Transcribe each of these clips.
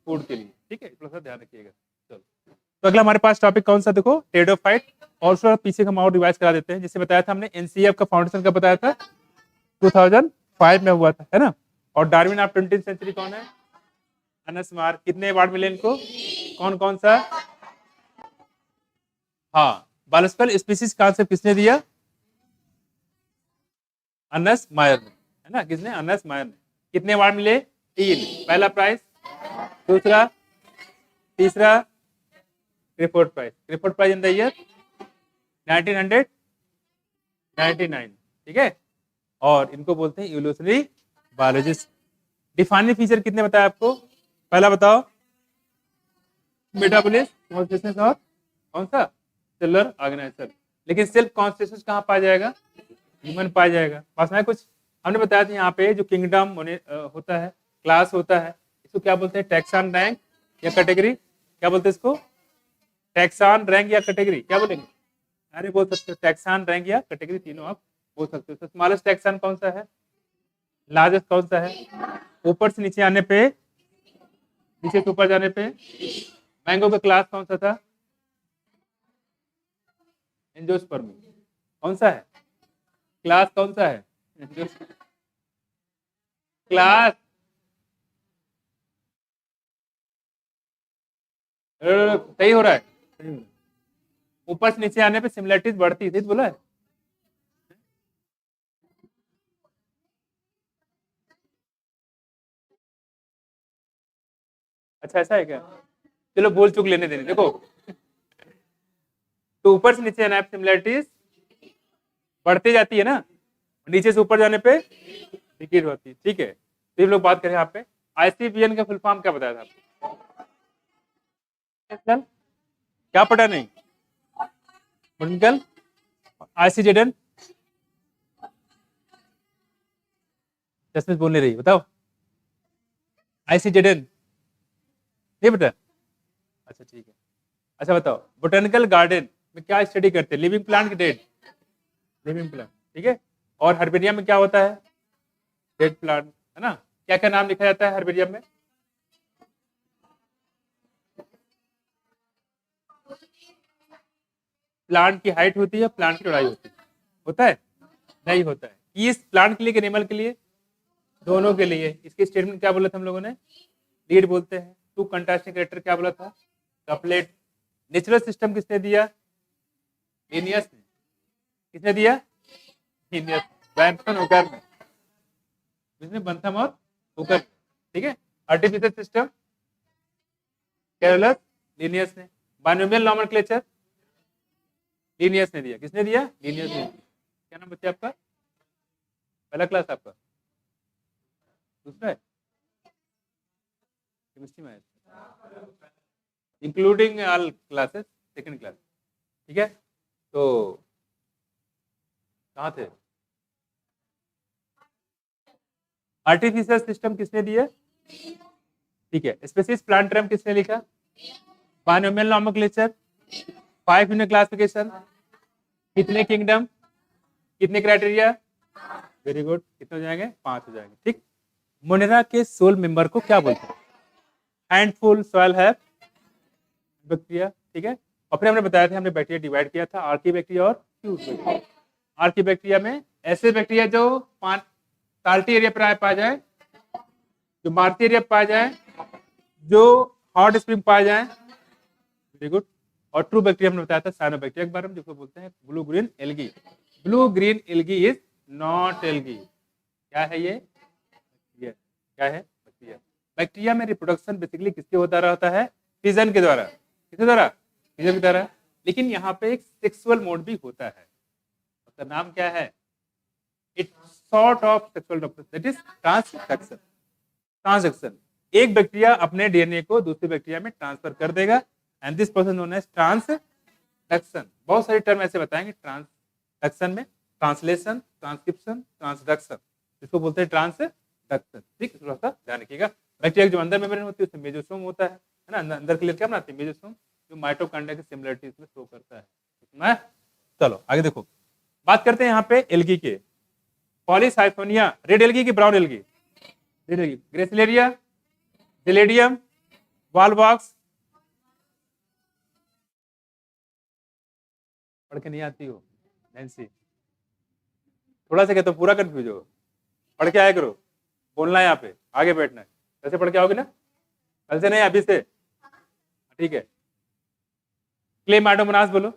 Food के लिए, ठीक है, थोड़ा सा ध्यान रखिएगा। चलो, तो अगला हमारे पास टॉपिक कौन सा, देखो टेरिडोफाइट। और उसका पीछे हम और रिवाइज करा देते हैं। जिससे बताया था हमने एनसीएफ का फाउंडेशन का बताया था 2005 में हुआ था, है ना। और डार्विन ऑफ 20th सेंचुरी कौन है, अनस मार्क। कितने अवार्ड मिले इनको, कौन कौन सा, हाँ, बायोलॉजिकल स्पीसीज कॉन्सेप्ट किसने दिया, अनस मायर ने, है ना, किसने, अनस मायर ने। कितने अवार्ड मिले, 3, पहला प्राइज, दूसरा, तीसरा Crafoord prize. Crafoord prize in the year 1999, ठीक है। और इनको बोलते हैं इवोल्यूशनरी बायोलॉजिस्ट। डिफाइनिंग फीचर कितने बताया आपको, पहला बताओ, मेटाबॉलिज्म कॉन्शियसनेस और कौन सा, सेलुलर ऑर्गेनाइजर। लेकिन सेल्फ कॉन्शियसनेस कहाँ पाया जाएगा, ह्यूमन पाया जाएगा। पास में कुछ हमने बताया था यहाँ पे जो किंगडम होता है, क्लास होता है, इसको क्या बोलते हैं, टैक्सॉन, रैंक या कैटेगरी, क्या बोलते हैं इसको, टैक्सॉन, रैंक या कैटेगरी, क्या बोलेंगे, अरे बोल सकते हो टैक्सॉन, रैंक या कैटेगरी, तीनों आप बोल सकते हो। स्मॉलेस्ट टैक्सॉन कौन सा है, लार्जेस्ट कौन सा है, ऊपर से नीचे आने पे, नीचे से ऊपर जाने पे, मैंगो का क्लास कौन सा था, एंजियोस्पर्म, कौन सा है, क्लास कौन सा है, क्लास, सही हो रहा है, ऊपर से नीचे आने पे सिमिलरिटीज बढ़ती थी, बोला है। अच्छा ऐसा है क्या, चलो बोल चुक लेने देने, देखो तो ऊपर से नीचे आने पे सिमिलरिटीज बढ़ती जाती है ना, नीचे से ऊपर जाने पे डिक्रीज होती है, ठीक है। तो ये लोग बात करें यहाँ पे आईसीबीएन का फुल फॉर्म क्या बताया था आपको, क्या पढ़ा नहीं, बोटेनिकल आईसीजेडएन, जसमीत बोलने रही, बताओ आईसीजेडएन नहीं पता, अच्छा ठीक है। अच्छा बताओ बोटेनिकल गार्डन में क्या स्टडी करते हैं, लिविंग प्लांट की डेड, लिविंग प्लांट, ठीक है। और हर्बेरियम में क्या होता है, डेड प्लांट, है ना। क्या क्या नाम लिखा जाता है हर्बेरियम में, प्लांट की हाइट होती है, प्लांट की चौड़ाई होती है, होता है, नहीं होता है। किस प्लांट के लिए, एनिमल के लिए, दोनों के लिए। इसके स्टेटमेंट क्या बोला था हम लोगों ने, लीड बोलते हैं। टू कंट्रास्टिंग कैरेक्टर क्या बोला था, कपलेट। नेचुरल सिस्टम किसने दिया, लिनियस ने, किसने दिया, लिनियस, बैंथम हुकर ने, किसने, बंथम और हुकर, ठीक है। आर्टिफिशियल सिस्टम कैरोलस, लिनियस ने। बायनोमियल नोमेनक्लेचर लिनियस ने दिया, किसने दिया, लिनियस ने। क्या नाम बच्चे आपका, पहला क्लास आपका, दूसरा है केमिस्ट्री में, including all classes, second class, ठीक है। तो कहाँ थे, आर्टिफिशियल सिस्टम किसने दिया, ठीक है। स्पेसिस प्लांटरम किसने लिखा, बायनोमियल नोमेनक्लेचर, 5 यूनिट क्लासिफिकेशन, कितने किंगडम, कितने क्राइटेरिया, वेरी गुड, कितने हो जाएंगे, 5 हो जाएंगे, ठीक। मोनेरा के सोल मेंबर को क्या बोलते हैं, हैंडफुल, सॉइल हैव, बैक्टीरिया, ठीक है। और फिर हमने बताया था, हमने बैक्टीरिया डिवाइड किया था आर्की बैक्टीरिया और फ्यूज बैक्टीरिया। आर्की बैक्टीरिया में ऐसे बैक्टीरिया जो साल्टी एरिया पर पाया जाए, जो मार्टी एरिया पाया जाए, जो हॉट स्प्रिंग पाया जाए, वेरी गुड। और ट्रू बैक्टीरिया हमने बताया था साइनोबैक्टीरिया के बारे में, जिसको बोलते हैं blue green algae. Blue green algae is not algae, क्या है ये, क्या है, बैक्टीरिया। बैक्टीरिया में रिप्रोडक्शन बेसिकली किसके होता रहता है, फिजन के द्वारा, किसके द्वारा, फिजन के द्वारा। लेकिन यहाँ पे एक सेक्सुअल मोड भी होता है, उसका नाम क्या है, it's sort of sexual that is transduction. Transduction, एक बैक्टीरिया अपने डीएनए को दूसरे बैक्टीरिया में ट्रांसफर कर देगा, and this process known as transduction. बहुत सारे टर्म ऐसे बताएंगे ट्रांसडक्शन में, ट्रांसलेशन, ट्रांसक्रिप्शन, ट्रांसडक्शन, इसको बोलते हैं ट्रांसडक्शन, ठीक। थोड़ा सा ध्यान रखिएगा। बैक्टीरिया जो अंदर मेम्ब्रेन होती है उसमें मेसोसोम होता है ना, अंदर के लिए क्या बनाते हैं, मेसोसोम, जो माइटोकॉन्ड्रिया की सिमिलरिटीज में शो करता है। चलो आगे देखो, बात करते हैं यहाँ पे एल्गी के, पॉलीसाइफोनिया, रेड एल्गी की brown algae, red algae, gracilaria, gelidium, wall box पढ़ के नहीं आती हो नैन्सी, थोड़ा सा कहते हो पूरा कंफ्यूज हो, पढ़ के आया करो, बोलना है यहाँ पे, आगे बैठना है, कैसे पढ़ के आओगे ना, कल से नहीं अभी से, ठीक है। क्लेमाइडोमोनास बोलो,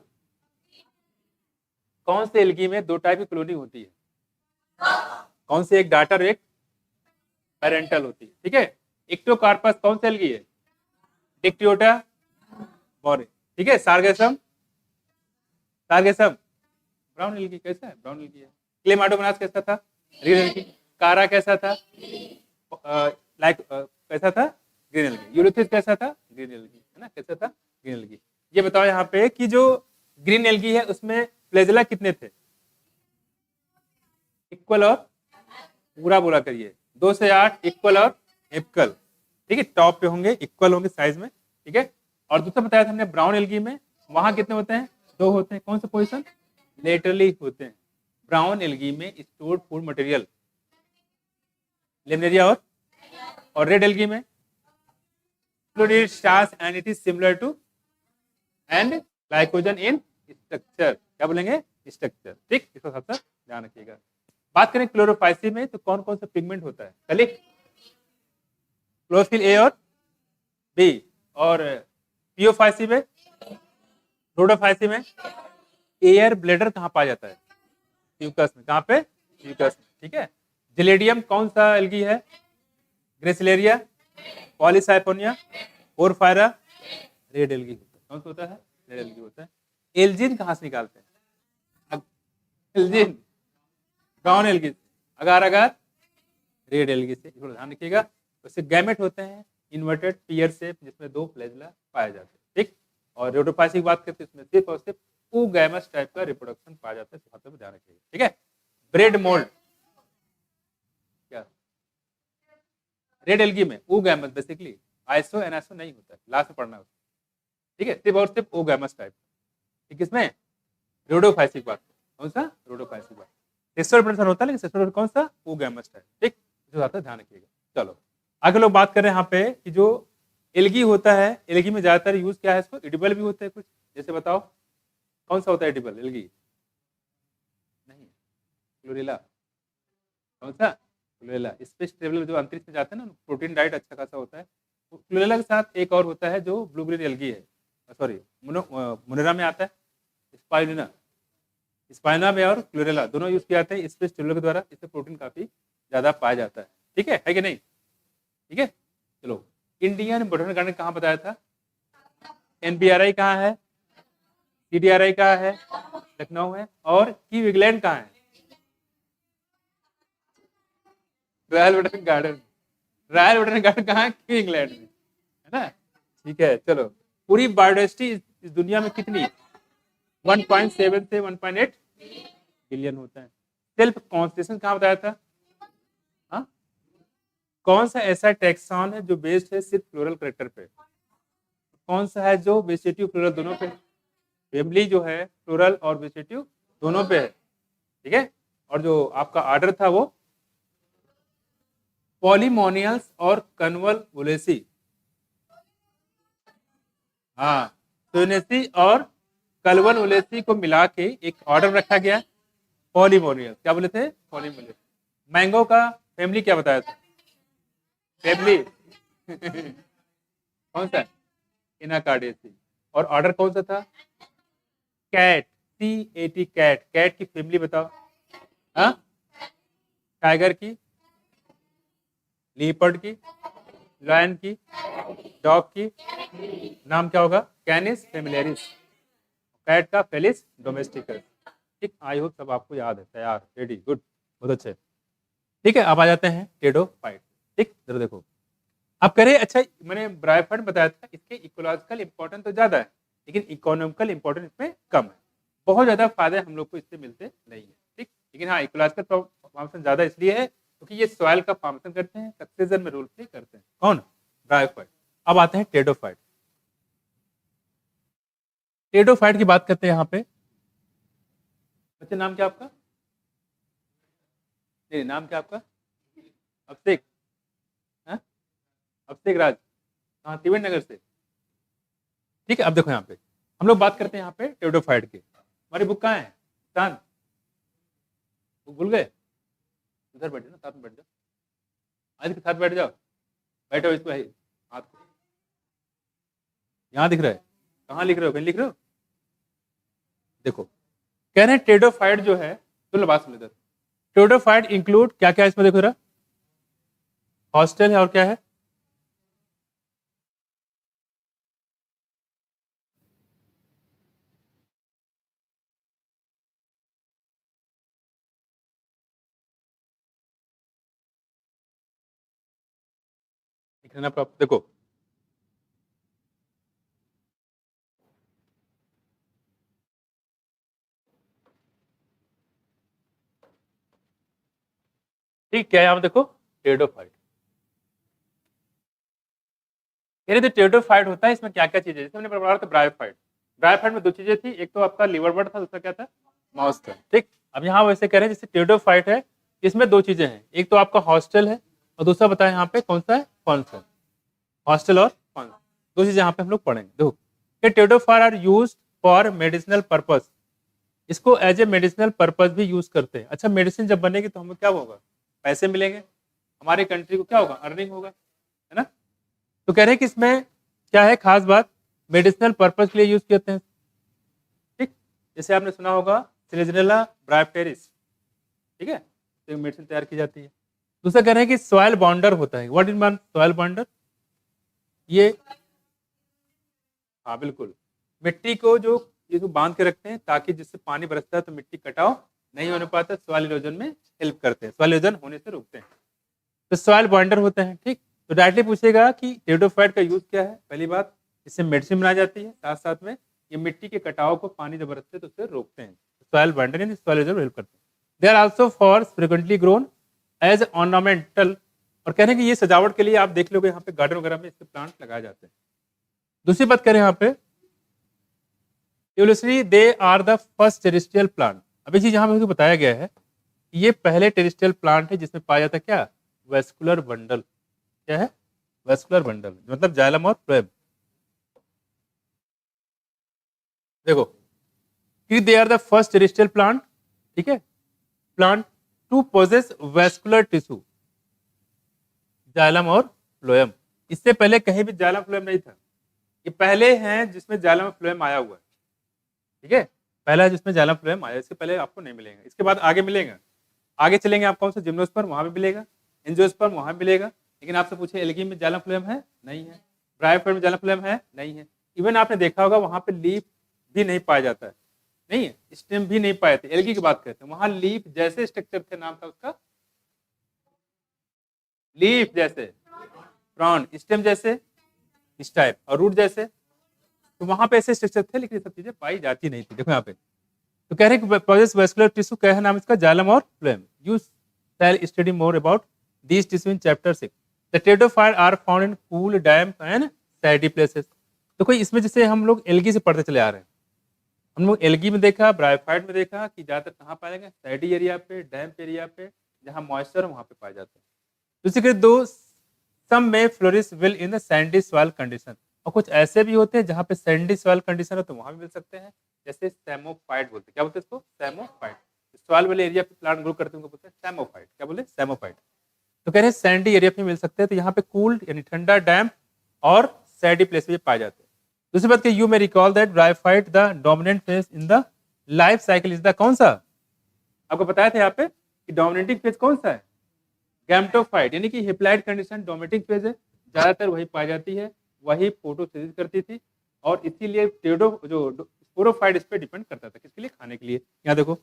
कौन से एल्गी में दो टाइप की कॉलोनी होती है, कौन से, एक डाटर एक पेरेंटल होती है, ठीक है। इक्टोकार्पस कौन से एल्गी है, डिक्टियोटा बोरे, ठीक है। सार्गेसम, सार्गेसम ब्राउन एल्गी, कैसा है ब्राउन एल्गी है। क्लेमाइडोमोनास कैसा था, ग्रीन एल्गी। कारा कैसा था, कैसा था, ग्रीन एल्गी। यूलोथिस कैसा था, ग्रीन एल्गी, है ना, कैसा था, ग्रीन एल्गी। ये बताओ यहाँ पे कि जो ग्रीन एल्गी है उसमें फ्लैजेला कितने थे, इक्वल और पूरा बोला करिए, 2 से 8 इक्वल और एपिकल, ठीक है। टॉप पे होंगे, इक्वल होंगे साइज में, ठीक है। और दूसरा बताया था हमने ब्राउन एल्गी में, वहां कितने होते हैं, 2 होते हैं, कौन सा पोजीशन, लेटरली होते हैं। ब्राउन एल्गी में स्टोर्ड फूड मटेरियल लेमनेरिया और रेड एल्गी में included starch and it is similar to and glycogen in structure, क्या बोलेंगे, स्ट्रक्चर, ठीक। इसको साथ साथ ध्यान रखिएगा। बात करें क्लोरोफाइसी में तो कौन कौन सा पिगमेंट होता है, कलिक, क्लोरोफिल ए और बी, और पियोफाइसी में, रोडोफाइसी में एयर ब्लेडर कहाँ पाया जाता है, म्यूकस में, कहाँ पे, म्यूकस में, ठीक है। जिलेडियम कौन सा एल्गी है, gracilaria, Polysiphonia, porphyra, red algae होता है, कौन सा होता है, रेड एल्गी होता है। एल्जिन कहाँ से निकालते हैं, एल्जिन ब्राउन एल्गी से, अगार अगार रेड एल्गी से, इसको ध्यान रखिएगा। उससे गैमेट होते हैं इन्वर्टेड पीयर शेप जिसमें 2 फ्लैजेला पाए जाते हैं, ठीक। और रोडोफाइसी की बात करते हैं इसमें सिर्फ और सिर्फ oogamous टाइप का रिप्रोडक्शन पाया जाता है, तो हाथों में ध्यान रखिएगा, ठीक है। ब्रेड मोल्ड, क्या रेड एल्गी में oogamous बेसिकली, आइसो एनाइसो नहीं होता है, लास्ट में पढ़ना है, ठीक है। सिर्फ और सिर्फ oogamous टाइप, ठीक। इसमें रोडोफाइसी की बात, कौन सा, रोडोफाइसी की बात, सेक्सुअल रिप्रोडक्शन होता है लेकिन सेक्सुअल कौन सा, oogamous टाइप, ठीक। जो आता है ध्यान रखिएगा। चलो आगे लोग बात कर रहे हैं यहाँ पे कि जो एल्गी होता है, एल्गी में ज्यादातर यूज क्या है, इसको एडिबल भी होता है कुछ, जैसे बताओ कौन सा होता है एडिबल एल्गी, नहीं, क्लोरेला, कौन सा, क्लोरेला। स्पेस ट्रेवलर जो अंतरिक्ष में जाते हैं ना, प्रोटीन डाइट अच्छा खासा होता है। क्लोरेला के साथ एक और होता है जो ब्लू ग्रीन एल्गी है, सॉरी मोनेरा में आता है, स्पाइरुलिना, स्पाइना में और क्लोरेला दोनों यूज किए जाते हैं स्पेस ट्रेवलर के द्वारा, इससे प्रोटीन काफी ज्यादा पाया जाता है, ठीक है कि नहीं, ठीक है। चलो इंडियन बोटैनिकल गार्डन कहाँ बताया था, एनपीआरआई कहाँ है, सीडीआरआई कहाँ है, लखनऊ है, और की विगलैंड कहाँ है, royal botanical garden, royal botanical garden कहाँ है, की इंग्लैंड में, है ना, ठीक है। चलो पूरी बायोडाइवर्सिटी इस दुनिया में कितनी, 1.7 से 1.8 बिलियन होता है। सेल्फ कॉन्स्टिट्यूशन कहाँ बताया था, हाँ, कौन सा ऐसा टैक्सॉन है जो बेस्ड है सिर्फ फ्लोरल करेक्टर पे, कौन सा है जो वेजिटेटिव फ्लोरल दोनों पे, फैमिली जो है फ्लोरल और वेजिटेटिव दोनों पे है, ठीक है। और जो आपका आर्डर था वो पॉलीमोनियल्स और कन्वोलुलेसी, हाँ, सोनेसी और कन्वोलुलेसी को मिला के एक ऑर्डर रखा गया, पॉलीमोनियल, क्या बोले थे, पॉलीमोनियल। मैंगो का फैमिली क्या बताया था, फैमिली कौन सा, इनाकार्डेसी, और ऑर्डर कौन सा था, कैट, CAT, कैट, कैट की फैमिली बताओ, हाँ, टाइगर की, लीपर्ड की, लायन की, डॉग की, नाम क्या होगा, कैनिस फेमिलियरिस, कैट का फेलिस डोमेस्टिकस, ठीक। आई होप सब आपको याद है, तैयार, रेडी, गुड, बहुत अच्छे, ठीक है। अब आ जाते हैं टेडोफाइट, ठीक। जरा देखो अब करें, अच्छा मैंने ब्रायोफाइट बताया था, इसके इकोलॉजिकल इंपॉर्टेंस तो ज्यादा है लेकिन इकोनॉमिकल इंपॉर्टेंस इसमें कम है, बहुत ज्यादा फायदे हम लोग को इससे मिलते नहीं है, ठीक। लेकिन हाँ इकोलॉजिकल फॉर्मेशन ज्यादा इसलिए है क्योंकि ये सॉइल का फॉर्मेशन करते हैं, सक्सेशन में रोल प्ले करते हैं, कौन, ब्रायोफाइट। अब आते हैं टेडोफाइट, टेडोफाइट की बात करते हैं यहाँ पे, बच्चे नाम क्या आपका, नहीं नाम क्या आपका, अभिषेक, हाँ? अभिषेक राज, हाँ, त्रिवेणी नगर से। ठीक है, अब देखो यहाँ पे हम लोग बात करते हैं यहाँ पे टेरिडोफाइट की। हमारी बुक कहाँ है? शांत, बुक भूल गए? उधर बैठे ना, साथ में बैठ जाओ, आज के साथ बैठ जाओ, बैठो इस पे हाथ को। यहाँ दिख रहा है? कहाँ लिख रहे हो? कहीं लिख रहे हो? देखो कह रहे हैं टेरिडोफाइट जो है, तो बात सुन इधर। टेरिडोफाइट इंक्लूड क्या क्या है इसमें, देखो जरा, हॉस्टल है और क्या है? लिखना प्रॉपर, देखो ठीक क्या है यहाँ पे, देखो टेरिडोफाइट। तो टेरिडोफाइट होता है, इसमें क्या क्या चीजें, जैसे हमने पढ़ा था ब्रायोफाइट। ब्रायोफाइट में दो चीजें थी, एक तो आपका लिवर बर्ड था, दूसरा क्या था? माउस था। ठीक, अब यहाँ वैसे कह रहे हैं जैसे टेरिडोफाइट है, इसमें दो चीजें हैं, एक तो आपका हॉस्टल है और दूसरा बताया यहाँ पे कौन सा है? फॉन्सल। हॉस्टल और फॉन्सल, दो चीजें यहाँ पे हम लोग पढ़ेंगे। देखो pteridophyte are used for medicinal purpose, इसको एज ए मेडिसिनल पर्पस भी यूज करते हैं। अच्छा, मेडिसिन जब बनेगी तो हमें क्या होगा? पैसे मिलेंगे, हमारे कंट्री को क्या होगा? अर्निंग होगा, है ना? तो कह रहे हैं कि इसमें क्या है खास बात? मेडिसिनल पर्पस के लिए यूज करते हैं। ठीक, जैसे आपने सुना होगा सिलेजनेला ब्रायोप्टेरिस, ठीक है, तो मेडिसिन तैयार की जाती है। दूसरा कह रहे हैं कि सॉइल बॉन्डर होता है। What is mean soil binder? ये, हाँ बिल्कुल, मिट्टी को जो इसको बांध के रखते हैं ताकि जिससे पानी बरसता है तो मिट्टी कटाव नहीं होने पाता, सॉइल इरोजन में हेल्प करते हैं, सॉइल इरोजन होने से रोकते हैं, तो सॉइल बॉन्डर होते हैं। ठीक, तो डायरेक्टली पूछेगा कि टेरिडोफाइट का यूज क्या है। पहली बात, इससे मेडिसिन बनाई जाती है, साथ साथ में ये मिट्टी के कटाव को पानी जब बरसते हैं तो उससे रोकते हैं, सॉइल बॉन्डर यानी सॉइल इरोजन हेल्प करते हैं। They are also for frequently grown as ornamental, और कह रहे हैं कि ये सजावट के लिए आप देख लोगे यहाँ पे गार्डन वगैरह में इसके प्लांट लगाए जाते हैं। दूसरी बात करें यहाँ पे, ट्यूलिसरी they are the first terrestrial plant. अब एक चीज यहाँ पे बताया गया है, ये पहले टेरेस्ट्रियल प्लांट है जिसमें पाया जाता है क्या? Vascular bundle. क्या है? वेस्कुलर बंडल, मतलब जाइलम और फ्लोएम। देखो कि they are the first terrestrial plant, ठीक है, plant to possess vascular tissue, xylem और फ्लोएम। इससे पहले कहीं भी जाइलम फ्लोएम नहीं था, ये पहले हैं जिसमें जाइलम फ्लोएम आया हुआ है। ठीक है, पहला है जिसमें जाइलम फ्लोएम आया, इसके पहले आपको नहीं मिलेगा, इसके बाद आगे मिलेगा। आगे चलेंगे आप कौन सा? जिम्नोस्पर्म, वहां भी मिलेगा, एंजियोस्पर्म वहां भी मिलेगा, लेकिन आपसे पूछे एल्गी में जाइलम फ्लोएम है? नहीं है। ब्रायोफाइट में जाइलम फ्लोएम है? नहीं है। इवन आपने देखा होगा वहां पे लीफ भी नहीं पाया जाता है, नहीं है, स्टेम भी नहीं पाए थे। एल्गी की बात करते हैं, वहां लीफ जैसे स्ट्रक्चर थे, नाम था उसका लीफ जैसे, फ्रॉन, स्टेम जैसे इस टाइप, और रूट जैसे, तो वहां पे ऐसे स्ट्रक्चर थे, लेकिन ये सब चीजें पाई जाती नहीं थी। देखो यहाँ पे तो कह रहे हैं कि वेस्कुलर टिश्यू, क्या है नाम इसका? जाइलम और phloem. You shall study more about these tissue in chapter 6। The pteridophyte are found in cool, damp and shady places. तो कोई इसमें जैसे हम लोग एल्गी से पढ़ते चले आ रहे हैं, हम लोग एल्गी में देखा, ब्रायोफाइट में देखा कि ज्यादातर कहाँ पाए जाएंगे? सैडी एरिया पे, डैम्प एरिया पे, जहाँ मॉइस्चर है वहां पे पाए जाते हैं। दूसरी के दो, सम में flourish well in the Sandy soil condition, और कुछ ऐसे भी होते हैं जहाँ पे सैंडी सॉइल कंडीशन है तो वहां भी मिल सकते हैं, जैसे सैमोफाइट बोलते हैं। क्या बोलते हैं इसको? सैमोफाइट। सॉइल वाले एरिया पे प्लांट ग्रो करते हैं उनको बोलते हैं सैमोफाइट। क्या बोले? सैमोफाइट। तो कह रहे हैं सैंडी एरिया पे मिल सकते हैं, तो यहाँ पे कूल्ड यानी ठंडा, डैम्प और सैडी प्लेस पे पाए जाते हैं। दूसरी बात कि you may recall that bryophyte the dominant phase in the life cycle is the कौन सा? आपको बताया था यहाँ पे कि डोमिनेटिंग फेज कौन सा है? गैमेटोफाइट, यानी कि हिप्लाइड कंडीशन डोमेटिक फेज है, ज्यादातर वही पाई जाती है, वही फोटोसिंथेसिस करती थी, और इसीलिए टेरिडो जो स्पोरोफाइट इस पे डिपेंड करता था, किसके लिए? खाने के लिए। यहाँ देखो,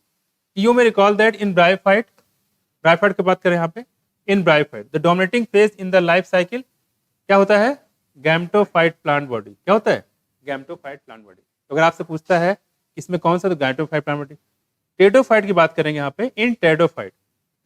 you may recall that in bryophyte, bryophyte की बात करें यहाँ पे, in bryophyte the dominating phase in the life cycle क्या होता है? Gametophyte plant body. क्या होता है? Gametophyte plant body. तो अगर आपसे पूछता है इसमें कौन सा, तो गैमेटोफाइट प्लांट बॉडी। टेरिडोफाइट की बात करेंगे यहाँ पे, in pteridophyte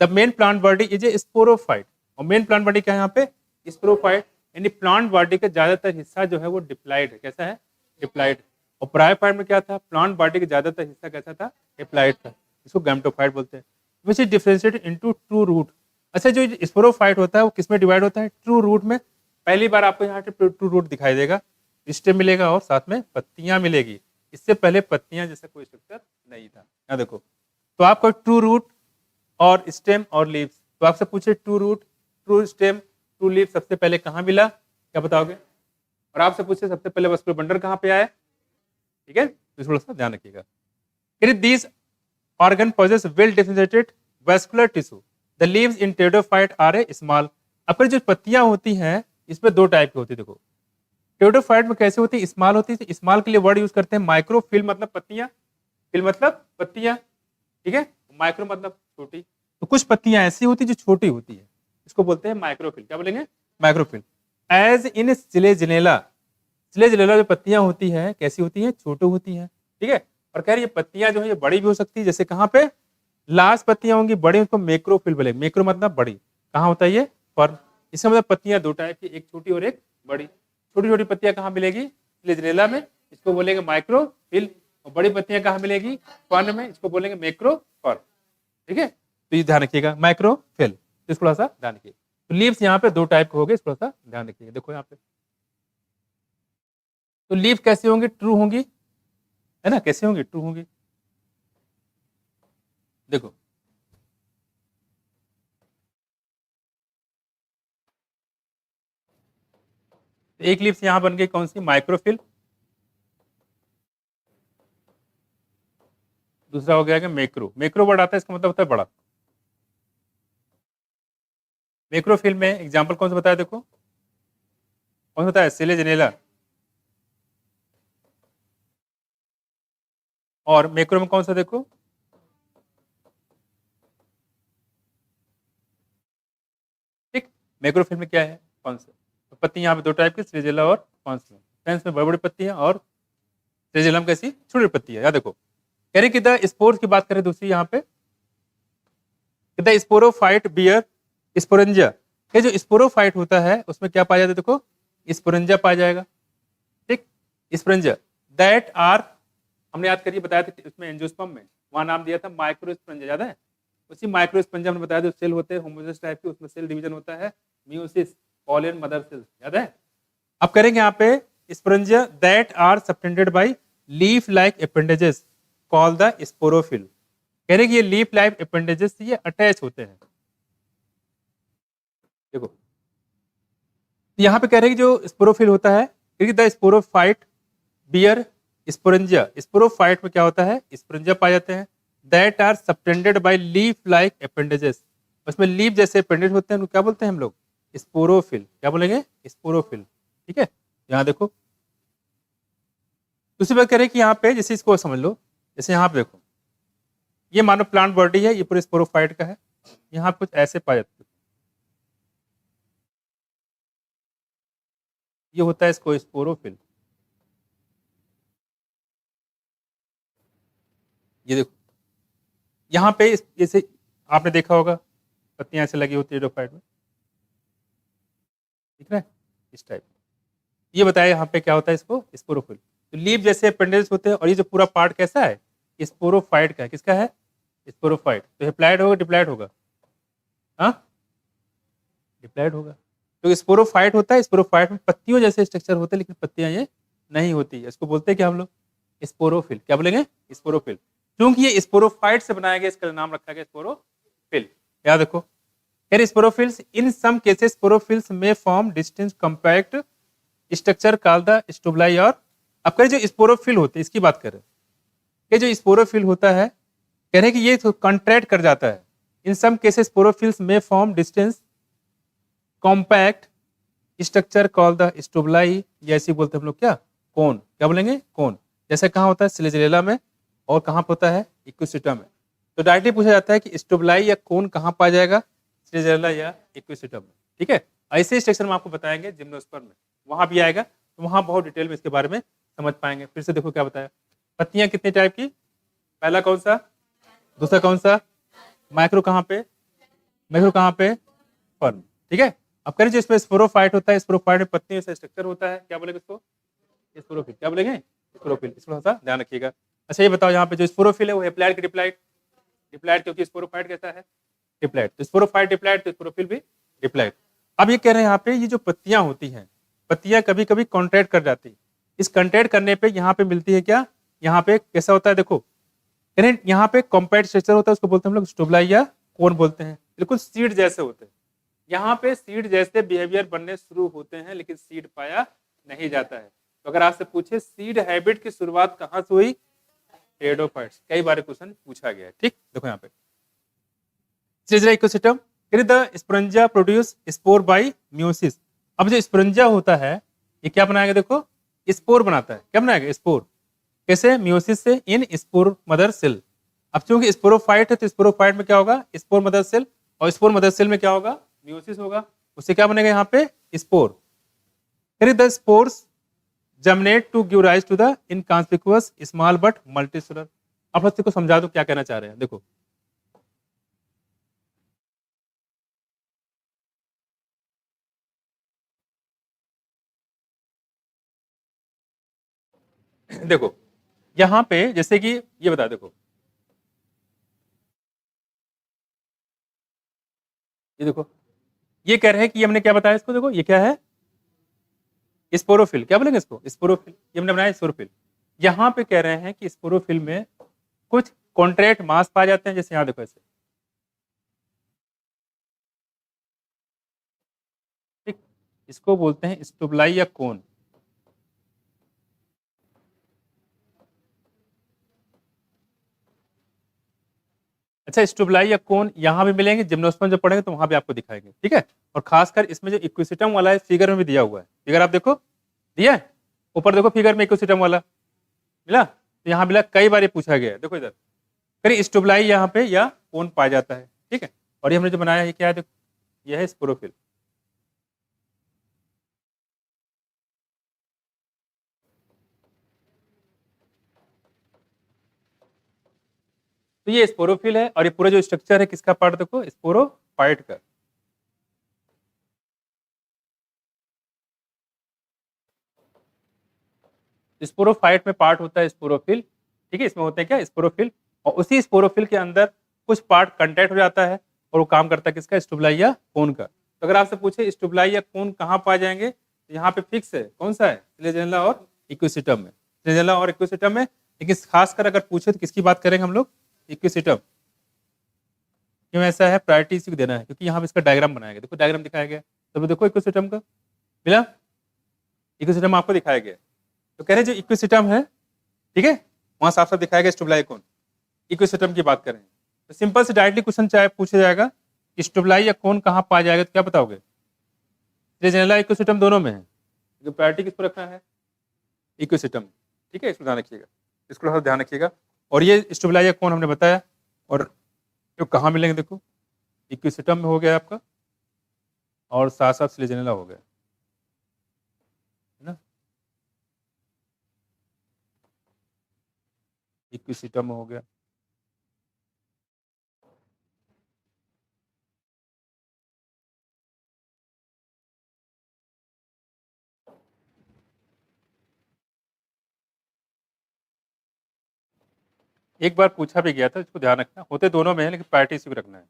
the main plant body is a sporophyte, और मेन प्लांट बॉडी क्या है यहाँ पे? स्पोरोफाइट, यानी प्लांट बॉडी का ज्यादातर हिस्सा जो है वो डिप्लाइड है। कैसा है? डिप्लाइड। और ब्रायोफाइट में क्या था? प्लांट बॉडी का ज्यादातर हिस्सा कैसा था? डिप्लाइड था, इसको गैमेटोफाइट बोलते हैं। Which is differentiated into true root. अच्छा, जो स्पोरोफाइट होता है वो किसमें डिवाइड होता है? ट्रू रूट में, पहली बार आपको यहाँ पे ट्रू रूट दिखाई देगा, स्टेम मिलेगा और साथ में पत्तियां मिलेगी। इससे पहले पत्तियां जैसा कोई स्ट्रक्चर नहीं था। यहाँ देखो, तो आपको ट्रू रूट और स्टेम और लीव्स, तो आपसे पूछे true root, true stem, true leaf सबसे पहले कहाँ मिला, क्या बताओगे? और आपसे पूछे सबसे पहले वस्कुलर बंडल कहाँ पे आया, ठीक है, तो थोड़ा सा ध्यान रखिएगा। These organ possess well differentiated vascular tissue. The leaves in pteridophyte are a small. अब जो पत्तियां होती हैं इसमें दो टाइप की होती है। देखो टेरिडोफाइट में कैसे होती है, स्मॉल होती है। स्मॉल के लिए वर्ड यूज करते हैं माइक्रोफिल, मतलब पत्तियां, फिल मतलब पत्तियां, ठीक है, माइक्रो मतलब छोटी। तो कुछ पत्तियां ऐसी होती है जो छोटी होती है, इसको बोलते हैं माइक्रोफिल। क्या बोलेंगे? माइक्रोफिल। एज इन सिलेजिनेला, सिलेजिनेला जो पत्तियां होती है कैसी होती है, छोटी होती है, ठीक है। और कह रही है पत्तियां जो है ये बड़ी भी हो सकती है, जैसे कहाँ पे लास्ट पत्तियां होंगी बड़ी, उसको मैक्रोफिल बोले। मैक्रो मतलब बड़ी, कहाँ होता है ये, फर्म। इसका मतलब पत्तियां दो टाइप की, एक छोटी और एक बड़ी। छोटी छोटी पत्तियां कहाँ मिलेगी, सिलेजिनेला में, इसको बोलेंगे माइक्रोफिल। और बड़ी पत्तियां कहाँ मिलेगी, फर्न में, इसको बोलेंगे मैक्रोफर्म, ठीक है। तो ये ध्यान रखिएगा, माइक्रोफिल, तो थोड़ा सा ध्यान रखिए। तो लीव्स यहाँ पे दो टाइप के हो गए, थोड़ा सा ध्यान रखिएगा। देखो यहाँ पे तो लीव कैसे होंगी, ट्रू होंगी, है ना, कैसे होंगी, ट्रू होंगी। देखो एक लीव्स यहां बन गई, कौन सी, माइक्रोफिल। दूसरा हो गया कि मैक्रो, मैक्रो वर्ड आता है इसका मतलब होता है बड़ा। मैक्रोफिल में एग्जांपल कौन सा बताया, देखो कौन सा बताया, सिलेजिनेला। और मैक्रो में कौन सा, देखो ठीक, मैक्रोफिल में क्या है, कौन सा, तो पत्ती यहाँ पे दो टाइप की, सिलेजिनेला और कौन सी, टेंस में बड़ी बड़ी पत्तियां और सिलेजिनेला में कैसी, छोटी छोटी पत्तियां। याद देखो कह रही कि द स्पोर्स की बात करें दूसरी यहाँ पे, द स्पोरोफाइट बियर स्पोरेंजिया। ये जो स्पोरोफाइट होता है उसमें क्या पाया जाता है, देखो स्पोरेंजिया पाया जाएगा, ठीक, स्पोरेंजिया दैट आर, हमने याद करिए बताया था उसमें एंजियोस्पर्म में, वहां नाम दिया था माइक्रोस्पोरेंजिया, याद है। उसी माइक्रोस्पोरेंजिया हमने बताया जो सेल होते हैं होमोजेनस टाइप के, उसमें सेल डिवीजन होता है मियोसिस, कॉलन, मदर सेल, याद है। अब करेंगे यहाँ पे sporangia that are subtended by leaf like appendages called the sporophyll. कह रहे कि ये लीफ लाइक अपेंडेजेस ये अटैच होते हैं। देखो यहाँ पे कह रहे हैं कि जो स्पोरोफिल होता है, क्योंकि the sporophyte bear sporangia, sporophyte में क्या होता है, स्पोरेंजिया पाए जाते हैं, that are subtended by leaf like appendages, उसमें लीफ जैसे अपेंडेज होते हैं, उनको क्या बोलते हैं हम लोग, स्पोरोफिल। क्या बोलेंगे, स्पोरोफिल, ठीक है। यहाँ देखो दूसरी बात करें कि यहाँ पे जैसे इसको समझ लो, जैसे यहाँ पे देखो ये मानो प्लांट बॉडी है, ये पूरे स्पोरोफाइट का है, यहाँ कुछ ऐसे पाए जाते हैं, ये होता है इसको स्पोरोफिल। ये देखो यहाँ पे जैसे आपने देखा होगा पत्तियां ऐसे लगी होती है डोफाइट में, ठीक है, इस टाइप। ये बताया यहाँ पे क्या होता है, इसको स्पोरोफिल। तो लीफ जैसे अपेंडेज होते हैं, और ये जो पूरा पार्ट कैसा है, स्पोरोफाइट का है, किसका है, स्पोरोफाइट। तो हेप्लाइड होगा डिप्लाइड होगा, हाँ डिप्लाइड होगा। तो स्पोरोफाइट होता है, स्पोरोफाइट में पत्तियों जैसे स्ट्रक्चर होते हैं, लेकिन पत्तियां ये नहीं होती है, इसको बोलते हैं क्या हम लोग, स्पोरोफिल। क्या बोलेंगे, स्पोरोफिल। क्योंकि ये स्पोरोफाइट से बनाया गया, इसका नाम रखा गया स्पोरोफिल। याद रखो, sporophylls in some cases sporophylls में form distinct compact structure called the strobili. और अब कह रहे जो स्पोरोफिल होते हैं इसकी बात करें, ये जो स्पोरोफिल होता है कह रहे कि ये कॉन्ट्रैक्ट कर जाता है। इन सम केसेस स्पोरोफिल्स में form distance compact structure called the strobili, या ऐसे बोलते हैं हम लोग क्या, कोन। क्या बोलेंगे, कोन। जैसे कहाँ होता है, सिलेजिनेला में, और कहाँ पे होता है, इक्विस्टिटा में। तो डायरेक्टली पूछा जाता है कि स्टोबलाई या कोन कहाँ पाया जाएगा, सिलेजिनेला या इक्विस्टिटा में, ठीक है। ऐसे स्ट्रक्चर में आपको बताएंगे जिम्नोस्पर्म में, वहां भी आएगा, तो वहां बहुत डिटेल में इसके बारे में समझ पाएंगे। फिर से देखो क्या बताया, पत्तियां कितने टाइप की, पहला कौन सा, दूसरा कौन सा, माइक्रो कहाँ पे, माइक्रो कहाँ पे, फर्म, ठीक है। अब करें जो इसमें स्पोरोफाइट होता है, स्पोरोफाइट में पत्तियों से स्ट्रक्चर होता है, क्या बोलेंगे इसको, स्पोरोफिल। क्या बोलेंगे, स्पोरोफिल। इसको थोड़ा सा ध्यान रखिएगा। अच्छा ये बताओ यहाँ पे जो स्पोरोफिल है वो एप्लाइड की डिप्लाइड, डिप्लाइड, क्योंकि स्पोरोफाइट कैसा है, डिप्लाइड। तो स्पोरोफाइट डिप्लाइड, तो स्पोरोफिल भी डिप्लाइड। अब ये कह रहे हैं यहाँ पे ये जो पत्तियां होती हैं, पत्तियां कभी कभी कॉन्ट्रैक्ट कर जाती हैं। इस कॉन्ट्रैक्ट करने पे यहाँ पे मिलती है क्या, यहाँ पे कैसा होता है देखो, यानी यहाँ पे कॉम्पैक्ट स्ट्रक्चर होता है, उसको बोलते हैं हम लोग स्टोबलाई या कोन बोलते हैं, बिल्कुल सीड जैसे होते हैं। यहाँ पे सीड जैसे बिहेवियर बनने शुरू होते हैं लेकिन सीड पाया नहीं जाता है। तो अगर आपसे पूछे सीड हैबिट की शुरुआत कहाँ से हुई, टेरिडोफाइट्स, कई बार क्वेश्चन पूछा गया है। ठीक, देखो यहाँ पे ecosystem, the sporangia produce spore by meiosis. अब जो स्पोरेंजा होता है ये क्या बनाएगा, देखो स्पोर बनाता है। क्या बनाएगा, स्पोर। कैसे, म्यूसिस से इन स्पोर मदर सेल। अब चूंकि स्पोरोफाइट है तो स्पोरोफाइट में क्या होगा, स्पोर मदर सेल, और स्पोर मदर सेल में क्या होगा, म्यूसिस होगा। उससे क्या बनेगा यहाँ पे, spore. The spores germinate to give rise to the inconspicuous small but multicellular. अब को समझा दो क्या कहना चाह रहे हैं, देखो देखो यहां पे जैसे कि ये बता, देखो ये देखो, ये कह रहे हैं कि हमने क्या बताया इसको, देखो ये क्या है, स्पोरोफिल। क्या बोलेंगे इसको, स्पोरोफिल। ये हमने बनाया स्पोरोफिल। यहां पे कह रहे हैं कि स्पोरोफिल में कुछ कॉन्ट्रैक्ट मास पाए जाते हैं, जैसे यहां देखो ऐसे। ठीक, इसको बोलते हैं स्टोबलाई या कोन। अच्छा, स्टोबलाई या कोन यहाँ भी मिलेंगे, जिम्नोस्पर्म जब पढ़ेंगे तो वहां भी आपको दिखाएंगे। ठीक है, और खासकर इसमें जो इक्विसिटम वाला है, फिगर में भी दिया हुआ है। फिगर आप देखो, दिया है ऊपर, देखो फिगर में इक्विसिटम वाला मिला, तो यहाँ मिला, कई बार ये पूछा गया है। देखो इधर, कहीं स्टोबलाई यहाँ पे या कोन पाया जाता है। ठीक है, और ये हमने जो बनाया है क्या है, देखो यह है स्पोरोफिल। तो ये स्पोरोफिल है, और ये पूरा जो स्ट्रक्चर है किसका पार्ट, देखो स्पोरोफाइट का। स्पोरोफाइट में पार्ट होता है स्पोरोफिल। ठीक है, इसमें होते हैं क्या, स्पोरोफिल, और उसी स्पोरोफिल के अंदर कुछ पार्ट कंटैक्ट हो जाता है और वो काम करता है किसका, स्टोबलाई या कोन का। तो अगर आपसे पूछे स्टोबलाई या कोन कहाँ पाए जाएंगे, तो यहाँ पे फिक्स है, कौन सा है, फ्लैजेला और इक्विसिटम में। फ्लैजेला और इक्विसिटम में, लेकिन खासकर अगर पूछे तो किसकी बात करेंगे हम लोग, इक्विसिटम। क्यों ऐसा है, प्रायोरिटी इसी को देना है, क्योंकि यहाँ पे इसका डायग्राम बनाया गया। देखो डायग्राम दिखाया गया, तो देखो इक्विसिटम का मिला, इक्विसिटम आपको दिखाया गया। तो कह रहे जो इक्विसिटम है, ठीक है, वहां साफ साफ दिखाया गया स्टोबलाई कोन। इक्विसिटम की बात करें तो सिंपल से डायरेक्टली क्वेश्चन चाहे पूछा जाएगा कि स्टोबलाई या कोन कहाँ पाया जाएगा, तो क्या बताओगे, ट्राइजेमिनल इक्विसिटम दोनों में है, तो प्रायोरिटी किस पर रखना है, इक्विसिटम। ठीक है, इसको ध्यान रखिएगा, इसको थोड़ा ध्यान रखिएगा। और ये स्टोबलाई या कोन हमने बताया, और जो कहाँ मिलेंगे, देखो इक्विसिटम में हो गया आपका, और साथ साथ स्लेजेनेला हो गया, है ना, इक्विसिटम में हो गया। एक बार पूछा भी गया था, इसको ध्यान रखना, होते दोनों में है लेकिन प्रायोरिटी इसी को रखना है,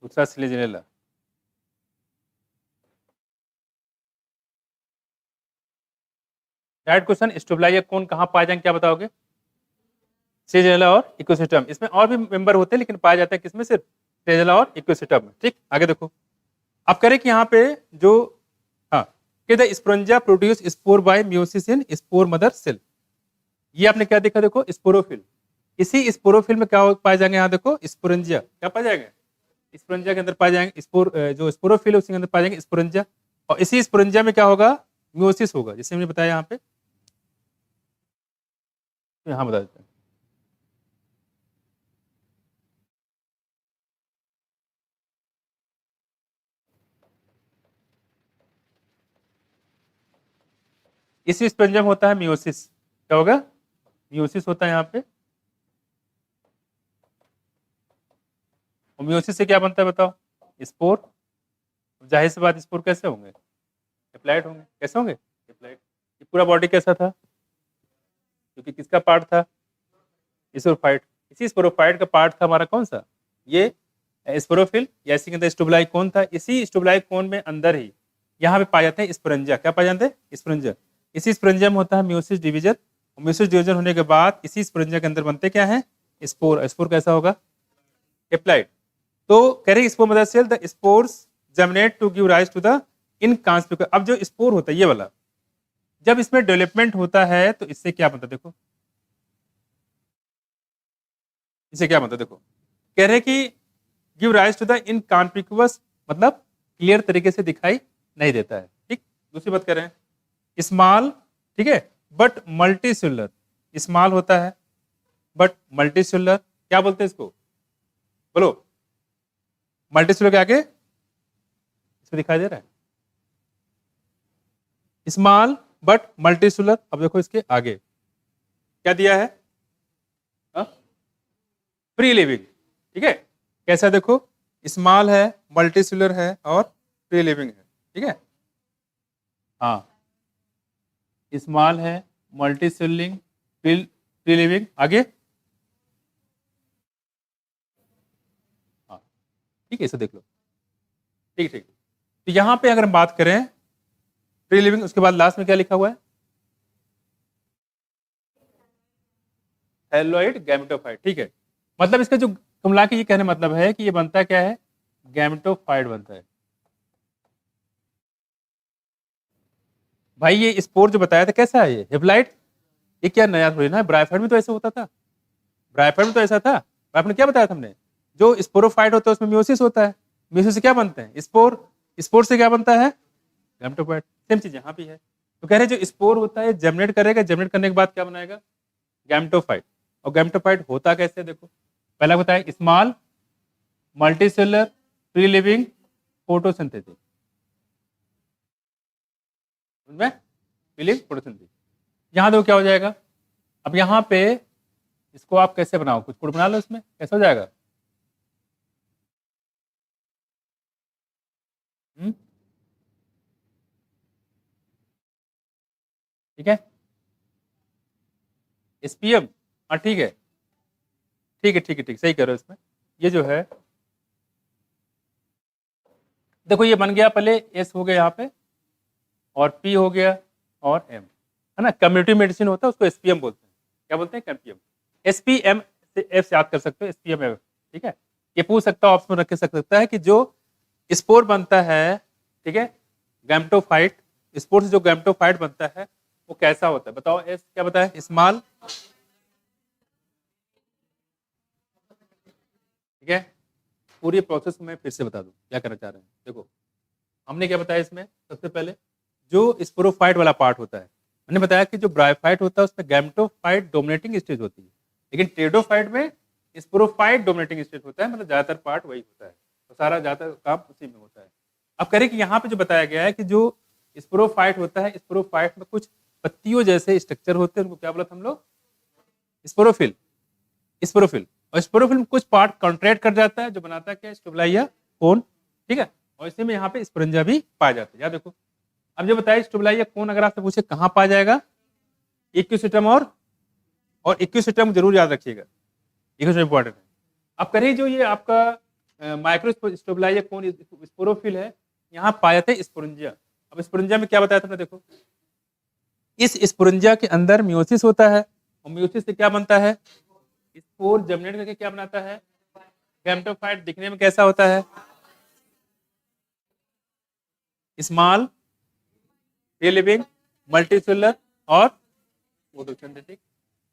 दूसरा स्लेजेनेला। डायरेक्ट क्वेश्चन, स्टोबलाई या कोन कहाँ पाए जाएंगे, क्या बताओगे, स्लेजेनेला और इक्विसिटम। इसमें और भी मेंबर होते हैं लेकिन पाए जाते हैं किसमें, सिर्फ स्लेजेनेला और इक्विसिटम में। ठीक, आगे देखो, अब करें कि यहाँ पे जो, हाँ, कि the sporangia produce spore by meiosis in spore mother cell. ये आपने क्या देखा, देखो स्पोरोफिल। इसी स्पोरोफिल में क्या पाए जाएंगे, यहाँ देखो स्पोरेंजिया, क्या पाए जाएंगे, स्पोरेंजिया के अंदर पाए जाएंगे स्पोर, जो स्पोरोफिल है उसके अंदर पाए जाएंगे स्पोरेंजिया, और इसी स्पोरेंजिया में क्या होगा, म्यूसिस होगा, जैसे हमने बताया यहाँ पे। तो यहाँ बता देते हैं, इसी स्पोरेंजिया में होता है म्यूसिस। क्या होगा, म्यूसिस होता है यहाँ पे। और म्यूसिस से क्या बनता है बताओ, स्पोर। जाहिर सी बात, स्पोर कैसे होंगे, एप्लाइड होंगे। कैसे होंगे, एप्लाइड। ये पूरा बॉडी कैसा था, क्योंकि किसका पार्ट था, स्पोरोफाइट। इसी स्पोरोफाइट का पार्ट था हमारा कौन सा, ये स्पोरोफिल, या इसी के अंदर स्टोबलाई कोन था, इसी स्टोबलाई कोन में अंदर ही यहाँ पे पाए जाते हैं स्पोरेंजिया। क्या पाए जाते हैं? स्पोरेंजिया। इसी स्पोरेंजिया में होता है म्यूसिस डिवीजन, म्यूसिस डिवीजन होने के बाद इसी स्पोरेंजिया के अंदर बनते क्या है? स्पोर। स्पोर कैसा होगा? हेप्लाइट। तो कह रहे spore mother cell the spores germinate to give rise to the inconspicuous. अब जो स्पोर होता है ये वाला, जब इसमें डेवलपमेंट होता है तो इससे क्या बनता है? देखो इसे क्या बनता है, देखो कह रहे कि give rise to the inconspicuous, मतलब क्लियर तरीके से दिखाई नहीं देता है। ठीक, दूसरी बात कह रहे हैं स्मॉल, ठीक है, बट मल्टी सेलुलर। स्मॉल होता है बट मल्टी सेलुलर, क्या बोलते हैं इसको? बोलो, मल्टी सेलुलर के आगे इसमें दिखाई दे रहा है स्मॉल बट मल्टी सेलुलर। अब देखो इसके आगे क्या दिया है? Free living. ठीक है, कैसा देखो, स्मॉल है, मल्टी सेलुलर है और फ्री लिविंग है। ठीक है, हाँ, स्मॉल है, मल्टी सेलुलिंग, फ्री लिविंग। आगे हाँ, ठीक है, इसे देख लो। ठीक ठीक, तो यहां पे अगर हम बात करें फ्री लिविंग, उसके बाद लास्ट में क्या लिखा हुआ है? हैलोइड गैमेटोफाइट। ठीक है, मतलब इसका जो कुमला के ये कहने मतलब है कि ये बनता क्या है? गैमेटोफाइट बनता है। भाई ये स्पोर जो बताया था कैसा है? ये हेप्लाइट। ये क्या नया थोड़ी ना, ब्राइफाइट में तो ऐसा होता था। ब्राइफाइट में तो ऐसा था। आपने क्या बताया था हमने? जो स्पोरोफाइट होता है उसमें म्यूसिस होता है, म्यूसिस से क्या बनते हैं? स्पोर। स्पोर से क्या बनता है? गैमेटोफाइट। सेम चीज यहाँ भी है। तो कह रहे जो स्पोर होता है जर्मिनेट करेगा, जर्मिनेट करने के बाद क्या बनाएगा? गैमेटोफाइट। और गैमेटोफाइट होता कैसे? देखो पहला बताया small, multicellular, free living, photosynthetic. Photosynthetic. यहाँ देखो क्या हो जाएगा। अब यहाँ पे इसको आप कैसे बनाओ, कुछ कोड बना लो इसमें, कैसे हो जाएगा? ठीक है, एसपीएम। हाँ ठीक है, ठीक है, ठीक है, ठीक, सही कह रहे हो। इसमें ये जो है देखो ये बन गया, पहले एस हो गया यहाँ पे और पी हो गया और एम, है ना। कम्युनिटी मेडिसिन होता है उसको एसपीएम बोलते हैं। क्या बोलते हैं? एमपीएम। एसपीएम से एफ से याद कर सकते हो, एसपीएम एफ। ठीक है, ये पूछ सकता है, ऑप्शन रख सकता है कि जो स्पोर बनता है, ठीक है, गैमेटोफाइट, स्पोर से जो गैमेटोफाइट बनता है वो कैसा होता है? बताओ एस क्या बताया? स्मॉल। ठीक है, पूरी प्रोसेस में फिर से बता दूं क्या करना चाह रहे हैं। देखो हमने क्या बताया इसमें, सबसे पहले जो स्पोरोफाइट वाला पार्ट होता है, मैंने बताया कि जो ब्रायोफाइट होता है उसमें गैमेटोफाइट डोमिनेटिंग स्टेज होती है, लेकिन टेडोफाइट में स्पोरोफाइट डोमिनेटिंग स्टेज होता है, मतलब ज्यादातर पार्ट वही होता है, तो सारा ज्यादातर काम उसी में होता है। अब कह रहे कि यहाँ पे जो बताया गया है कि जो स्पोरोफाइट होता है, स्पोरोफाइट में कुछ पत्तियों जैसे स्ट्रक्चर होते हैं, उनको क्या बोला था हम लोग? स्पोरोफिल। स्पोरोफिल। और स्पोरोफिल में कुछ पार्ट कॉन्ट्रैक्ट कर जाता है जो बनाता है क्या? स्टोबलाइया कोन। ठीक है, और इसी में यहाँ पे स्पोरेंजिया भी पाया जाता है। याद देखो, अब जो बताया स्टोबलाइया कोन, अगर आपसे पूछे कहाँ पाया जाएगा? इक्विसिस्टम और इक्विसिस्टम जरूर याद रखिएगा, इक्विसिस्टम इंपॉर्टेंट है। अब करिए जो ये आपका माइक्रो स्टोबलाइया कोन स्पोरोफिल है, यहाँ पाया जाता है स्पोरेंजिया। अब स्पोरेंजिया में क्या बताया था देखो, इस स्पोरेंजिया के अंदर म्यूसिस होता है और म्यूसिस से क्या बनता है? स्पोर जर्मिनेट करके क्या बनाता है? गैमेटोफाइट। दिखने में कैसा होता है? स्मॉल, फ्री लिविंग, मल्टीसेलुलर और फोटोसिंथेटिक।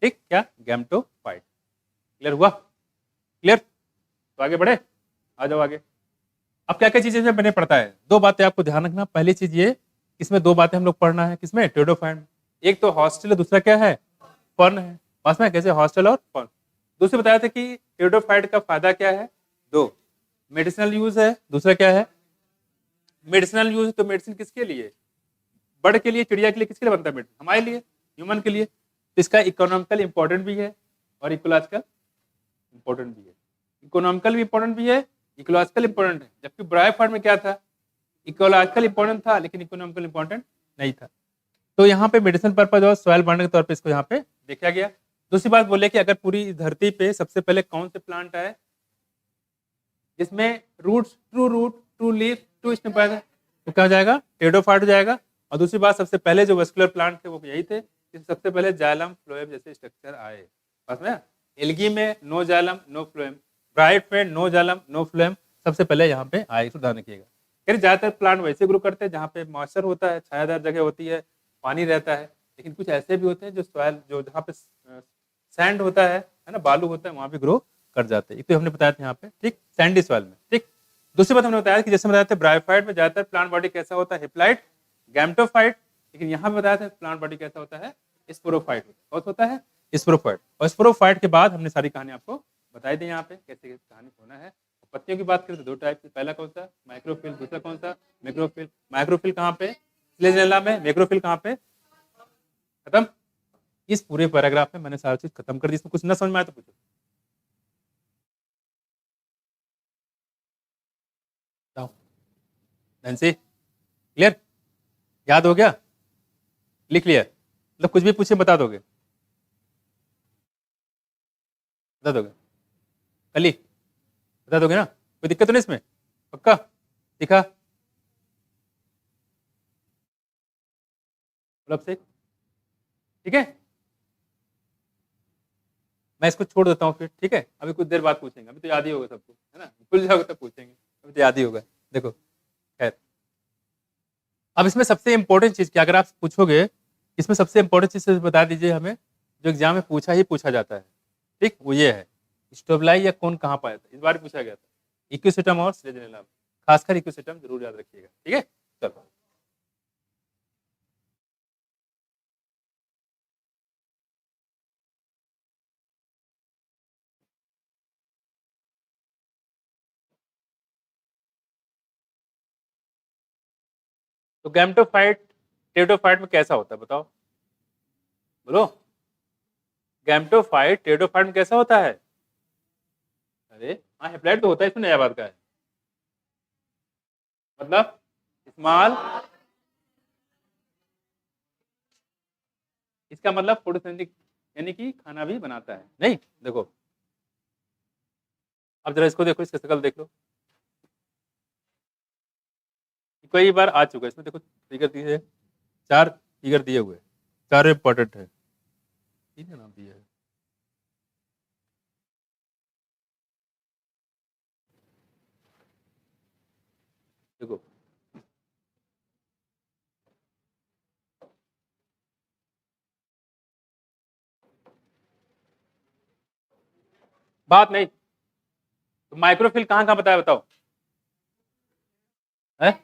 ठीक, क्या? गैमेटोफाइट। क्लियर हुआ? क्लियर? तो आगे बढ़े, आ जाओ आगे। अब क्या क्या चीजें मैंने पढ़ता है, दो बातें आपको ध्यान रखना। पहली चीज ये, इसमें दो बातें हम लोग पढ़ना है, किसमें? टेडोफाइट में। एक तो हॉस्टल है, दूसरा क्या है? फर्न है। पास में कैसे हॉस्टल और फर्न। दूसरे बताया था कि टेडोफाइट का फायदा क्या है? दो, मेडिसिनल यूज है, दूसरा क्या है? Medicinal use. तो मेडिसिन किसके लिए? बर्ड के लिए, चिड़िया के लिए, किसके लिए बनता है मेडिसिन? हमारे लिए, ह्यूमन के लिए। तो इसका इकोनॉमिकल इंपॉर्टेंट भी है और इकोलॉजिकल इंपॉर्टेंट भी है। इकोनॉमिकल भी इंपॉर्टेंट भी है, इकोलॉजिकल इंपॉर्टेंट है। जबकि ब्रायोफाइट में क्या था? इकोलॉजिकल इंपॉर्टेंट था लेकिन इकोनॉमिकल इंपॉर्टेंट नहीं था। तो यहाँ पे मेडिसिन पर्पज और सॉइल बढ़ने के तौर पे इसको यहाँ पे देखा गया। दूसरी बात बोले कि अगर पूरी धरती पे सबसे पहले कौन से प्लांट आए? जिसमें root true leaf true stem पाया था, तो क्या हो जाएगा, टेरिडोफाइट हो जाएगा। और दूसरी बात, सबसे पहले जो वेस्कुलर प्लांट थे वो यही थे, सबसे पहले जाइलम फ्लोएम जैसे स्ट्रक्चर आए। बस में एल्गी में नो जाइलम नो फ्लोएम, ब्राइट में नो जाइलम नो फ्लोएम, सबसे पहले यहाँ पे आए, इसको ध्यान रखिएगा। फिर ज्यादातर प्लांट वैसे ग्रो करते हैं जहाँ पे मॉइस्चर होता है, छायादार जगह होती है, पानी रहता है। लेकिन कुछ ऐसे भी होते हैं जो सॉइल, जो जहाँ पे सैंड होता है ना, बालू होता है, वहाँ पे ग्रो कर जाते हैं। एक तो हमने बताया था यहाँ पे, ठीक, सैंडी सॉइल में। ठीक, दूसरी बात हमने बताया कि जैसे बताया था ब्रायोफाइट में ज्यादातर प्लांट बॉडी कैसा होता है, हिप्लाइट, गैम्टोफाइट। लेकिन यहाँ पे बताया था प्लांट बॉडी कैसा होता है, स्पोरोफाइट होता है, स्पोरोफाइट। और स्पोरोफाइट के बाद हमने सारी कहानी आपको बताई दी यहाँ पे कैसे कैसे कहानी होना है। पत्तियों की बात करें तो दो टाइप की, पहला कौन सा, माइक्रोफिल, दूसरा कौन सा, मैक्रोफिल। माइक्रोफिल कहाँ पे, फ्लेजेला में, मैक्रोफिल कहाँ पे, खत्म। इस पूरे पैराग्राफ में मैंने सारी चीज खत्म कर दी। इसमें कुछ ना समझ में आया तो पूछो। नैन्सी, क्लियर, याद हो गया, लिख लिया, मतलब कुछ भी पूछे बता दोगे, बता दोगे, कल ही बता दोगे ना, कोई दिक्कत तो नहीं इसमें, पक्का, दिखा, मतलब से, ठीक है। मैं इसको छोड़ देता हूँ फिर, ठीक है। अभी कुछ देर बाद पूछेंगे, अभी तो याद ही होगा सबको, है ना, भूल जाओगे तब पूछेंगे, अभी तो याद ही होगा। देखो खैर, अब इसमें सबसे इंपॉर्टेंट चीज क्या, अगर आप पूछोगे इसमें सबसे इंपॉर्टेंट चीज बता दीजिए हमें, जो एग्जाम में पूछा ही पूछा जाता है, ठीक, वो ये है, स्टोबलाई या कौन कहाँ पाया था, इस बार पूछा गया था, इक्विसेटम और स्लेजिनेलम, खासकर इक्विसेटम जरूर याद रखिएगा, ठीक है। चलो, तो गैम्टोफाइट टेरिडोफाइट में कैसा होता है बताओ, बोलो, गैम्टोफाइट टेरिडोफाइट में कैसा होता है, अरे हाँ, हेप्लाइट तो होता है, इसमें नया बात का है, मतलब स्मॉल, इसका मतलब फोटोसिंथेटिक, यानी कि खाना भी बनाता है, नहीं, देखो अब जरा इसको देखो, इसका शकल देख लो, कई बार आ चुका है इसमें, देखो फिगर दिए है, 4 फिगर दिए हुए, चारों इंपॉर्टेंट है, तीन नाम दिए है, देखो बात नहीं, तो माइक्रोफिल कहाँ कहाँ बताया बताओ, है?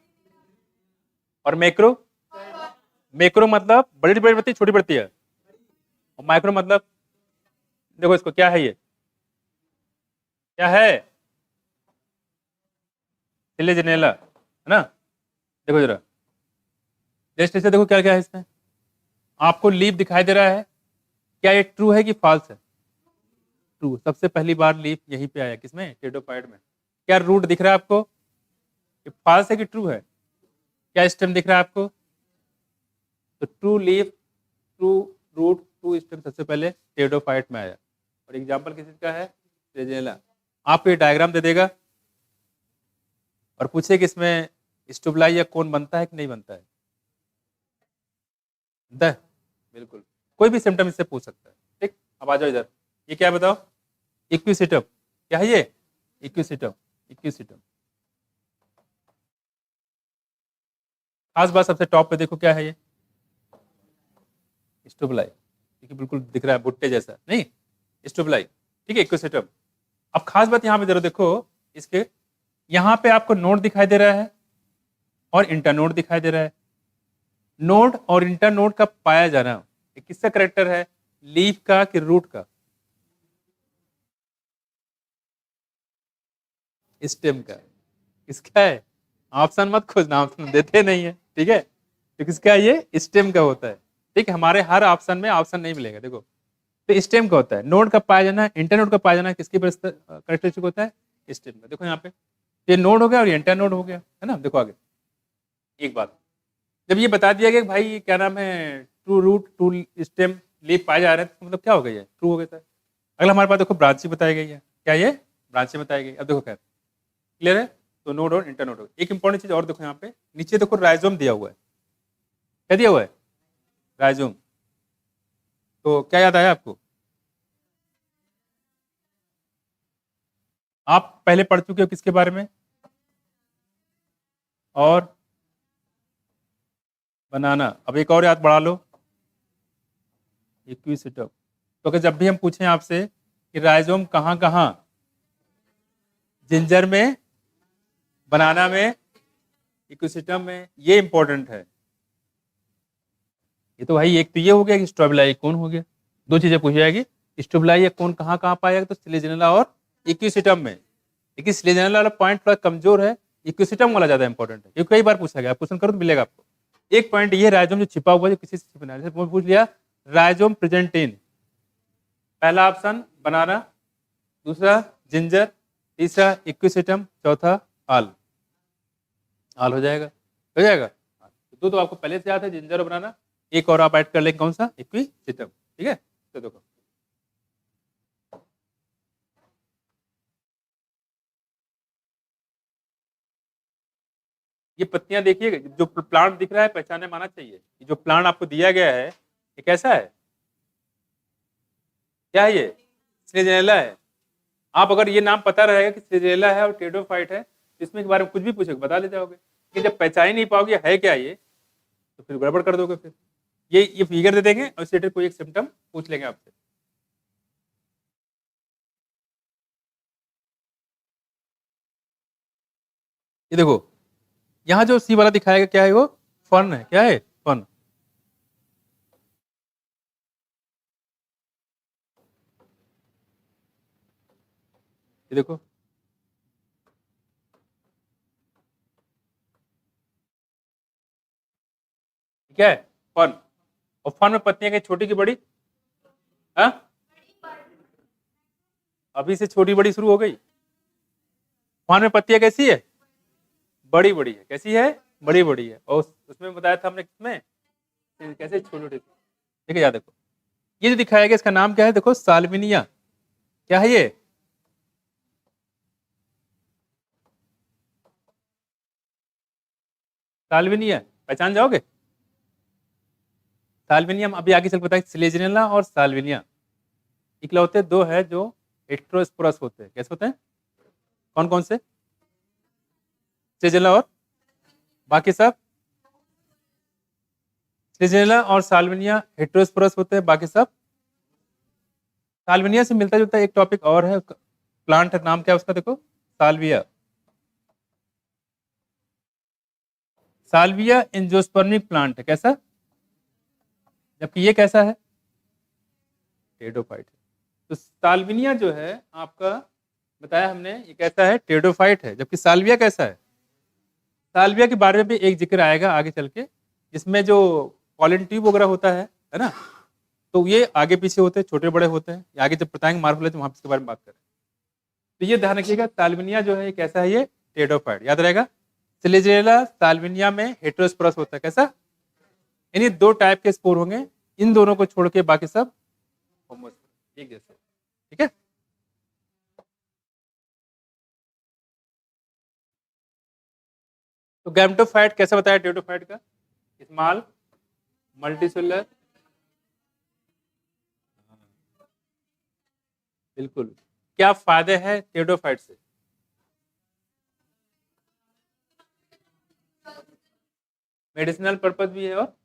और मैक्रो, मैक्रो मतलब बड़ी बड़ी बढ़ती छोटी बढ़ती है, और माइक्रो मतलब, देखो इसको क्या है, ये क्या है, सिलेजिनेला, है ना, देखो जरा, जस्ट इसे देखो क्या क्या है इसमें, आपको लीफ दिखाई दे रहा है, क्या ये ट्रू है कि फॉल्स है, ट्रू, सबसे पहली बार लीफ यहीं पे आया, किसमें, टेरिडोफाइट में। क्या रूट दिख रहा है आपको, ये फॉल्स है कि ट्रू है, क्या स्टेम दिख रहा है आपको, तो true leaf true root true stem सबसे पहले टेरिडोफाइट में आया। और एग्जांपल किस का है, रेजेला। आपको ये डायग्राम दे देगा और पूछे कि इसमें स्टोबलाई या कोन बनता है कि नहीं बनता है, बनता है, बिल्कुल, कोई भी सिम्टम इससे पूछ सकता है, ठीक। अब आ जाओ इधर, ये क्या है बताओ, इक्विसिटम, क्या है ये, इक्विसिटम, इक्विसिटम, खास बात सबसे टॉप पे देखो क्या है ये, स्टोबलाई, देखिए बिल्कुल दिख रहा है भुट्टे जैसा, नहीं, स्टोबलाई, ठीक है, इक्विसिटम। अब खास बात यहाँ पे जरा देखो, इसके यहाँ पे आपको नोड दिखाई दे रहा है और इंटरनोड दिखाई दे रहा है, नोड और इंटरनोड का पाया जाना, ये किसका करेक्टर है, लीफ का कि रूट का, स्टेम का, किसका है, ऑप्शन मत खोजना, ऑप्शन देते नहीं है, ठीक है, तो किसका है, ये स्टेम का होता है, ठीक है। हमारे हर ऑप्शन में ऑप्शन नहीं मिलेगा, देखो, तो स्टेम का होता है, नोड का पाया जाना, इंटरनोड का पाया जाना किसकी करेक्टरिस्टिक होता है, स्टेम का। देखो यहाँ पे ये नोड हो गया और इंटरनोड हो गया, है ना, देखो आगे एक बात, जब ये बता दिया गया कि भाई क्या नाम है, true root true stem leaf पाए जा रहे हैं, तो मतलब क्या हो गया, ट्रू हो गया था। अगला हमारे पास देखो ब्रांची बताई गई है, क्या ये ब्रांची बताई गई। अब देखो खैर क्लियर है? तो नोड और इंटरनोड हो गया। एक इंपॉर्टेंट चीज और देखो यहाँ पे नीचे देखो राइजोम दिया हुआ है। क्या दिया हुआ है? राइजोम। तो क्या याद आया आपको? आप पहले पढ़ चुके हो किसके बारे में? और बनाना। अब एक और याद बढ़ा लो, इक्विसिटम। तो अगर जब भी हम पूछें आपसे कि राइजोम कहाँ कहाँ, जिंजर में, बनाना में, इक्विसिटम में, ये इंपॉर्टेंट है। ये तो भाई एक तो ये हो गया कि स्ट्रोबिलाई कौन हो गया, दो चीजें पूछी जाएगी, स्ट्रोबिलाई कौन कहाँ कहाँ पाएगा, तो स्लेजिनेला और इक्विसिटम में। लेकिन स्लेजिनेला वाला पॉइंट थोड़ा कमजोर है, इक्विसिटम वाला ज्यादा इंपॉर्टेंट है, क्योंकि कई बार पूछा गया, क्वेश्चन करो तो मिलेगा आपको। एक पॉइंट ये राइजोम जो छिपा हुआ है, जो किसी से छिपा है, पूछ लिया राइजोम प्रेजेंट इन, पहला ऑप्शन बनाना, दूसरा जिंजर, तीसरा इक्विसिटम, चौथा आल। आल हो जाएगा, हो जाएगा। दो तो आपको पहले से याद है, जिंजर और बनाना। एक और आप ऐड कर लेंगे, कौन सा? इक्विसिटम। ठीक है, तो देखो ये पत्तियां देखिए, जो प्लांट दिख रहा है पहचाने में आना चाहिए। ये जो प्लांट आपको दिया गया है ये कैसा है? क्या है ये? स्लेजिनेला है। आप अगर ये नाम पता रहेगा कि स्लेजिनेला है और टेडोफाइट है, तो इसमें के बारे में कुछ भी पूछोगे बता ले जाओगे। कि जब पहचान ही नहीं पाओगे है क्या ये, तो फिर गड़बड़ कर दोगे। फिर ये फिगर दे देंगे और इससे कोई एक सिम्टम पूछ लेंगे आपसे। ये देखो यहाँ जो सी वाला दिखाएगा क्या है, वो फर्न है। क्या है? फर्न। ये देखो क्या है? फर्न। और फर्न में पत्तियां क्या छोटी की बड़ी? हाँ, अभी से छोटी बड़ी शुरू हो गई। फर्न में पत्तियां कैसी है? बड़ी बड़ी है। कैसी है? बड़ी बड़ी है। और उसमें बताया था हमने किसमें, कैसे छोटी छोटी। ठीक है, याद देखो ये जो दिखाया गया इसका नाम क्या है? देखो साल्विनिया। क्या है ये? साल्विनिया। पहचान जाओगे? साल्विनिया हम अभी आगे चल बताएंगे। स्लेजिनेला और साल्विनिया इकलौते दो है जो हेटेरोस्पोरस होते हैं। कैसे होते हैं? कौन कौन से? स्लेजिनेला और बाकी सब? स्लेजिनेला और साल्विनिया हेटेरोस्पोरस होते हैं, बाकी सब? साल्विनिया से मिलता जुलता एक टॉपिक और है, प्लांट नाम क्या है उसका? देखो साल्विया। साल्विया एंजियोस्पर्मिक प्लांट है। कैसा? जबकि ये कैसा है? टेडोफाइट है। तो साल्विनिया जो है आपका बताया हमने, ये कैसा है? टेडोफाइट है। जबकि साल्विया कैसा है? साल्विया के बारे में भी एक जिक्र आएगा आगे चल के, जिसमें जो पॉलन ट्यूब वगैरह होता है ना, तो ये आगे पीछे होते हैं, छोटे बड़े होते हैं। ये आगे जब बताएंगे मार्फोलॉजी तो वहां इसके बारे में बात करें। तो ये ध्यान रखिएगा, साल्विनिया जो है कैसा है? ये टेडोफाइट, याद रहेगा। स्लेजिनेला साल्विनिया में हेटेरोस्पोरस होता है। कैसा? यानी दो टाइप के स्पोर होंगे, इन दोनों को छोड़ के बाकी सब होमोस्पोर, एक जैसे। ठीक है, तो गैमेटोफाइट कैसा बताया टेडोफाइट का? Small multicellular. बिल्कुल। क्या फायदे हैं टेडोफाइट से? मेडिसिनल पर्पज भी है और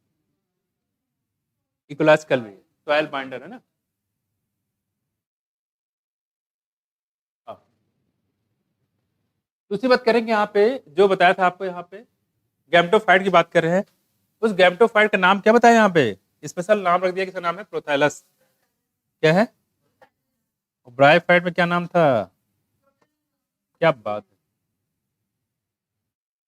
इकोलॉजिकल भी है, सॉइल बाइंडर है ना। हाँ। दूसरी बात करेंगे यहाँ पे, जो बताया था आपको यहाँ पे गैमेटोफाइट की बात कर रहे हैं, उस गैमेटोफाइट का नाम क्या बताया यहाँ पे? स्पेशल नाम रख दिया, किसका नाम है? प्रोथैलस। क्या है? ब्रायोफाइट में क्या नाम था? क्या बात है,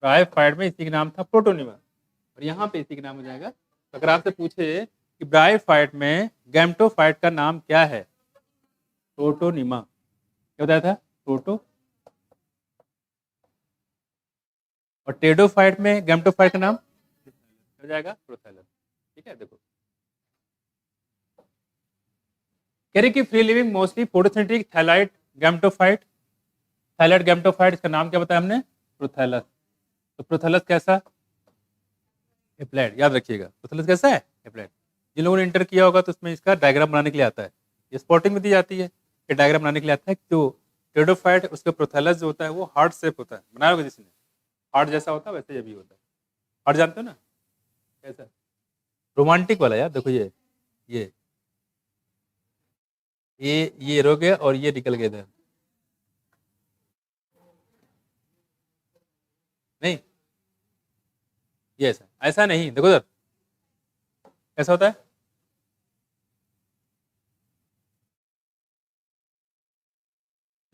ब्रायोफाइट में इसी का नाम था प्रोटोनिमा, और यहाँ पे इसी का नाम हो जाएगा। तो अगर आपसे पूछे कि ब्रायोफाइट में गैमेटोफाइट का नाम क्या है? प्रोटोनिमा। क्या बताया था? प्रोटो। और टेडोफाइट में गैमेटोफाइट का नाम हो जाएगा प्रोथैलस। ठीक है, देखो कह रही कि free living mostly photosynthetic thalloid gametophyte. Thalloid gametophyte, इसका नाम क्या बताया हमने? प्रोथैलस। तो प्रोथैलस कैसा? हेप्लैइड, याद रखिएगा प्रोथैलस कैसा है? हेप्लैइड। जिन लोगों ने इंटर किया होगा तो उसमें इसका डायग्राम बनाने के लिए आता है, ये स्पॉटिंग में दी जाती है, ये डायग्राम बनाने के लिए आता है। जो टेरिडोफाइट उसका प्रोथैलस जो होता है वो हार्ट शेप होता है, बनाया होगा जिसने, हार्ट जैसा होता है वैसे ये भी होता है। हार्ट जानते हो ना कैसा? रोमांटिक वाला यार, देखो ये ये रो गया और ये निकल गया इधर, नहीं ये ऐसा ऐसा नहीं, देखो इधर कैसा होता है।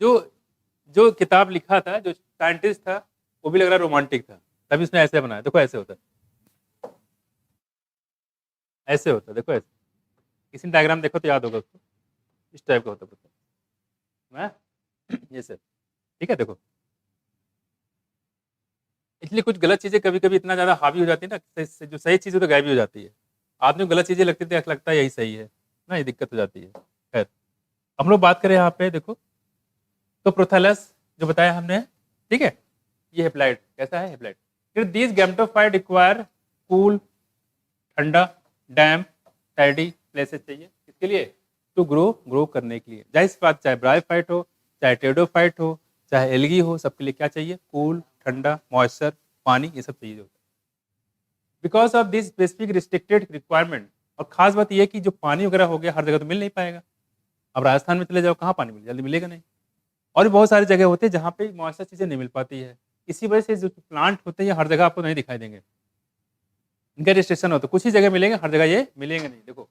जो जो किताब लिखा था, जो साइंटिस्ट था, वो भी लग रहा है रोमांटिक था, तभी उसने ऐसे बनाया। देखो ऐसे होता है, ऐसे होता है, देखो ऐसे, किसी ने डायग्राम देखो तो याद होगा उसको, इस टाइप का होता है ये सब, ठीक है। देखो इसलिए कुछ गलत चीजें कभी कभी इतना ज्यादा हावी हो जाती है ना, जो सही चीज हो तो गायब भी हो जाती है। आदमी को गलत चीजें लगती थी, लगता है यही सही है ना, ये दिक्कत हो जाती है। खैर हम लोग बात करें यहाँ पे, देखो तो प्रोथैलस जो बताया हमने, ठीक है, ये हेप्लाइड कैसा है? हेप्लाइड। फिर दीज गैमेटोफाइट रिक्वायर कूल, ठंडा, डैम, टाइडी प्लेसेस चाहिए, किसके लिए? टू ग्रो करने के लिए। जाहिर सी बात, चाहे ब्रायोफाइट हो, चाहे टेरिडोफाइट हो, चाहे एल्गी हो, सबके लिए क्या चाहिए? कूल, ठंडा, मॉइस्चर, पानी, ये सब चाहिए होता है। Because of this specific restricted requirement, और खास बात यह कि जो पानी वगैरह हो गया हर जगह तो मिल नहीं पाएगा। अब राजस्थान में चले जाओ, कहाँ पानी मिल, जल्दी मिलेगा नहीं। और भी बहुत सारी जगह होती है जहाँ पे मॉइस्चर चीज़ें नहीं मिल पाती है। इसी वजह से जो प्लांट होते हैं हर जगह आपको नहीं दिखाई देंगे, इनका रजिस्ट्रेशन होता है, कुछ ही जगह मिलेंगे, हर जगह ये मिलेंगे नहीं। देखो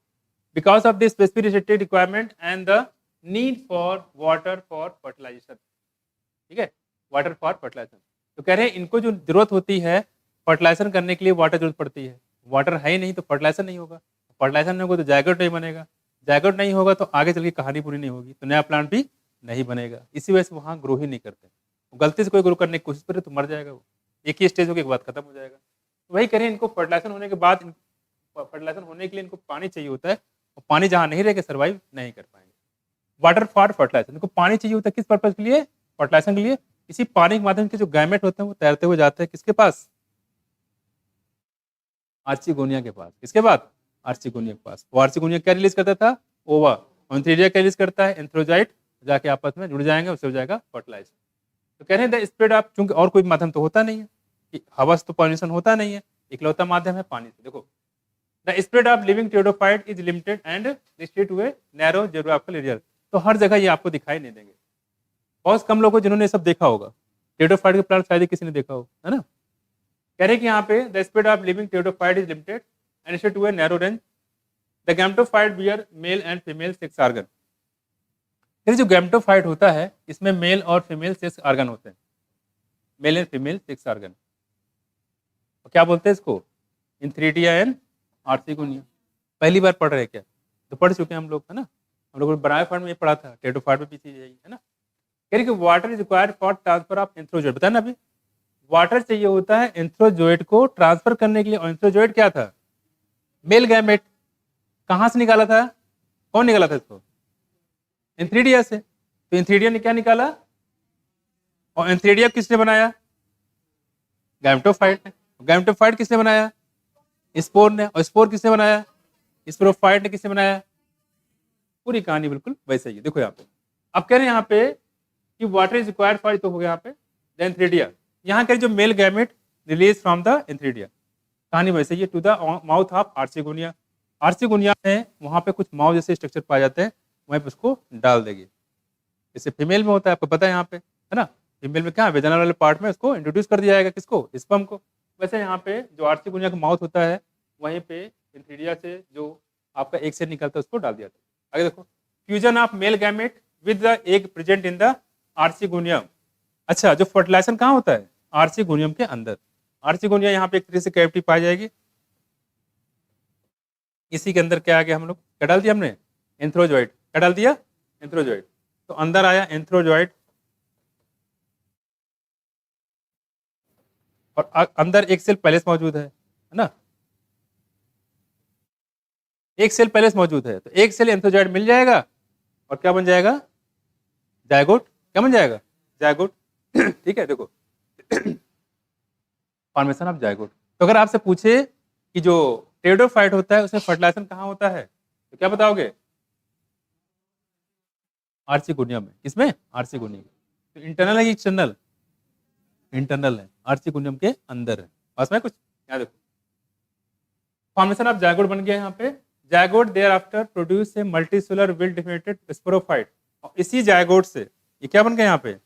because of this specific restricted requirement and the need for water for fertilisation, ठीक है, वाटर फॉर फर्टिलाइजेशन। तो कह रहे हैं इनको जो जरूरत होती है फर्टिलाइजेशन करने के लिए, वाटर जरूरत पड़ती है। वाटर है ही नहीं तो फर्टिलाइजेशन नहीं होगा, फर्टिलाइजेशन नहीं होगा तो जायगोट नहीं बनेगा, जायगोट नहीं होगा तो आगे चल के कहानी पूरी नहीं होगी, तो नया प्लांट भी नहीं बनेगा। इसी वजह से वहाँ ग्रो ही नहीं करते। गलती से कोई ग्रो करने की कोशिश करे तो मर जाएगा वो, एक ही स्टेज होने के बाद खत्म हो जाएगा। तो वही करें, इनको फर्टिलाइजेशन होने के बाद, फर्टिलाइजेशन होने के लिए इनको पानी चाहिए होता है, और पानी जहाँ नहीं रहेगा सर्वाइव नहीं कर पाएंगे। वाटर फॉर फर्टिलाइजेशन, इनको पानी चाहिए होता है किस पर्पज के लिए? फर्टिलाइजेशन के लिए। इसी पानी के माध्यम से जो गैमेट होते हैं वो तैरते हुए जाते हैं किसके पास? आर्चिगोनिया के पास। किसके पास? आर्चिगोनिया के पास। वो आर्चिगोनिया क्या रिलीज करता था? ओवा। एंथ्रेडिया क्या रिलीज करता है? एंथ्रोजाइट। जाके आपस में जुड़ जाएंगे, उससे हो जाएगा फर्टिलाइजर। तो कह रहे हैं स्प्रेड ऑफ, चूंकि और कोई माध्यम तो होता नहीं है, कि हवा से तो पॉल्यूशन होता नहीं है, इकलौता माध्यम है पानी से। देखो the spread of living pteridophyte is limited and restricted to a narrow geographical area. तो हर जगह ये आपको दिखाई नहीं देंगे। बहुत कम लोग जिन्होंने ये सब देखा होगा, टेरिडोफाइट के प्लांट शायद ही किसी ने देखा हो, है ना। कह रहे हैं कि यहाँ पे the spread of living pteridophyte is limited and restricted to a narrow range. The gametophyte bear male and female sex organ. जो गैमेटोफाइट होता है इसमें मेल और फीमेल सेक्स ऑर्गन होते हैं, mail and female sex organ. क्या बोलते हैं इसको? इंथ्रीडिया एंड आर्चिगोनिया। पहली बार पढ़ रहे हैं क्या? तो पढ़ चुके हैं हम लोग, है ना। हम लोग ब्रायोफाइट में ये पढ़ा था, टेरिडोफाइट में पीछे यही है ना। कह रही कि water is required for transfer of antherozoid, बताया ना अभी, वाटर चाहिए होता है एंथ्रोजोइट को ट्रांसफर करने के लिए। और एंथ्रोजोइट क्या था? Male gamete. कहाँ से निकाला था? कौन निकाला था इसको? एंथ्रीडिया से। तो एंथ्रीडिया ने क्या निकाला? और एंथ्रीडिया किसने बनाया? गैमेटोफाइट ने। गैमेटोफाइट किसने बनाया? स्पोर ने। और स्पोर किसने बनाया? स्पोरोफाइट ने। किसने बनाया? पूरी कहानी बिल्कुल वैसे ही। देखो यहाँ पे अब कह रहे हैं यहाँ पे कि वाटर इज रिक्वायर्ड फॉर, तो हो गया यहाँ पे द एंथ्रीडिया। यहाँ कह जो male gamete release from the antheridia, कहानी वैसे ही, to the mouth of archegonia. Archegonia में वहां पे कुछ माउथ जैसे स्ट्रक्चर पाए जाते हैं, वहीं पे उसको डाल देगी। जैसे फीमेल में होता है, आपको पता है यहाँ पे, है ना। फीमेल में क्या, वेजाइनल वाले पार्ट में उसको इंट्रोड्यूस कर दिया जाएगा, किसको? स्पर्म को। वैसे यहाँ पे जो आर्चिगोनिया का माउथ होता है, वहीं पे एंथ्रीडिया से जो आपका एक सेल निकलता है उसको डाल दिया जाता है। आगे देखो, fusion of male gamete with the egg present in the archegonium. अच्छा, जो फर्टिलाइजेशन कहाँ होता है? आर्चिगोनियम के अंदर। आर्चिगोनिया यहाँ पे एक तरह से कैविटी पाई जाएगी। इसी के अंदर क्या आ गया, हम लोग क्या डाल दिया हमने? एंथ्रोजॉइड। क्या डाल दिया? एंथ्रोजॉइड। तो अंदर आया एंथ्रोजॉइड, और अंदर एक सेल पहले से मौजूद है ना। एक सेल पहले से मौजूद है, तो एक सेल एंथ्रोजॉइड मिल जाएगा, और क्या बन जाएगा? जायगोट। क्या बन जाएगा? जायगोट। ठीक है, देखो फॉर्मेशन ऑफ जायगोट। तो अगर आपसे पूछे कि जो टेरिडोफाइट होता है उसमें फर्टिलाइजेशन कहाँ होता है, तो क्या बताओगे? आर्चिगोनियम में। किसमें? आर्चिगोनियम। तो इंटरनल है कि एक्सटर्नल? इंटरनल है, आर्चिगोनियम के अंदर है। बस में कुछ यहाँ देखो, फॉर्मेशन ऑफ जायगोट बन गया यहाँ पे। Zygote thereafter produce a multicellular well differentiated sporophyte. और इसी जायगोट से ये क्या बन गया यहाँ पे?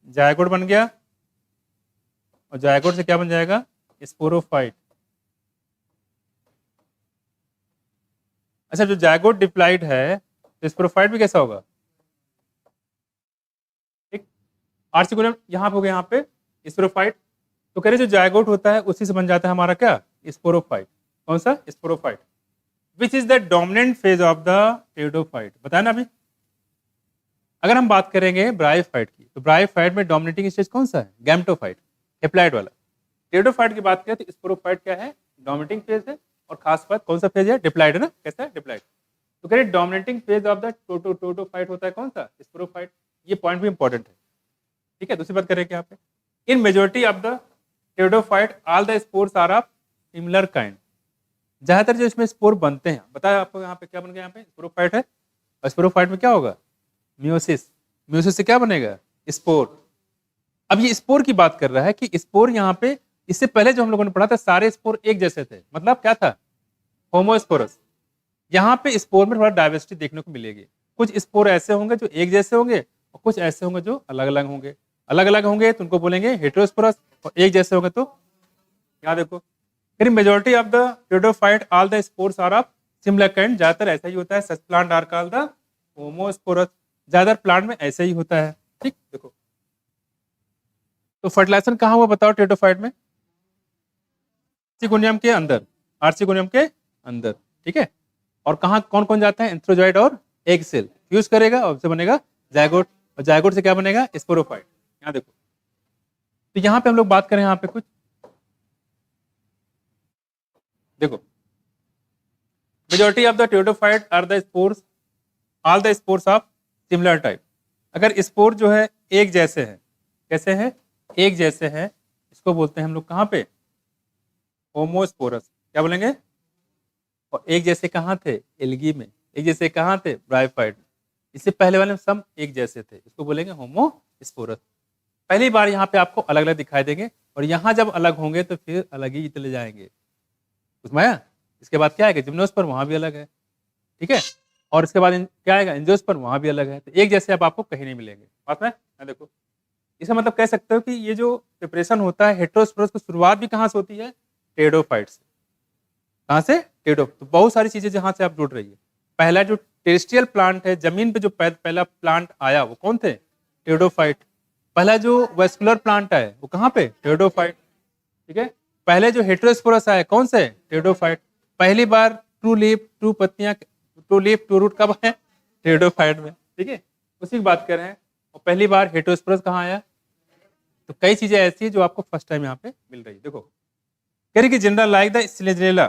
जायगोट बन गया, और जायगोट से क्या बन जाएगा? स्पोरोफाइट। अच्छा, जो जायगोट डिप्लाइड है तो स्पोरोफाइट भी कैसा होगा? ठीक, आर्चिगोनियम यहाँ पे हो गया, यहाँ पे स्पोरोफाइट। तो कह रहे जो जायगोट होता है उसी से बन जाता है हमारा क्या? स्पोरोफाइट। कौन सा? Sporophyte. Which is the dominant phase of the pteridophyte, बताया ना अभी। अगर हम बात करेंगे ब्रायोफाइट की, तो ब्रायोफाइट में डोमिनेटिंग स्टेज कौन सा है? गैमेटोफाइट, हेप्लॉइड वाला। टेरिडोफाइट की बात करें तो स्पोरोफाइट क्या है? डोमिनेटिंग फेज है। और खास बात कौन सा फेज है? डिप्लॉइड है ना। कैसा है? डिप्लॉइड। तो कह रहे dominating phase of the pteridophyte होता है कौन सा? स्पोरोफाइट। ये पॉइंट भी इंपॉर्टेंट है। ठीक है, दूसरी बात करें यहाँ पे, in majority of the pteridophyte all the spores are of similar kind. ज्यादातर जो इसमें स्पोर बनते हैं, बताया आपको यहाँ पे क्या बन गया? यहाँ पे स्पोरोफाइट है, और स्पोरोफाइट में क्या होगा? मियोसिस। मियोसिस से क्या बनेगा? स्पोर। अब ये स्पोर की बात कर रहा है कि स्पोर यहाँ पे, इससे पहले जो हम लोगों ने पढ़ा था सारे स्पोर एक जैसे थे, मतलब क्या था? होमोस्पोरस। यहाँ पे स्पोर में थोड़ा डाइवर्सिटी देखने को मिलेगी। कुछ स्पोर ऐसे होंगे जो एक जैसे होंगे, और कुछ ऐसे होंगे जो अलग अलग होंगे। अलग अलग होंगे तो उनको बोलेंगे हेटेरोस्पोरस, और एक जैसे होंगे तो यहाँ देखो, majority of the pteridophyte all the spores are of similar kind. ज्यादातर ऐसा ही होता है। Such plant are called the homosporous. ज्यादातर प्लांट में ऐसे ही होता है। ठीक, देखो तो फर्टिलाइजेशन कहाँ हुआ बताओ टेरिडोफाइट में? आर्चिगोनियम के अंदर। आर्चिगोनियम के अंदर, ठीक है। और कहाँ कौन कौन जाता है? एंथ्रोजॉइड और एग सेल फ्यूज करेगा, और उससे बनेगा जायगोट, और जायगोट से क्या बनेगा? स्पोरोफाइट। यहाँ देखो, तो यहाँ पे हम लोग बात करें यहाँ पे कुछ, देखो majority of the pteridophyte are the spores, all the spores of similar type. अगर स्पोर जो है एक जैसे हैं, कैसे हैं? एक जैसे हैं, इसको बोलते हैं हम लोग कहाँ पे? होमोस्पोरस। क्या बोलेंगे? और एक जैसे कहाँ थे? एल्गी में। एक जैसे कहाँ थे? ब्रायोफाइट। इससे पहले वाले में सब एक जैसे थे, इसको बोलेंगे होमोस्पोरस। पहली बार यहाँ पे आपको अलग अलग दिखाई देंगे, और यहाँ जब अलग होंगे तो फिर अलग ही चले जाएंगे। उसमें आया? इसके बाद क्या आएगा? जिम्नोस्पर्म, वहां भी अलग है, ठीक है। और इसके बाद क्या आएगा? एंजियोस्पर्म, वहां भी अलग है। तो एक जैसे अब आपको कहीं नहीं मिलेंगे। बात में देखो, इसका मतलब कह सकते हो कि ये जो प्रिपरेशन होता है हेटेरोस्पोरस की शुरुआत भी कहाँ से होती है? टेरिडोफाइट से। कहाँ से? टेरिडो। तो बहुत सारी चीजें जहां से आप जुड़ रही है। पहला जो टेरेस्ट्रियल प्लांट है, जमीन पे जो पहला प्लांट आया वो कौन थे? टेरिडोफाइट। पहला जो वेस्कुलर प्लांट है वो कहाँ पे? टेरिडोफाइट, ठीक है। पहले जो हेटेरोस्पोरस आया कौन से? टेरिडोफाइट। पहली बार ट्रू लीफ, ट्रू पत्तियां, ट्रू लीफ, ट्रू रूट कब है? टेरिडोफाइट में, ठीक है। उसी की बात कर रहे हैं। और पहली बार हेटेरोस्पोरस कहाँ आया? तो कई चीजें ऐसी है जो आपको फर्स्ट टाइम यहाँ पे मिल रही है। देखो कह रही कि जनरल लाइक द स्लेजनेला,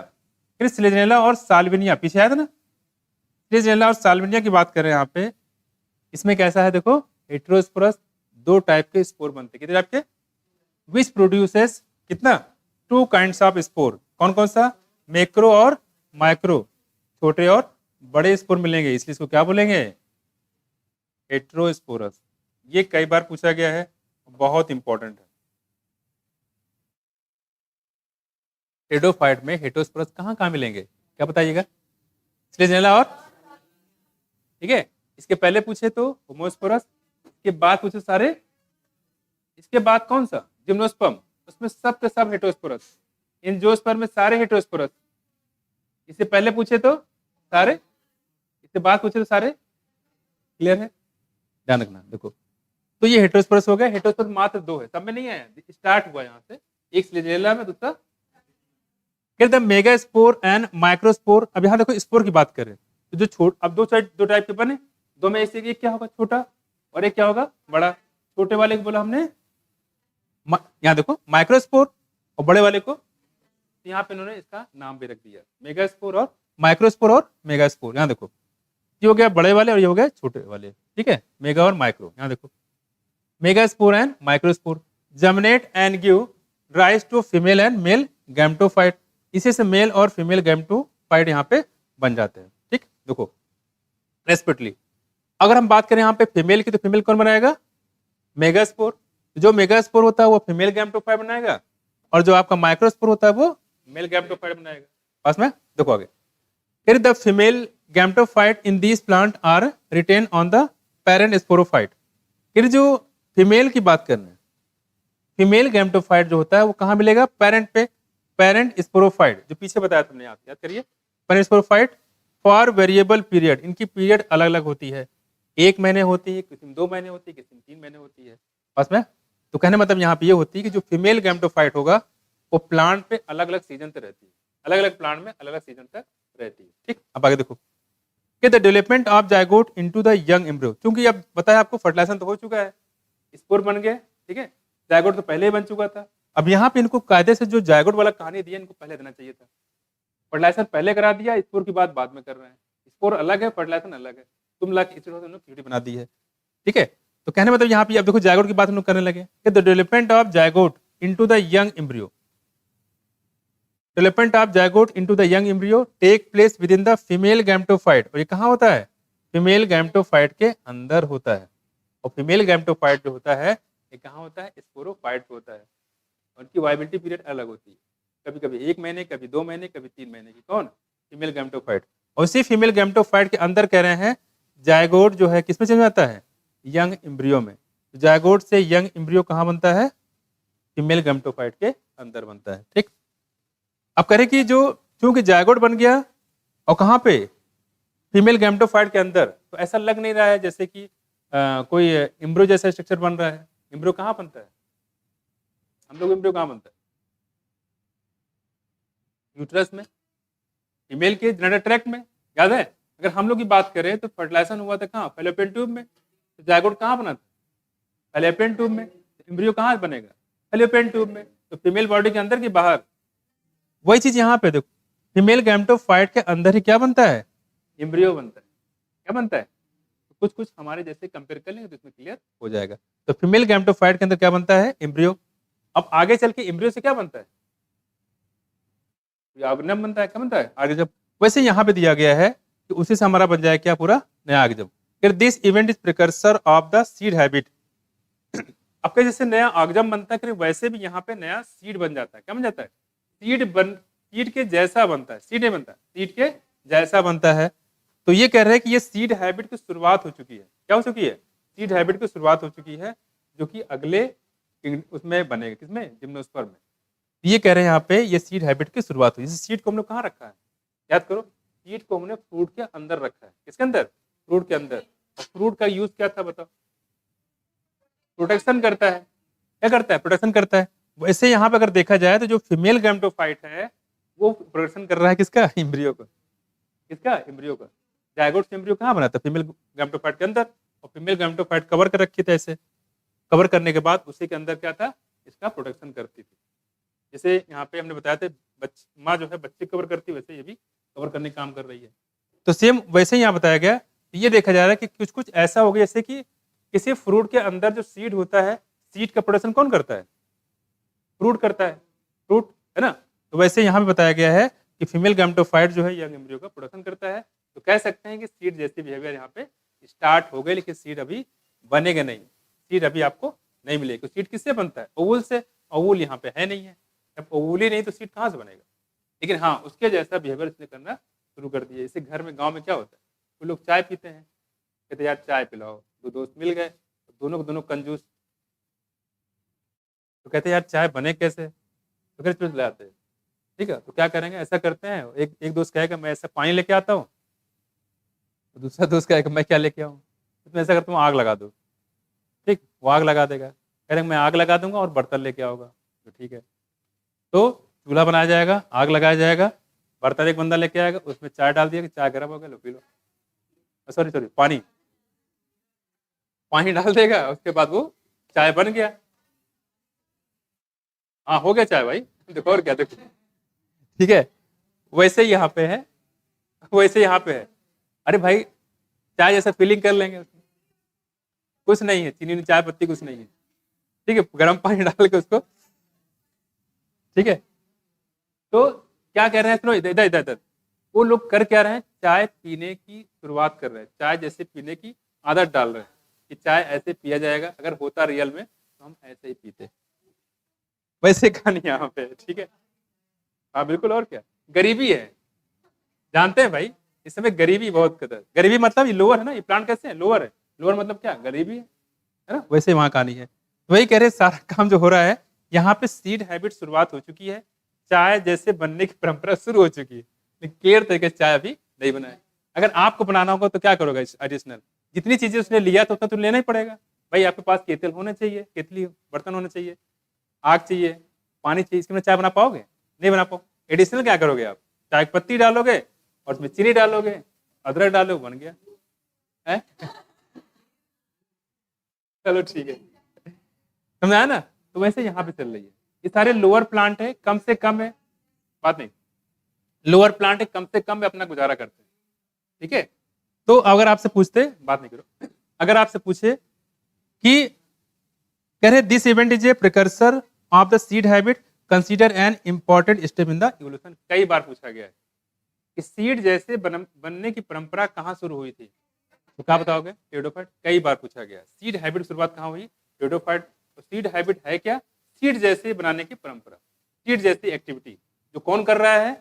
स्लेजनेला और साल्विनिया, पीछे आया था ना? स्लेजनेला और साल्विनिया की बात कर रहे हैं यहाँ पे। इसमें कैसा है? देखो हेटेरोस्पोरस दो टाइप के स्पोर बनते हैं। कितने टाइप के? विच प्रोड्यूसेस कितना? Two kinds of spore. कौन कौन सा? मैक्रो और माइक्रो, छोटे और बड़े स्पोर मिलेंगे, इसलिए इसको क्या बोलेंगे? हेटेरोस्पोरस। ये कई बार पूछा गया है, बहुत इंपॉर्टेंट है। टेरिडोफाइट में हेटेरोस्पोरस कहाँ कहाँ मिलेंगे? क्या बताइएगा? स्लेजनेला और, ठीक है। इसके पहले पूछे तो होमोस्पोरस, इसके बाद पूछे सारे, इसके बाद कौन सा? जिम्नोस्पर्म, उसमें सब के सब हेटेरोस्पोरस। एंजियोस्पर्म में सारे हेटेरोस्पोरस। इससे पहले पूछे तो सारे, इसके बाद पूछे तो सारे। क्लियर है? ध्यान रखना। देखो तो ये हेटेरोस्पोरस हो गया। हेटेरोस्पोरस मात्र दो है, सब में नहीं है, स्टार्ट हुआ यहाँ से। एक स्लेजनेला में, दूसरा मेगा स्पोर एंड माइक्रोस्पोर। अब यहाँ देखो स्पोर की बात करें तो जो अब दो टाइप के बने, दो में से एक क्या होगा? छोटा, और एक क्या होगा? बड़ा। छोटे वाले को बोला हमने, यहाँ देखो माइक्रोस्पोर, और बड़े वाले को यहाँ पे इन्होंने इसका नाम भी रख दिया, मेगा स्पोर और माइक्रोस्पोर और मेगा स्पोर। यहाँ देखो ये हो गया बड़े वाले और ये हो गया छोटे वाले, ठीक है, मेगा और माइक्रो। यहाँ देखो megaspore and microspore germinate and give rise to female and male gametophyte. इसी से मेल और फीमेल गैमेटोफाइट यहाँ पे बन जाते हैं। ठीक, देखो रेस्पेक्टली अगर हम बात करें यहाँ पे फीमेल की, तो फीमेल कौन बनाएगा? मेगास्पोर। जो मेगास्पोर होता है वो फीमेल गैमेटोफाइट बनाएगा, और जो आपका माइक्रोस्पोर होता है वो मेल गैमेटोफाइट बनाएगा। पास में देखो आगे, फिर the female gametophyte in this plant are retain on the parent sporophyte. फिर जो फीमेल की बात कर रहे हैं, फीमेल गैमेटोफाइट जो होता है वो कहाँ मिलेगा? पेरेंट पे। पेरेंट स्पोरोफाइट जो पीछे बताया तुमने, याद करिए। Parent sporophyte for variable period, इनकी पीरियड अलग अलग होती है, 1 महीने होती है, किसी में 2 महीने होती है, किसी में 3 महीने होती है। पास में तो कहने मतलब यहाँ पे ये होती है कि जो फीमेल गैमेटोफाइट होगा वो प्लांट पे अलग अलग सीजन तक रहती है, अलग अलग प्लांट में अलग अलग सीजन तक रहती है। ठीक, अब आगे देखो कि the development of zygote into the young embryo, क्योंकि अब बताया आपको फर्टिलाइजेशन तो हो चुका है, स्पोर बन गए, ठीक है, जायगोट तो पहले ही बन चुका था। अब यहाँ पे इनको कायदे से जो जायगोट वाला कहानी दी है इनको पहले देना चाहिए था। फर्टिलाइजेशन पहले करा दिया, स्पोर की बात बाद में कर रहे हैं। स्पोर अलग है, फर्टिलाइजेशन अलग है, तुम ला के कीड़ी बना दी है। ठीक है, तो कहने मतलब यहाँ पे अब देखो जायगोट की बात हम लोग करने लगे कि the development of zygote into the young embryo, development of zygote into the young embryo take place within the female gametophyte. और ये कहाँ होता है? फीमेल गैमेटोफाइट के अंदर होता है। और फीमेल गैमेटोफाइट जो होता है ये कहाँ होता है? स्पोरोफाइट होता है। उनकी वाइबिलिटी पीरियड अलग होती है, कभी कभी 1 महीने, कभी 2 महीने, कभी 3 महीने की। कौन? Female gametophyte. और इसी फीमेल गैमेटोफाइट के अंदर कह रहे हैं जायगोट जो है किसमें चेंज आता है? यंग एम्ब्रियो में। जायगोट से यंग एम्ब्रियो कहाँ बनता है? फीमेल गैमेटोफाइट के अंदर बनता है। ठीक, अब करें कि जो क्योंकि जायगोट बन गया और कहाँ पे? फीमेल गैमेटोफाइट के अंदर, तो ऐसा लग नहीं रहा है जैसे कि कोई एम्ब्रियो जैसा स्ट्रक्चर बन रहा है। एम्ब्रियो कहाँ बनता है? हम लोग एम्ब्रियो कहाँ बनता है? यूट्रस में, फीमेल के जेनेटल ट्रैक्ट में, याद है? अगर हम लोग की बात करें तो फर्टिलाइजेशन हुआ था कहाँ? फैलोपियन ट्यूब में। तो जायगोट कहाँ बना था? फैलोपियन ट्यूब में। एम्ब्रियो कहाँ बनेगा? फैलोपियन ट्यूब में। तो फीमेल बॉडी के अंदर की बाहर? वही चीज यहाँ पे देखो, फीमेल गैमेटोफाइट के अंदर ही क्या बनता है? एम्ब्रियो बनता है। क्या बनता है? तो कुछ कुछ हमारे जैसे कंपेयर कर लेंगे तो इसमें क्लियर हो जाएगा। तो फीमेल गैमेटोफाइट के अंदर क्या बनता है? एम्ब्रियो। अब आगे चल के एम्ब्रियो से क्या बनता है? ऑर्गेनिज्म बनता है। क्या बनता है? ऑर्गेनिज्म। वैसे यहाँ पे दिया गया है कि उसी से हमारा बन जाए क्या? पूरा नया ऑर्गेनिज्म। फिर this event is precursor of the seed habit. आपका जैसे नया ऑर्गेनिज्म बनता है, फिर वैसे भी यहाँ पे नया सीड बन जाता है। क्या बन जाता है? सीड के जैसा बनता है, सीड नहीं बनता, सीड के जैसा बनता है। तो ये कह रहे हैं कि ये सीड हैबिट की शुरुआत हो चुकी है। क्या हो चुकी है? सीड हैबिट की शुरुआत हो चुकी है, जो कि अगले उसमें बनेगा। किसमें? जिम्नोस्पर्म में। ये कह रहे हैं यहाँ पे ये सीड हैबिट की शुरुआत हुई। सीड को हमने कहाँ रखा है? याद करो, सीड को हमने फ्रूट के अंदर रखा है। किसके अंदर? फ्रूट के अंदर। और फ्रूट का यूज क्या था बताओ? प्रोटेक्शन करता है। क्या करता है? प्रोटेक्शन करता है। वैसे यहाँ पे अगर देखा जाए तो जो फीमेल गैमेटोफाइट है वो प्रोटेक्शन कर रहा है किसका? एम्ब्रियो का। किसका? एम्ब्रियो का। जायगोट से एम्ब्रियो कहाँ बना था? फीमेल गैमेटोफाइट के अंदर। और फीमेल गैमेटोफाइट कवर कर रखी थी ऐसे। कवर करने के बाद उसी के अंदर क्या था? इसका प्रोटेक्शन करती थी। जैसे यहाँ पे हमने बताया था माँ जो है बच्चे कवर करती है, वैसे ये भी कवर करने का काम कर रही है। तो सेम वैसे ही यहाँ बताया गया। ये देखा जा रहा है कि कुछ कुछ ऐसा हो गया जैसे कि किसी फ्रूट के अंदर जो सीड होता है, सीड का प्रोडक्शन कौन करता है? फ्रूट करता है। फ्रूट है ना। तो वैसे यहाँ पे बताया गया है कि फीमेल गैमेटोफाइट जो है यंग एम्ब्रियो का प्रोडक्शन करता है। तो कह सकते हैं कि सीड जैसी बिहेवियर यहाँ पे स्टार्ट हो गई, लेकिन सीड अभी बनेगा नहीं। सीड अभी आपको नहीं मिलेगी। सीड किससे बनता है? ओवुल से। ओवुल यहाँ पे है नहीं है। जब ओवुल ही नहीं तो सीड कहाँ से बनेगा? लेकिन हाँ, उसके जैसा बिहेवियर इसने करना शुरू कर दिया। जैसे घर में, गाँव में क्या होता है, वो लोग चाय पीते हैं, कहते यार चाय पिलाओ। दो दोस्त मिल गए, दोनों को दोनों कंजूस, तो कहते यार चाय बने कैसे? तो फिर ले आते हैं। ठीक है, तो क्या करेंगे? ऐसा करते हैं, एक दोस्त कहेगा मैं ऐसा पानी लेके आता हूँ, तो दूसरा दोस्त कहेगा मैं क्या लेके आऊँ? तो तुम ऐसा करता हूँ, आग लगा दो। ठीक, वो आग लगा देगा। कह रहे मैं आग लगा दूंगा और बर्तन लेके आऊंगा। तो ठीक है, तो चूल्हा बनाया जाएगा, आग लगाया जाएगा, बर्तन एक बंदा लेके आएगा, उसमें चाय डाल दिया कि चाय गर्म हो गया, लो पी लो। सॉरी सॉरी, पानी पानी डाल देगा, उसके बाद वो चाय बन गया। हाँ हो गया चाय भाई, देखो और क्या, देखो। ठीक है, वैसे ही यहाँ पे है, वैसे यहाँ पे है। अरे भाई चाय जैसा फीलिंग कर लेंगे उसमें। कुछ नहीं है, चीनी चाय पत्ती कुछ नहीं है, ठीक है। गर्म पानी डाल के उसको, ठीक है। तो क्या कह रहे हैं, सुनो इधर इधर इधर इधर। वो लोग कर क्या रहे हैं, चाय पीने की शुरुआत कर रहे हैं, चाय जैसे पीने की आदत डाल रहे हैं कि चाय ऐसे पिया जाएगा, अगर होता रियल में तो हम ऐसे ही पीते, वैसे कहानी यहाँ पे है, ठीक है। हाँ बिल्कुल, और क्या, गरीबी है, जानते हैं भाई, इस समय गरीबी बहुत कदर, गरीबी मतलब ये लोअर है ना, ये प्लांट कैसे है, लोअर है, लोअर मतलब क्या, गरीबी है ना, वैसे वहां कहानी है। तो वही कह रहे सारा काम जो हो रहा है यहाँ पे, सीड हैबिट शुरुआत हो चुकी है, चाय जैसे बनने की परंपरा शुरू हो चुकी है, लेकिन क्लियर तरीके से चाय अभी नहीं बनाए। अगर आपको बनाना होगा तो क्या करोगे एडिशनल, जितनी चीजें उसने लिया तो उतना तो लेना ही पड़ेगा भाई। आपके पास केतल होना चाहिए, केतली बर्तन होना चाहिए, आग चाहिए, पानी चाहिए, इसके बिना चाय बना पाओगे, नहीं बना पाओ। एडिशनल क्या करोगे आप, चाय की पत्ती डालोगे और उसमें चीनी डालोगे, अदरक डालो, बन गया है। चलो ठीक है, समझ आया ना। तो वैसे यहाँ पे चल रही है, ये सारे लोअर प्लांट है, कम से कम है, बात नहीं, लोअर प्लांट है, कम से कम में अपना गुजारा करते हैं, ठीक है। तो अगर आपसे पूछते, बात नहीं करो, अगर आपसे पूछे कि कह रहे this event is a precursor of the seed habit, consider an important step in the evolution, कई बार पूछा गया है कि सीड जैसे बनने की परंपरा कहाँ शुरू हुई थी, तो क्या बताओगे, टेरिडोफाइट, कई बार पूछा गया। सीड हैबिट शुरुआत कहाँ हुई, टेरिडोफाइट। तो सीड हैबिट है क्या, सीड जैसे बनाने की परंपरा, सीड जैसी एक्टिविटी जो कौन कर रहा है,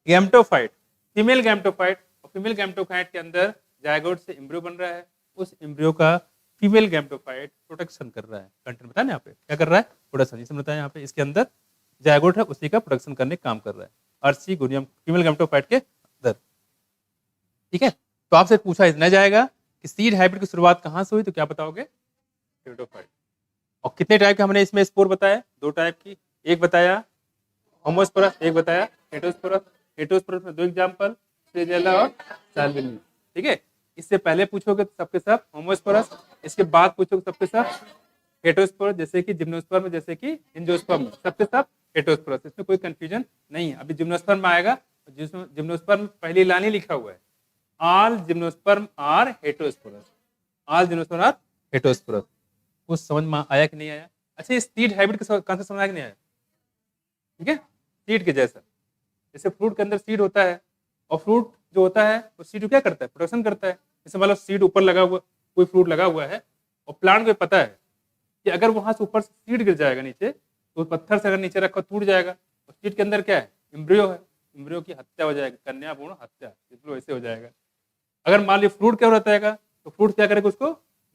गैम्टोफाइट, फीमेल गैम्टोफाइट, और फीमेल गैम्टोफाइट के अंदर जायगोट से एम्ब्रियो बन रहा है, उस एम्ब्रियो का फीमेल गैम्टोफाइट प्रोटेक्शन कर रहा है, कंटेंट बताया ना यहाँ पे क्या कर रहा है, प्रोडक्शन, जिसमें बताया यहाँ पे इसके अंदर जायगोट है, उसी का प्रोडक्शन करने का काम कर रहा है, अर्सी गोनियम फीमेल गैम्टोफाइट के अंदर, ठीक है। तो आपसे पूछा इतना जाएगा कि सीड हाइब्रिड की शुरुआत कहाँ से हुई, तो क्या बताओगे, टेरिडोफाइट। और कितने टाइप के हमने इसमें स्पोर बताया, दो टाइप की, एक बताया होमोस्पोरस, एक बताया हेटरोस्पोरस। हेटरोस्पोरस में दो एग्जांपल, फ्लेजेला और साल्विनी, ठीक है। इससे पहले पूछोगे तो सबके सब होमोस्पोरस, इसके बाद पूछोगे सबके सब हेटरोस्पोरस, जैसे कि जिम्नोस्पर्म, जैसे कि एंजियोस्पर्म, सबके सब हेटरोस्पोरस, इसमें कोई कंफ्यूजन नहीं है। अभी जिम्नोस्पर्म में आएगा, जिसमें जिम्नोस्पर्म पहली लाइन ही लिखा हुआ है, all gymnosperm are heterosporous, all gymnosperm are heterosporous. कुछ समझ में आया कि नहीं आया? अच्छा, इस सीड हाइब्रिड का कॉन्सेप्ट समझ आया कि नहीं आया? ठीक है, सीड के जैसा, जैसे फ्रूट के अंदर सीड होता है, और फ्रूट जो होता है वो सीड क्या करता है, प्रोडक्शन करता है। जैसे मतलब सीड ऊपर लगा हुआ, कोई फ्रूट लगा हुआ है, और प्लांट को पता है कि अगर वहां से ऊपर सीड गिर जाएगा नीचे, तो पत्थर से अगर नीचे रखा टूट जाएगा। और सीड के अंदर क्या है, एम्ब्रियो है, एम्ब्रियो की हत्या हो जाएगी, कन्या भ्रूण हत्या, इसलिए वैसे हो जाएगा। अगर मान लीजिए फ्रूट क्या रहता है, तो फ्रूट क्या करेगा, उसको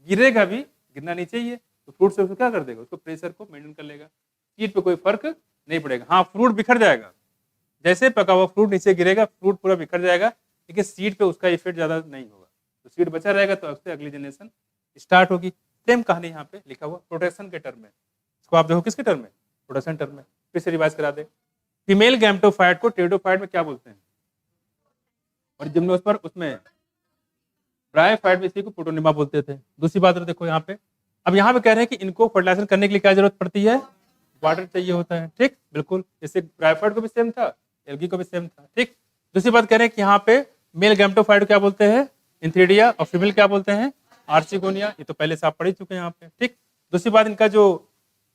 गिरेगा भी, गिरना नहीं चाहिए, तो फ्रूट से उसको क्या कर देगा, उसको प्रेशर को मेंटेन कर लेगा, सीड पे कोई फर्क नहीं पड़ेगा। हाँ, फ्रूट बिखर जाएगा, जैसे पका हुआ फ्रूट नीचे गिरेगा, फ्रूट पूरा बिखर जाएगा, लेकिन सीड पे उसका इफेक्ट ज्यादा नहीं होगा, तो सीड बचा रहेगा, तो उससे अगली जनरेशन स्टार्ट होगी। सेम कहानी यहाँ पे लिखा हुआ प्रोटेक्शन के टर्म में, इसको आप देखो किसके टर्म में, प्रोटेक्शन टर्म में। फिर से रिवाइज करा दे, फीमेल गैम्टोफाइट को टेरिडोफाइट में क्या बोलते हैं, और जिम्नोस्पर्म उसमें ब्रायोफाइट में इसी को प्रोटोनिमा बोलते थे। दूसरी बात देखो यहाँ पे, अब यहाँ पे कह रहे हैं कि इनको फर्टिलाइजेशन करने के लिए क्या जरूरत पड़ती है, वाटर चाहिए होता है, ठीक, बिल्कुल, जैसे ब्रायोफाइट को भी सेम था, एल्गी को भी सेम था, ठीक। दूसरी बात कह रहे हैं कि यहाँ पे मेल गैम्टोफाइट क्या बोलते हैं, इंथ्रिडिया, और फीमेल क्या बोलते हैं, आर्चिगोनिया, ये तो पहले से आप पढ़ ही चुके हैं यहाँ पे, ठीक। दूसरी बात, इनका जो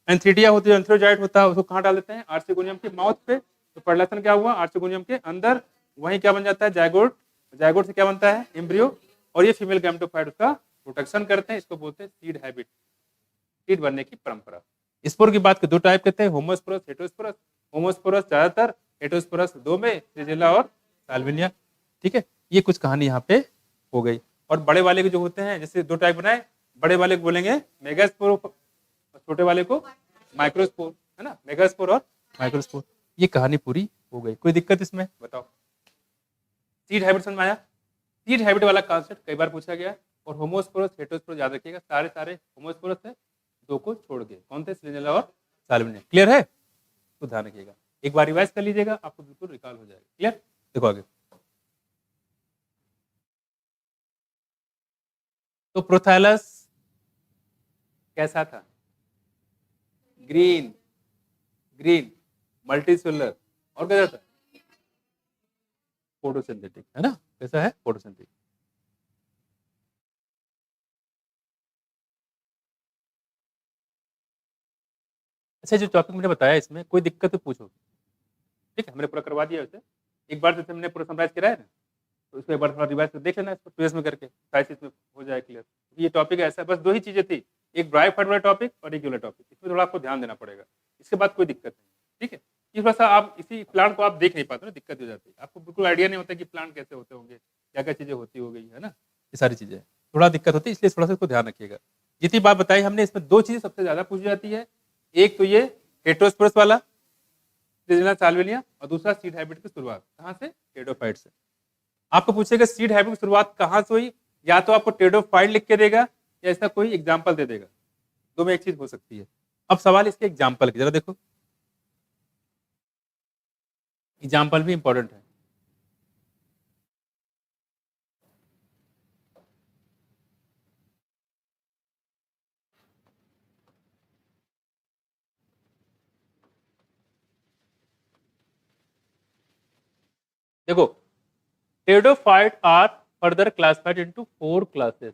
एंथ्रिडिया होती है, एंथ्रोजाइट होता है, उसको कहाँ डाल देते हैं, आर्चिगोनियम के माउथ पे, तो फर्टिलाइजेशन क्या हुआ, आर्चिगोनियम के अंदर, वहीं क्या बन जाता है, जायगोट, जायगोट से क्या बनता है, एम्ब्रियो, और ये फीमेल गैम्टोफाइट उसका प्रोटेक्शन करते हैं, इसको बोलते हैं सीड हैबिट, सीड बनने की परंपरा। स्पोर की बात के दो टाइप कहते हैं, होमोस्पोरस, हेटरोस्पोरस। होमोस्पोरस ज्यादातर, हेटरोस्पोरस दो में, फ्लैजेला और साल्विनिया, ठीक है। ये कुछ कहानी यहाँ पे हो गई। और बड़े वाले के जो होते हैं, जैसे दो टाइप बनाए, बड़े वाले को बोलेंगे मेगास्पोर, और छोटे वाले को माइक्रोस्पोर, है ना, मेगास्पोर और माइक्रोस्पोर। ये कहानी पूरी हो गई, कोई दिक्कत इसमें बताओ? सीड हैबिट समझ में आया? सीड हैबिट वाला कॉन्सेप्ट कई बार पूछा गया। और होमोस्पोरस, हेटरोस्पोरस याद रखिएगा, सारे सारे होमोस्पोरस है, दो को छोड़ के, कौन थे, स्लेनेला और साल्विनिया। क्लियर है? तो ध्यान रखिएगा, एक बार रिवाइज कर लीजिएगा, आपको बिल्कुल रिकॉल हो जाएगा। क्लियर? देखो आगे, तो प्रोथैलस कैसा था, ग्रीन, ग्रीन, मल्टीसेलुलर, और कैसा था, फोटोसिंथेटिक, है ना, कैसा है, फोटोसिंथेटिक। अच्छा, जो टॉपिक मैंने बताया इसमें कोई दिक्कत तो पूछो, ठीक है? हमने पूरा करवा दिया उसे। एक बार जैसे हमने पूरा समराइज़ करा है ना, तो उसको एक बार थोड़ा रिवाइज़ कर देख लेना इसको प्रीवियस में करके, सारी चीज़ में हो जाए क्लियर। ये टॉपिक ऐसा है, बस 2 ही चीज़ें थी, एक ड्राई फाइट वाला टॉपिक और एक ये वाला टॉपिक, इसमें थोड़ा आपको ध्यान देना पड़ेगा। इसके बाद कोई दिक्कत नहीं, ठीक है? ये थोड़ा-सा आप इसी प्लांट को आप देख नहीं पाते ना, दिक्कत हो जाती है। आपको बिल्कुल आइडिया नहीं होता कि प्लांट कैसे होते होंगे, क्या-क्या चीज़ें होती हो गई, है ना? ये सारी चीज़ें, थोड़ा दिक्कत होती है, इसलिए थोड़ा-सा इसको ध्यान रखिएगा। जितनी बात बताई हमने, इसमें 2 चीज़ें सबसे ज़्यादा पूछी जाती है, एक तो ये हेटेरोस्पोरस वाला सीजनल साल्विनिया और दूसरा सीड हाइब्रिड की शुरुआत कहाँ से? टेरिडोफाइट से। आपको पूछेगा सीड हाइब्रिड की शुरुआत कहाँ से हुई, या तो आपको टेरिडोफाइट लिख के देगा या ऐसा कोई एग्जाम्पल दे देगा, दो में एक चीज हो सकती है। अब सवाल इसके एग्जाम्पल की, जरा देखो, एग्जाम्पल भी इंपॉर्टेंट है। देखो, pteridophyte are further classified into 4 classes,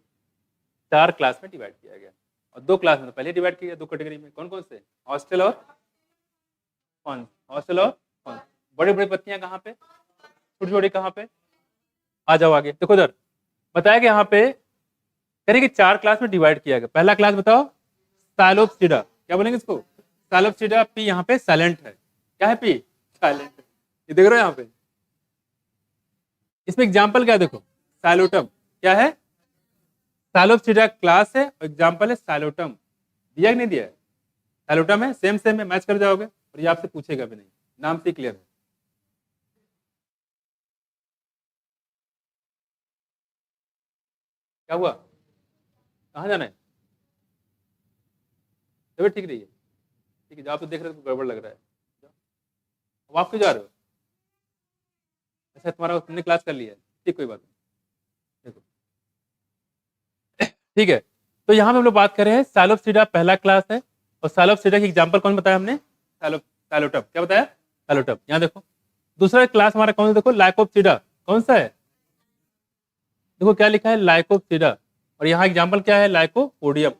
4 class में डिवाइड किया गया, और 2 क्लास में तो पहले डिवाइड किया गया, 2 कैटेगरी में। कौन कौन से? हॉस्टल और फॉन्स, हॉस्टल और फॉन्स। बड़ी बड़ी पत्तियां कहाँ पे, छोटी छोटी कहाँ पे? आ जाओ आगे, देखो इधर बताया कि यहाँ पे यानी कि 4 क्लास में डिवाइड किया गया। पहला क्लास बताओ, साइलोप्सिडा, क्या बोलेंगे इसको? साइलोप्सिडा। पी यहाँ पे साइलेंट है, क्या है? पी साइलेंट, ये देख रहे हो यहाँ पे। इसमें एग्जाम्पल क्या है? देखो, साइलोटम क्या है? साइलोप्सिडा क्लास है और एग्जाम्पल है साइलोटम। दिया कि नहीं दिया है? साइलोटम है, सेम सेम है, मैच कर जाओगे, और ये आपसे पूछेगा भी नहीं, नाम से क्लियर है। क्या हुआ? कहाँ जाना है? तबियत ठीक रही है? ठीक है, जब आप तो देख रहे हो तो गड़बड़ लग रहा है। अब आप क्यों जा रहे हो? अच्छा, तुम्हारा तुमने क्लास कर लिया है, ठीक, कोई बात नहीं। देखो, ठीक है, तो यहाँ पे हम लोग बात कर रहे हैं साइलोप्सिडा पहला क्लास है, और साइलोप्सिडा की एग्जांपल कौन बताया हमने? साइलोटम। क्या बताया? साइलोटम। यहाँ देखो, दूसरा क्लास हमारा कौन सा? देखो, लाइकोप्सिडा। कौन सा है? देखो क्या लिखा है, लाइकोप्सिडा, और यहाँ एग्जांपल क्या है? लाइकोपोडियम।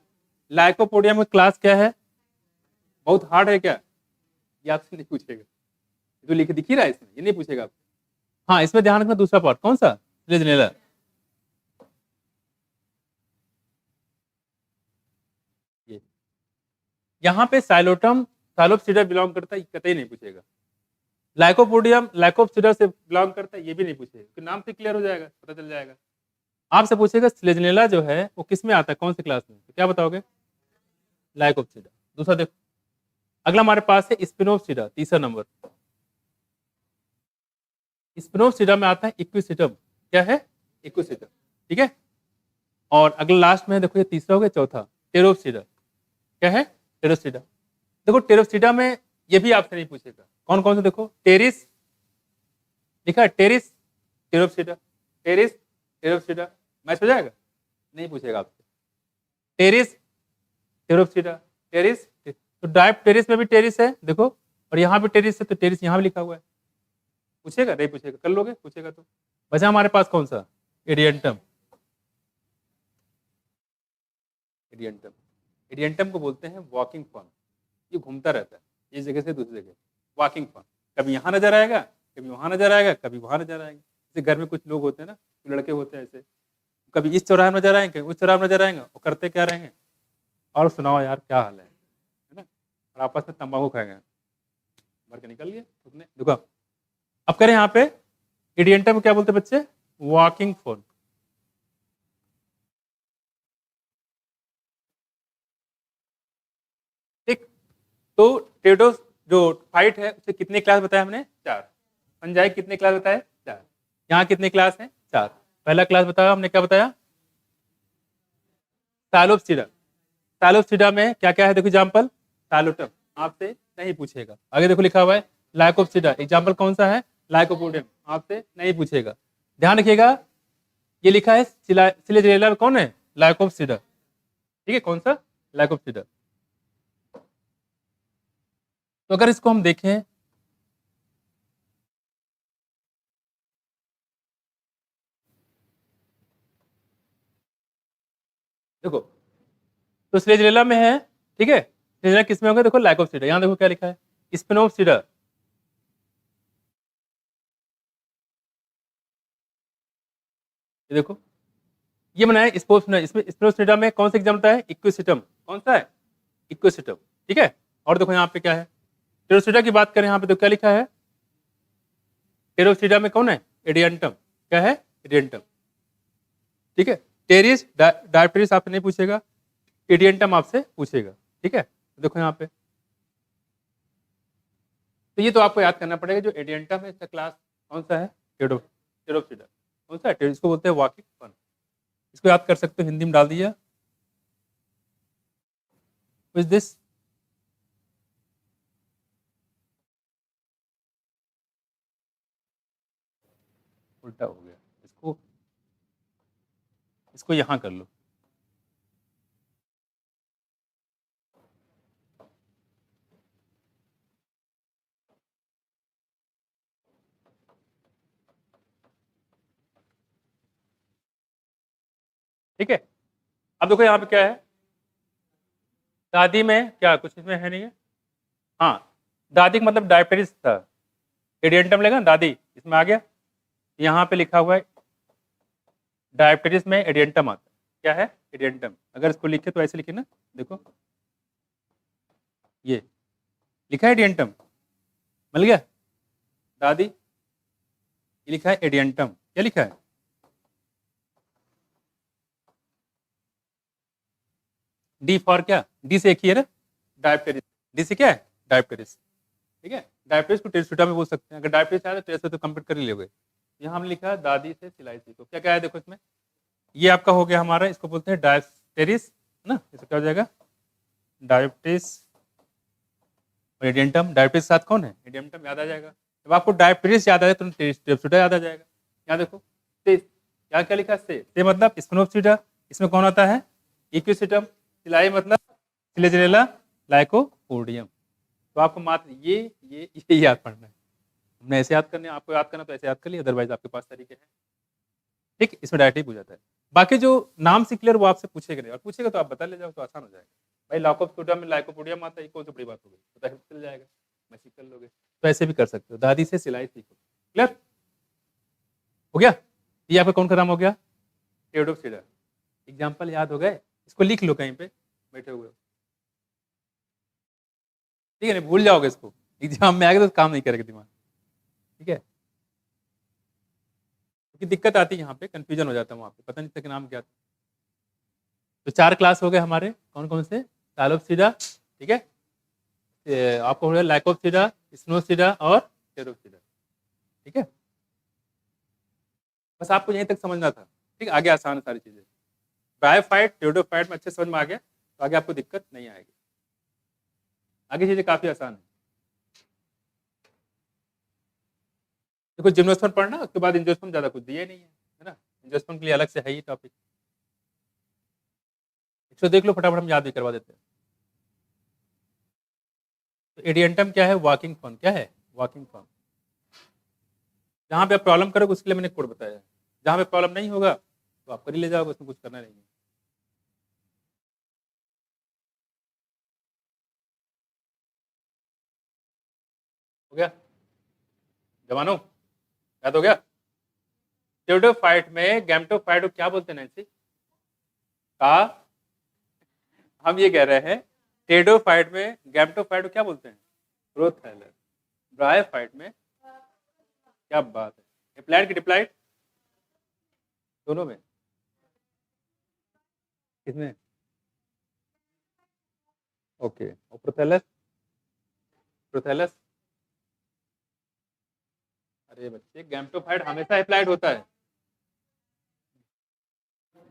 लाइकोपोडियम का क्लास क्या है? बहुत हार्ड है क्या? ये आपसे नहीं पूछेगा, ये तो लिख दिख ही रहा है इसमें, ये नहीं पूछेगा आपसे। हाँ, इसमें ध्यान रखना, दूसरा पार्ट कौन सा? लेजनेला। ये यहाँ पे साइलोटम साइलोप्सिडा बिलोंग करता है, कतई नहीं पूछेगा। लाइकोपोडियम लाइकोप्सिडा से बिलोंग करता है, ये भी नहीं पूछेगा, क्योंकि नाम से क्लियर हो जाएगा, पता चल जाएगा। आपसे पूछेगा स्लेजनेला जो है वो किस में आता है, कौन सी क्लास में, तो क्या बताओगे? लाइकोप्सिडा। दूसरा देखो, अगला हमारे पास है स्पिनोप्सिडा, तीसरा नंबर। स्पिनोप्सिडा में आता है इक्विसिटम। क्या है? इक्विसिटम, ठीक है। और अगला लास्ट में है, देखो ये तीसरा हो गया, चौथा टेरोप्सिडा। क्या है? टेरोप्सिडा। देखो, टेरोप्सिडा में ये भी आपसे नहीं पूछेगा, कौन कौन से? देखो, टेरिस लिखा है, Pteris Pteropsida, Pteris Pteropsida, match हो जाएगा? नहीं पूछेगा आपसे। टेरिस टेरोप्सिडा, टेरिस, तो डाइप टेरिस में भी टेरिस है देखो, और यहाँ भी टेरिस है, तो टेरिस यहाँ भी लिखा हुआ है। पूछेगा? नहीं पूछेगा, कर लोगे, पूछेगा तो। बचा हमारे पास कौन सा? एडियंटम। एडियंटम, एडियंटम को बोलते हैं वॉकिंग फॉर्म। ये घूमता रहता है एक जगह से दूसरी जगह, वॉकिंग फॉर्म। कभी यहाँ नजर आएगा, कभी वहाँ नजर आएगा, कभी वहाँ नजर आएगा। जैसे घर में कुछ लोग होते हैं ना, लड़के होते हैं ऐसे, कभी इस चौराहे में नजर आएंगे, उस चौराहे में नजर आएंगे, और करते क्या रहेंगे? और सुनाओ यार, क्या हाल है ना? और आपस में तंबाकू खाएंगे, भर के निकल गए उसने, देखो। अब करें यहाँ पे, इडियंटम क्या बोलते हैं बच्चे? Walking form. ठीक, तो टेडो जो फाइट है उसे कितने क्लास बताया हमने? 4। फंजाई कितने क्लास बताए? 4। यहाँ कितने क्लास हैं? 4। पहला क्लास बताया हमने, क्या बताया? सालोप्सिडा। सालोप्सिडा में क्या क्या है? देखो एग्जाम्पल, सालोटम, आपसे नहीं पूछेगा। आगे देखो लिखा हुआ है लाइकोप्सिडा, एग्जाम्पल कौन सा है? लाइकोपोडियम, आपसे नहीं पूछेगा। ध्यान रखिएगा, ये लिखा है सिलेजेरिया, कौन है? लाइकोप्सिडा, ठीक है, कौन सा? लाइकोप्सिडा। तो अगर इसको हम देखें, देखो, तो स्लेजरेला में है, ठीक है, किसमें होगा? देखो लाइकोप्सिडा, यहाँ देखो क्या लिखा है, स्पिनोप्सिडा। ये देखो ये बनाया स्पोर्ट्स, इसमें स्पिनोप्सिडा में कौन सा एग्जाम होता है? इक्विसिटम। कौन सा है? इक्विसिटम। ठीक है। और देखो यहाँ पे क्या है, टेरोसिडा की बात करें यहाँ पे तो क्या लिखा है? टेरोसिडा में कौन है? एडियंटम। क्या है? एडियंटम। ठीक है। टेरिस डायप्टेरिस आपसे नहीं पूछेगा, एडियंटम आपसे पूछेगा। ठीक है। देखो यहाँ पे, तो ये तो आपको याद करना पड़ेगा, जो एडियंटम है इसका क्लास कौन सा है? टेरोसिडा। कौन सा है? इसको बोलते हैं वॉकिंग फन। इसको याद कर सकते हो, हिंदी में डाल दिया। विद दिस उल्टा हो गया, इसको यहां कर लो। ठीक है। अब देखो यहाँ पे क्या है, दादी में क्या कुछ इसमें है नहीं है? हाँ, दादी का मतलब डायप्टेरिस था, एडियंटम लेगा ना दादी, इसमें आ गया। यहाँ पे लिखा हुआ है डायप्टेरिस में एडियंटम आता है। क्या है? एडियंटम। अगर इसको लिखे तो ऐसे लिखे ना, देखो ये लिखा है एडियंटम, मिल गया दादी, ये लिखा है एडियंटम। क्या लिखा है? डी फॉर क्या? डी से एक ही है ना, डायप्टेरिस। डी से क्या है? डायप्टेरिस। ठीक है। डायप्टेरिस को टेरोसिडा में बोल सकते हैं। अगर डायप्टेरिस आया तो टेरोसिडा तो कंप्लीट कर ही लोगे। यहाँ हमने लिखा है दादी से सिलाई सीखो। क्या क्या है देखो इसमें, ये आपका हो गया हमारा, इसको बोलते हैं डायप्टेरिस ना, इसको क्या हो जाएगा? डायप्टेरिस और एडियंटम। डायप्टेरिस के साथ कौन है? एडियंटम याद आ जाएगा। जब आपको डायप्टेरिस याद आ जाए तो टेरोसिडा याद आ जाएगा। यहाँ देखो से, यहाँ क्या लिखा है? से मतलब स्पिनोप्सिडा। इसमें कौन आता है? इक्विसिटम। सिलाई मतलब सिलेजिनेला लाइकोपोडियम। तो आपको मात्र ये याद पढ़ना है। हमने ऐसे याद करने, आपको याद करना तो ऐसे याद कर लिया, अदरवाइज आपके पास तरीके हैं। ठीक, इसमें डायरेक्ट ही पूछा जाता है। बाकी जो नाम से क्लियर वो आपसे पूछेगा नहीं, और पूछेगा तो आप बता ले जाओ तो आसान हो जाएगा। भाई लाइकोपोडियम में लाइकोपोडियम आता है, कौन सी बड़ी बात हो गई, पता है चल जाएगा, मैसेज कर लोगे। तो ऐसे भी कर सकते हो, दादी से सिलाई सीखो। क्लियर हो गया? ये आपका कौन का नाम हो गया? टेरोसिडा। एग्जाम्पल याद हो गए? इसको लिख लो कहीं पे बैठे हुए हो। ठीक है, नहीं भूल जाओगे इसको, एग्जाम में आएगा तो काम नहीं करेगा दिमाग। ठीक है, क्योंकि दिक्कत आती है यहाँ पे, कंफ्यूजन हो जाता है वहाँ पे, पता नहीं था कि नाम क्या था। तो 4 क्लास हो गए हमारे, कौन कौन से? सालोप्सिडा, ठीक है, आपको हो गया लाइकोप्सिडा, स्नोसिडा और टेरोप्सिडा। ठीक है, बस आपको यहीं तक समझना था। ठीक, आगे आसान है सारी चीजें। ब्रायोफाइट टेरोडोफाइट में अच्छे समझ में आ गया तो आगे आपको दिक्कत नहीं आएगी, आगे चीजें काफी आसान है। देखो जिम्नोस्पर्म पढ़ना, उसके बाद एंजियोस्पर्म ज्यादा कुछ दिया नहीं है ना, एंजियोस्पर्म के लिए अलग से है ही टॉपिक। इसको देख लो फटाफट, हम याद भी करवा देते हैं। तो एडियंटम क्या है? Walking form. क्या है? Walking form. जहाँ पे आप प्रॉब्लम करोगे उसके लिए मैंने कोड बताया है, जहाँ पे प्रॉब्लम नहीं होगा तो आप कर ही ले जाओगे, उसमें कुछ करना नहीं है। हो गया जवानों, याद हो गया? टेरोडोफाइट में गैमेटोफाइट को क्या बोलते हैं नैन्सी? का, हम ये कह रहे हैं टेरोडोफाइट में गैमेटोफाइट को क्या बोलते हैं? प्रोथैलस। ब्रायोफाइट में, क्या बात है, एप्लाइड की डिप्लाइड दोनों में? किसमें? ओके, और प्रोथैलस? प्रोथैलस, अरे बच्चे गैमेटोफाइट हमेशा एप्लाइड होता है,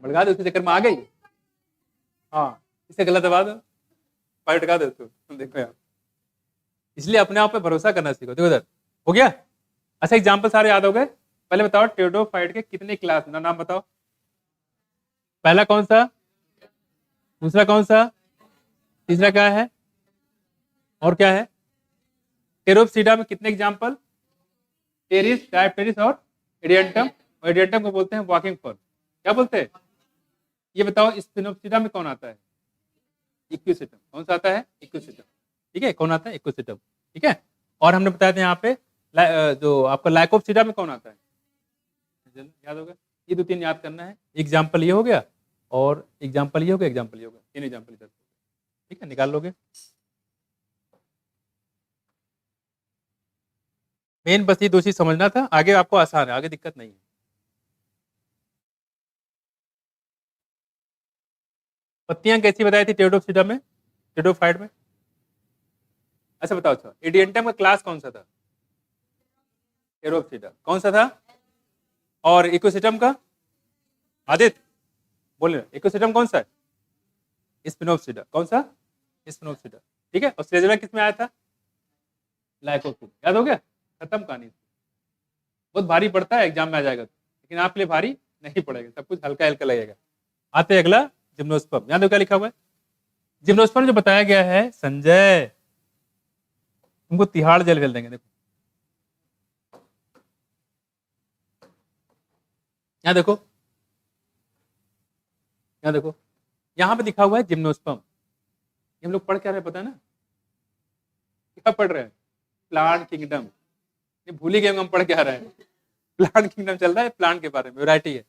भड़का दो उसके चक्कर में आ गई। हाँ, इसे गलत दबा दो, फाइट का दो तो देखो यार, इसलिए अपने आप पे भरोसा करना सीखो। देखो इधर हो गया। अच्छा एग्जाम्पल सारे याद हो गए? पहले बताओ टेरोडोफाइट के कितने क्लास ना नाम बताओ। पहला कौन सा? दूसरा कौन सा? तीसरा क्या है? और क्या है? टेरोप्सिडा में कितने एग्जाम्पल? टेरिस, डायप्टेरिस और एडियंटम। और एडियंटम को बोलते हैं वॉकिंग फॉर्म। क्या बोलते हैं? ये बताओ स्पिनोप्सिडा में कौन आता है? इक्विसिटम। कौन सा आता है? इक्विसिटम। ठीक है, कौन आता है? इक्विसिटम। ठीक है, और हमने बताया था यहाँ पे जो आपका लाइकोप्सिडा में कौन आता है? याद होगा, ये 2-3 याद करना है। एग्जाम्पल ये हो गया, और एग्जाम्पल ये हो गया, एग्जाम्पल ये हो गया, 3 एग्जाम्पल इधर। ठीक है, निकाल लोगे। मेन बस ये 2 चीज समझना था, आगे आपको आसान है, आगे दिक्कत नहीं है। पत्तियां कैसी बताई थी टेरोडोप्सिडा में, टेरोडोफाइट में? अच्छा बताओ, अच्छा एडियंटम का क्लास कौन सा था? टेरोडोप्सिडा। कौन सा था? और इकोसिटम का? आदित्य बोले, इकोसिटम कौन सा है? स्पिनोप्सिडा। कौन सा? स्पिनोप्सिडा। ठीक है, और स्लेजरा किस में आया था? लाइकोप्सिडा। याद हो गया, खत्म कहानी। बहुत भारी पड़ता है, एग्जाम में आ जाएगा तो, लेकिन आपके लिए भारी नहीं पड़ेगा, सब कुछ हल्का हल्का लगेगा। आते अगला, जिम्नोस्पर्म। याद हो क्या लिखा हुआ है? जिम्नोस्पर्म जो बताया गया है संजय, तुमको तिहाड़ जेल भेज देंगे। देखो यहाँ देखो, यहाँ देखो, यहाँ पे लिखा हुआ है जिम्नोस्पर्म। हम लोग पढ़ क्या रहे हैं पता है ना? क्या पढ़ रहे हैं? Plant kingdom. ये भूल ही गए हम पढ़ क्या रहे हैं। प्लांट किंगडम चल रहा है, प्लांट के बारे में, वैरायटी है।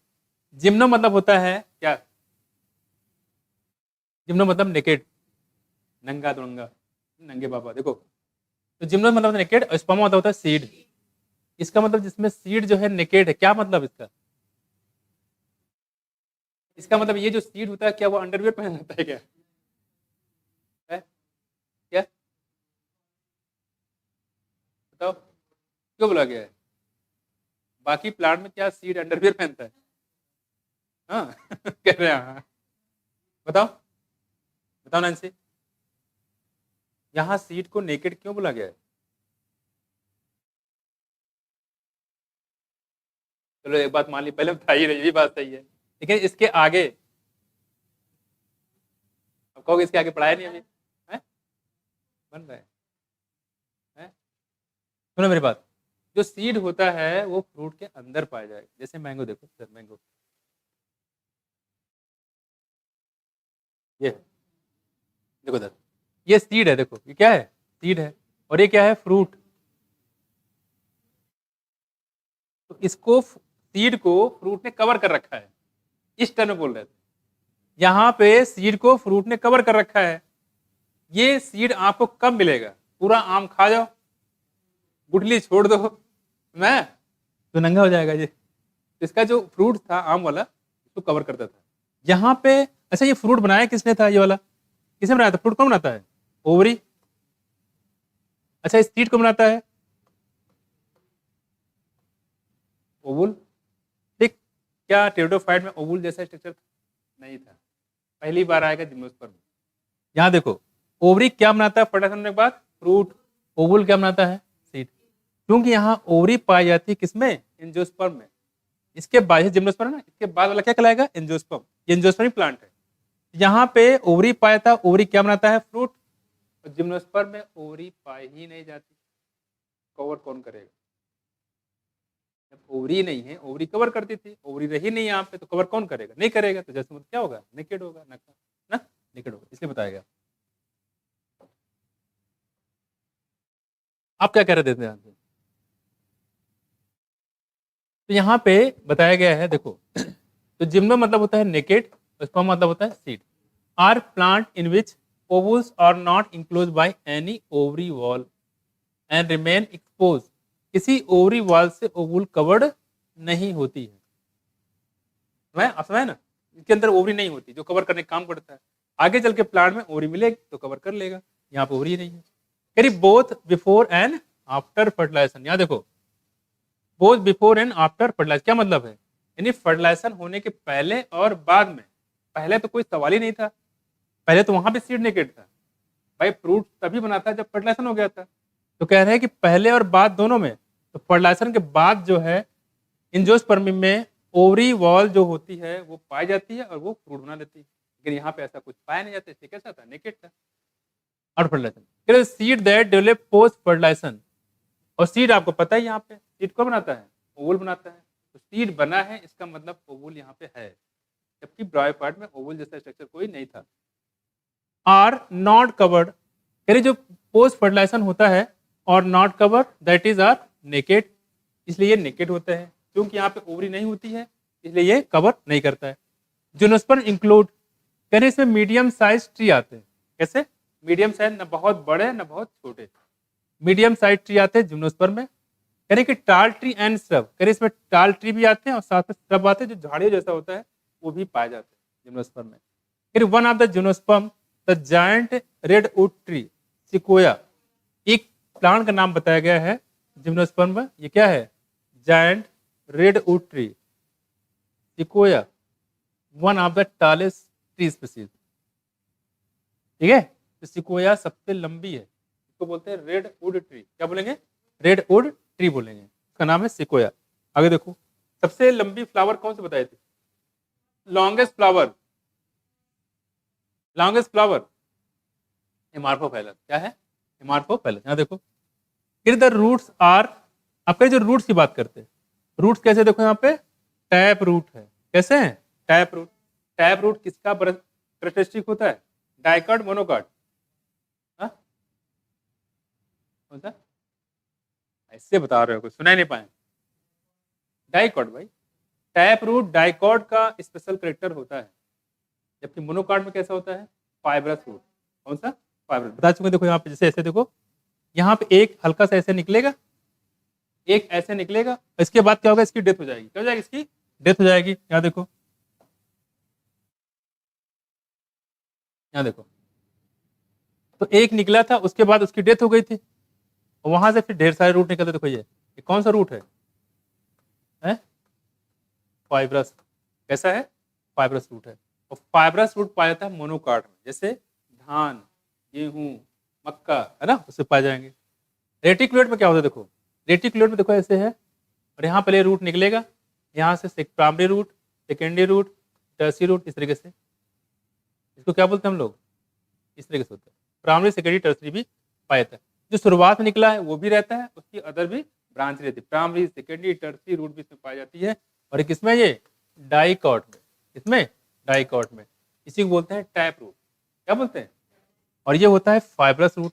जिम्नो मतलब होता है क्या? जिम्नो मतलब नेकेड, नंगा दुंगा, नंगे बाबा। देखो, तो जिम्नो मतलब नेकेड, और स्पर्म मतलब होता है सीड। इसका मतलब जिसमें सीड जो है नेकेड है, क्या मतलब इसका? इसका मतलब ये जो सीड होता है, क्या वो अंडरवियर पहन रहता है क्या? है? क्या बताओ, क्यों बोला गया है? बाकी प्लांट में क्या सीड अंडरवियर पहनता है? हाँ कह रहे हैं हाँ। बताओ, बताओ नैन्सी, यहाँ सीड को नेकेड क्यों बोला गया है? चलो एक बात मान ली, पहले बताइए, ये भी बात सही है, लेकिन इसके आगे अब कहोगे इसके आगे पढ़ाया नहीं अभी है? बन रहा है? सुनो मेरी बात, जो सीड होता है वो फ्रूट के अंदर पाया जाएगा। जैसे मैंगो, देखो सर, मैंगो ये देखो सर, ये सीड है। देखो ये क्या है? सीड है। और ये क्या है? फ्रूट। तो इसको, सीड को फ्रूट ने कवर कर रखा है, इस टर्म में बोल रहे थे। यहाँ पे सीड को फ्रूट ने कवर कर रखा है। ये सीड आपको कब मिलेगा? पूरा आम खा जाओ, गुठली छोड़ दो, मैं तो नंगा हो जाएगा ये। इसका जो फ्रूट था आम वाला, उसको कवर करता था। यहाँ पे, अच्छा ये फ्रूट बनाया किसने था? ये वाला किसने बनाया था? फ्रूट कौन बनाता है? ओवरी। अच्छा इस सीड को बनाता है ओवुल। ठीक, क्या टेरिडोफाइट में ओवुल जैसा स्ट्रक्चर नहीं था? पहली बार आएगा जिम्नोस्पर्म में। यहाँ देखो, ओवरी क्या बनाता है फर्टाइजेशन होने के बाद? फ्रूट। ओवुल क्या बनाता है? सीड। क्योंकि यहाँ ओवरी पाई जाती है किसमें? एंजियोस्पर्म में। इसके बाद जिम्नोस्पर्म ना, इसके बाद वाला क्या कहलाएगा? एंजियोस्पर्म। ये एंजियोस्पर्म प्लांट है। यहाँ पे ओवरी पाया था, ओवरी क्या बनाता है? फ्रूट। और जिम्नोस्पर्म में ओवरी पाई ही नहीं जाती, कवर कौन करेगा? जब ओवरी नहीं है, ओवरी कवर करती थी, ओवरी रही नहीं यहाँ पे, तो कवर कौन करेगा? नहीं करेगा, तो जैसे क्या होगा? नेकेड होगा ना, नेकेड होगा, इसलिए बताया गया। आप क्या कह रहे थे ध्यान से? तो यहाँ पे बताया गया है, देखो तो जिम्नो मतलब होता है नेकेड, स्पर्म मतलब होता है seed. Are plant in which ovules are not enclose by any ovary wall and remain expose. किसी ओवरी वॉल से ओवुल कवर्ड नहीं होती है। समझ ना, इसके अंदर ओवरी नहीं होती जो कवर करने का काम करता है। आगे चल के प्लांट में ओवरी मिलेगी तो कवर कर लेगा, यहाँ पे ओवरी नहीं है। करीब both before and after fertilisation. यहाँ देखो, both before and after fertilisation क्या मतलब है? यानी फर्टिलाइजेशन होने के पहले और बाद में। पहले तो कोई सवाल ही नहीं था, पहले तो वहां पे सीड नेकेड था। भाई फ्रूट तभी बना था जब फर्टिलाइजेशन हो गया था। तो कह रहे हैं कि पहले और बाद दोनों में। तो फर्टिलाइजेशन के बाद जो है एंजियोस्पर्म में ओवरी वॉल जो होती है वो पाई जाती है और वो फ्रूट बना लेती है। लेकिन यहाँ पे ऐसा कुछ पाया नहीं जाता, इसलिए कैसा था? नेकेड था। और fertilisation, seed that develop post fertilisation. और सीड आपको पता है, यहाँ पे सीड कौन बनाता है? ओवुल बनाता है। तो सीड बना है, इसका मतलब ओवुल यहाँ पे है, जबकि ब्रायोफाइट में ओवुल जैसा स्ट्रक्चर कोई नहीं था। आर नॉट कवर्ड, यानी जो पोस्ट फर्टिलाइजेशन होता है और not covered that is are naked, इसलिए ये नेकेड होते हैं, क्योंकि यहाँ पे ओवरी नहीं होती है इसलिए ये कवर नहीं करता है। जिम्नोस्पर्म इंक्लूड, यानी इसमें मीडियम साइज ट्री आते हैं। कैसे? मीडियम साइज, न बहुत बड़े न बहुत छोटे, मीडियम साइज ट्री आते हैं जिम्नोस्पर्म में, यानी कि टाल ट्री एंड श्रब, यानी इसमें टाल ट्री भी आते हैं और साथ में श्रब आते हैं जो झाड़ियों जैसा होता है वो भी पाए जाते हैं जिम्नोस्पर्म में। फिर one of the gymnosperm the giant redwood tree sequoia, एक प्लांट का नाम बताया गया है जिम्नोस्पर्म में, ये क्या है? Giant redwood tree sequoia, one of the tallest tree species. ठीक है, तो सिकोया सबसे लंबी है, इसको बोलते हैं रेडवुड ट्री। क्या बोलेंगे? रेडवुड ट्री बोलेंगे, इसका नाम है सिकोया। आगे देखो, सबसे लंबी फ्लावर कौन से बताए थे? Longest flower, longest flower Amorphophallus. क्या है? हेमार्फोफाइलस। यहाँ देखो, फिर द रूट्स आर, आपके जो रूट्स की बात करते हैं, रूट्स कैसे? देखो यहाँ पे टैप रूट है, कैसे है? Tap root. टैप रूट किसका कैरेक्टरिस्टिक होता है? Dicot, monocot? कौन सा? ऐसे बता रहे हो, कुछ सुना नहीं पाए? डाइकॉट भाई, टैप रूट डाइकॉट का स्पेशल करेक्टर होता है, जबकि मोनोकॉट में कैसा होता है? Fibrous root. कौन सा? फाइब्रस। बता चुके। देखो यहाँ पे जैसे ऐसे देखो, यहाँ पे एक हल्का सा ऐसे निकलेगा, एक ऐसे निकलेगा, इसके बाद क्या होगा? इसकी डेथ हो जाएगी। क्या हो जाएगी? इसकी डेथ हो जाएगी। यहाँ देखो, यहाँ देखो, तो एक निकला था, उसके बाद उसकी डेथ हो गई थी, और वहां से फिर ढेर सारे रूट निकलते। देखो ये कौन सा रूट है? फाइब्रस। कैसा है? फाइब्रस रूट है। और फाइब्रस रूट पाया जाता है मोनोकाट में, जैसे धान, गेहूं, मक्का, है ना, उससे पाए जाएंगे। रेटिकुलेट में क्या होता है? देखो, रेटिकुलेट में देखो ऐसे है, और यहाँ पहले रूट निकलेगा, यहाँ से primary root, secondary root, tertiary root, इस तरीके से। इसको क्या बोलते हैं हम लोग? इस तरीके से होता है। प्राइमरी, सेकेंडरी, टर्सरी भी पाया जाता है। जो शुरुआत में निकला है वो भी रहता है, उसकी अदर भी ब्रांच रहती है। प्राइमरी, सेकेंडरी, टर्सरी रूट भी इसमें पाई जाती है। और एक इसमें ये डाइकॉट में, इसमें डाइकॉट में, इसी को बोलते हैं टैप रूट। क्या बोलते हैं? और ये होता है फाइब्रस रूट।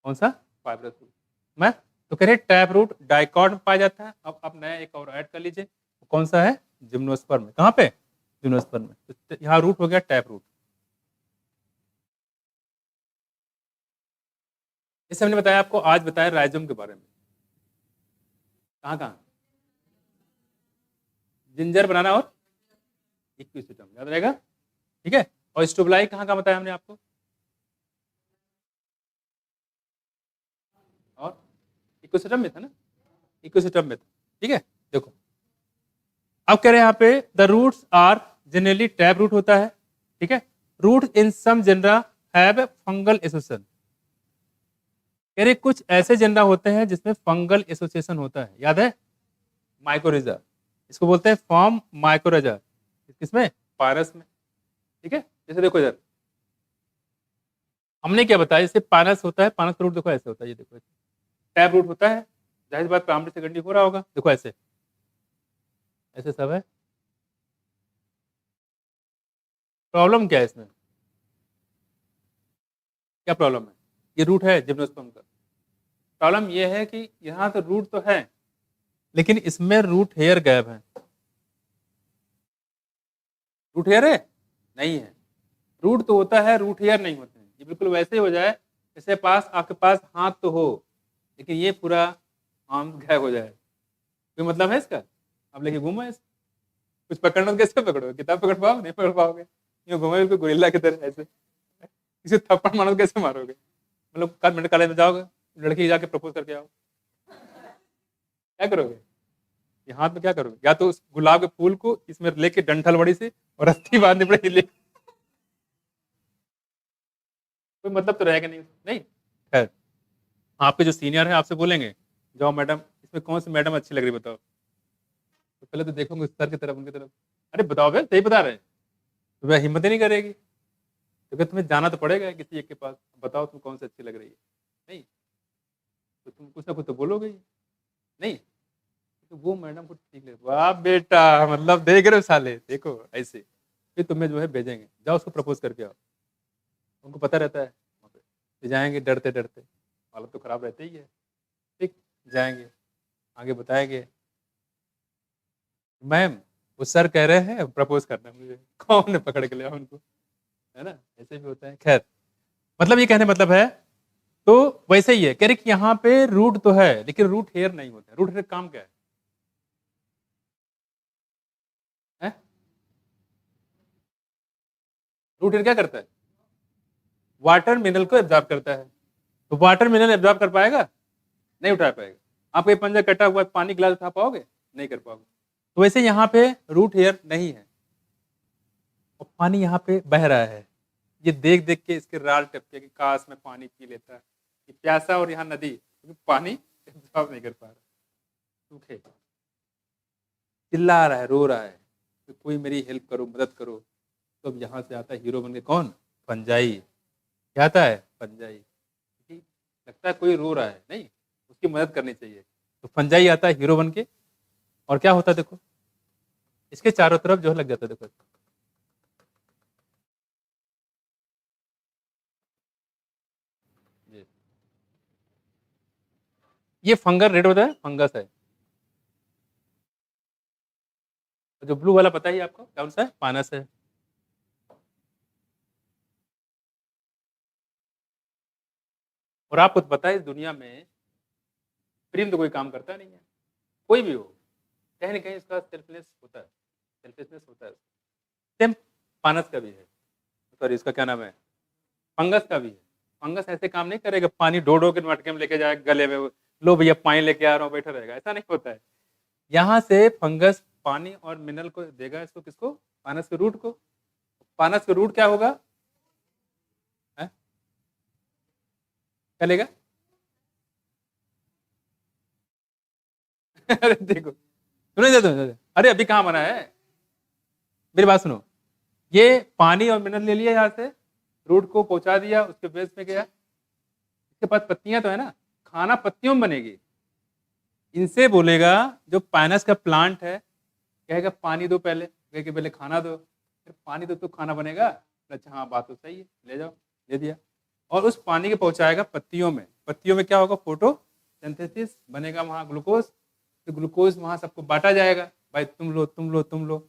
कौन सा? Fibrous root. मैं तो कह रहे टैप रूट डाइकॉट में पाया जाता है। अब आप नया एक और ऐड कर लीजिए, कौन सा है? जिम्नोस्पर्म में। कहाँ पे? जिम्नोस्पर्म में। तो यहाँ रूट हो गया टैप रूट। जैसे हमने बताया आपको, आज बताया राइजोम के बारे में। कहाँ कहाँ? जिंजर बनाना और इक्विसिटम, याद रहेगा। ठीक है। और स्टोबलाई कहाँ कहाँ बताया हमने आपको? और इक्विसिटम में था ना, इक्विसिटम में था। ठीक है। देखो, अब कह रहे हैं यहाँ पे the roots are generally tap root होता है। ठीक है। Root in some genera have fungal association, कह रहे कुछ ऐसे जनरा होते हैं जिसमें फंगल एसोसिएशन होता है। याद है? माइकोरिजा, इसको बोलते हैं फॉर्म माइकोरिजा। किसमें? पारस में। ठीक है। जैसे देखो इधर हमने क्या बताया, जैसे पानस होता है, पानस का रूट देखो ऐसे होता है, ये देखो टैप रूट होता है। जाहिर बात प्राइमरी सेकेंडरी हो रहा होगा। देखो ऐसे ऐसे सब है। प्रॉब्लम क्या है इसमें? क्या प्रॉब्लम है? ये रूट है जिम्नोस्पर्म का। प्रॉब्लम ये है कि यहाँ तो रूट तो है, लेकिन इसमें रूट हेयर गैप है। रूट हेयर है? नहीं है। रूट तो होता है, रूट हेयर नहीं होते हैं। ये बिल्कुल वैसे ही हो जाए जैसे पास आपके पास हाथ तो हो, लेकिन ये पूरा आर्म गायब हो जाए। कोई मतलब है इसका? अब लेके घूमो ऐसे, कुछ पकड़ना तो कैसे पकड़ोगे? किताब पकड़ पाओगे? नहीं पकड़ पाओगे। यूँ घूमो बिल्कुल गोरिल्ला की तरह ऐसे। किसी थप्पड़ मारो तो कैसे मारोगे? मतलब कल मिनट कॉलेज में जाओगे, लड़की जाके प्रपोज करके आओ, क्या करोगे? ये हाथ में क्या करोगे? या तो उस गुलाब के फूल को इसमें लेके डंठल बड़ी से और रस्सी बांधनी पड़ेगी लेके। कोई मतलब तो रहेगा नहीं। नहीं, खैर, आपके जो सीनियर हैं आपसे बोलेंगे जाओ मैडम, इसमें कौन सी मैडम अच्छी लग रही बताओ, तो पहले तो देखोगे सर की तरफ, उनकी तरफ। अरे बताओ भाई, सही बता रहे हैं। तो वह हिम्मत ही नहीं करेगी, क्योंकि तुम्हें जाना तो पड़ेगा किसी एक के पास, बताओ तुम कौन सी अच्छी लग रही है। नहीं तो तुम कुछ ना कुछ तो बोलोगे ही। नहीं तो वो मैडम को ठीक लगे, वाह बेटा, मतलब देख रहे हो साले, देखो ऐसे। फिर तुम्हें जो है भेजेंगे, जाओ उसको प्रपोज करके आओ। उनको पता रहता है वहाँ पे, फिर जाएंगे डरते डरते, हालत तो खराब रहते ही है। ठीक, जाएंगे आगे बताएंगे, मैम वो सर कह रहे हैं प्रपोज करना है मुझे, कौन ने पकड़ के लिया उनको, है ना, ऐसे भी होता है। खैर, मतलब ये कहने मतलब है, तो वैसे ही है, कह रहे कि यहाँ पे रूट तो है लेकिन रूट हेयर नहीं होता है। रूट हेयर काम क्या है? रूट हेयर क्या करता है? वाटर मिनरल को एब्जॉर्ब करता है। तो वाटर मिनरल एब्जॉर्ब कर पाएगा? नहीं उठा पाएगा। आपका ये पंजा कटा हुआ पानी गिलास उठा पाओगे? नहीं कर पाओगे। तो वैसे यहाँ पे रूट हेयर नहीं है और पानी यहाँ पे बह रहा है। ये देख देख के इसके राल टपके कि काश में पानी पी लेता, ये प्यासा और यहाँ नदी, क्योंकि पानी एब्जॉर्ब नहीं कर पा रहा, सूखे, चिल्ला रहा है, रो रहा है कि कोई मेरी हेल्प करो, मदद करो। तो अब यहाँ से आता है हीरो बन के, कौन? पंजाई। क्या आता है? पंजाई। लगता है कोई रो रहा है, नहीं, उसकी मदद करनी चाहिए, तो पंजाई आता है हीरो बन के। और क्या होता है देखो, इसके चारों तरफ जो है लग जाता है, देखो ये फंगल रेड होता है, फंगस है। जो ब्लू वाला पता ही आपको कौन सा है? पानस है। और आपको तो पता है इस दुनिया में प्रेम तो कोई काम करता नहीं है, कोई भी हो, कहीं ना कहीं इसका सेल्फलेस होता है, सेल्फिशनेस होता है। सेम पानस का भी है, सॉरी इसका क्या नाम है, फंगस का भी है। फंगस ऐसे काम नहीं करेगा, पानी डो डो के मटके में लेके जाए गले में, लो भैया पानी लेके आ रहा हूँ, बैठा रहेगा, ऐसा नहीं होता है। यहाँ से फंगस पानी और मिनरल को देगा, इसको किसको? पानस के रूट को। पानस के रूट क्या होगा? है? क्या लेगा? अरे देखो, सुनो अरे अभी कहाँ बना है, मेरी बात सुनो। ये पानी और मिनरल ले लिया यहाँ से, रूट को पहुंचा दिया, उसके बेस पे गया, इसके पास पत्तियां तो है ना, खाना पत्तियों में बनेगी। इनसे बोलेगा, जो पाइनस का प्लांट है, कहेगा पानी दो पहले, कहेगा पहले खाना दो, फिर पानी दो तो खाना बनेगा। अच्छा हाँ, बात तो सही है, ले जाओ, दे दिया। और उस पानी के पहुंचाएगा पत्तियों में, पत्तियों में क्या होगा? फोटो सिंथेसिस बनेगा, वहाँ ग्लूकोज, तो ग्लूकोज वहाँ सबको बांटा जाएगा, भाई तुम लो तुम लो तुम लो।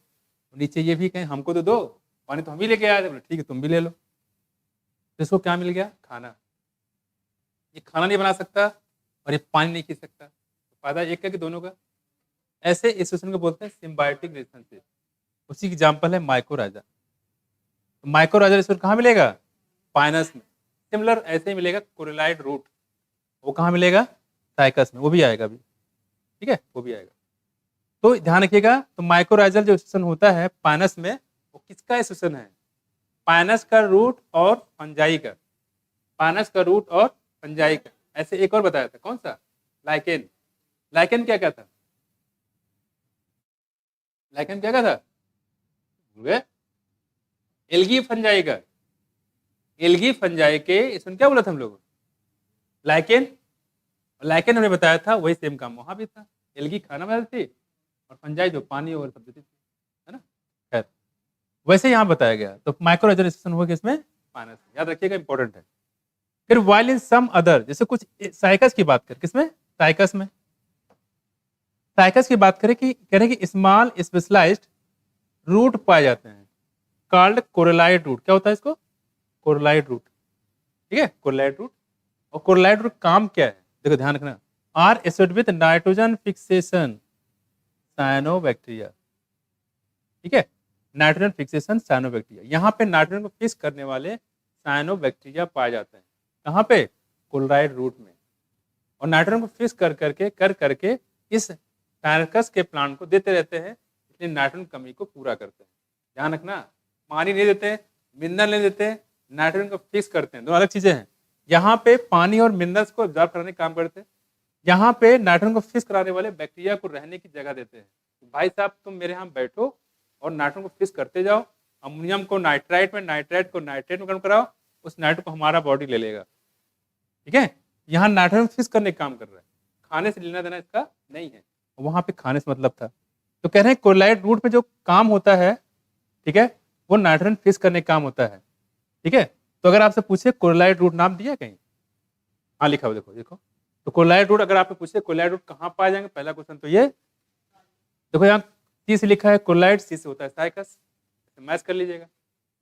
नीचे ये भी कहें हमको तो दो, पानी तो हम ही लेके आए थे, बोले ठीक है तुम भी ले लो। तो इसको क्या मिल गया? खाना। ये खाना नहीं बना सकता और ये पानी नहीं पी सकता, तो फायदा एक का कि दोनों का। ऐसे इस सिस्टम को बोलते हैं सिम्बायोटिक रिलेशनशिप। उसी की एग्जाम्पल है माइक्रोराइजा। तो माइक्रोराइजा रिसोर्स कहाँ मिलेगा? पाइनस में। सिमिलर ऐसे ही मिलेगा कोरिलाइड रूट, वो कहाँ मिलेगा? साइकस में, वो भी आएगा अभी, ठीक है, वो भी आएगा। तो ध्यान रखिएगा, तो माइक्रोराइजल जो सेशन होता है पाइनस में, वो किसका सेशन है? पाइनस का रूट और फंजाई का। पाइनस का रूट और फंजाई का। ऐसे एक और बताया था, कौन सा? लाइकेन। लाइकेन क्या क्या था? लाइकेन क्या क्या था? एल्गी फंजाई का। एल्गी फंजाई के इसमें क्या बोला था हम लोग? लाइकेन। लाइकेन हमने बताया था, वही सेम काम वहां भी था। एल्गी खाना में थी और फंजाई जो पानी और सब देती थी, है ना। खैर, वैसे यहाँ बताया गया। तो माइक्रोराइजेशन हुआ किसमें? पाइनस। याद रखिएगा, इंपॉर्टेंट है। फिर वाइल इन सम अदर, जैसे कुछ साइकस की बात करें, किसमें? साइकस में। साइकस की बात करें कि कह रहे हैं कि स्मॉल स्पेशलाइज्ड रूट पाए जाते हैं, कॉल्ड कोरलाइड रूट। क्या होता है इसको? कोरलाइड रूट, ठीक है, कोरलाइड रूट। और कोरलाइड रूट काम क्या है? देखो ध्यान रखना, are associated with nitrogen fixation cyanobacteria, ठीक है, नाइट्रोजन फिक्सेशन साइनोबैक्टीरिया। यहाँ पे नाइट्रोजन को फिक्स करने वाले साइनोबैक्टीरिया पाए जाते हैं। कहाँ पे? कोरलाइड रूट में। और नाइट्रोजन को फिक्स कर करके इस साइनकस के प्लांट को देते रहते हैं, इसलिए नाइट्रोजन कमी को पूरा करते हैं। ध्यान रखना, पानी नहीं देते, मिनरल नहीं देते, नाइट्रोजन को फिक्स करते हैं, दोनों अलग चीजें हैं। यहाँ पे पानी और मिनरल्स को एब्जॉर्ब कराने का काम करते हैं, यहाँ पे नाइट्रोजन को फिक्स कराने वाले बैक्टीरिया को रहने की जगह देते हैं। भाई साहब तुम मेरे यहाँ बैठो और नाइट्रोजन को फिक्स करते जाओ, अमोनियम को नाइट्राइट में, नाइट्राइट को नाइट्रेट में कन्वर्ट कराओ, उस नाइट्रोजन को हमारा बॉडी ले लेगा, ठीक है। यहाँ नाइट्रोजन फिक्स करने का काम कर रहा है, खाने से लेना देना इसका नहीं है। वहां पे खाने से मतलब था। तो कह रहे हैं कोरलाइड रूट में जो काम होता है, ठीक है, वो नाइट्रोजन फिक्स करने का काम होता है। ठीक है, तो अगर आपसे पूछे क्लोराइड रूट नाम दिया कहीं? हाँ लिखा हुआ देखो देखो। तो क्लोराइड रूट अगर आपसे पूछे क्लोराइड रूट कहाँ पाए जाएंगे, पहला क्वेश्चन तो ये देखो, यहाँ टी से लिखा है क्लोराइड, सी से होता है साइकस, मैच कर लीजिएगा।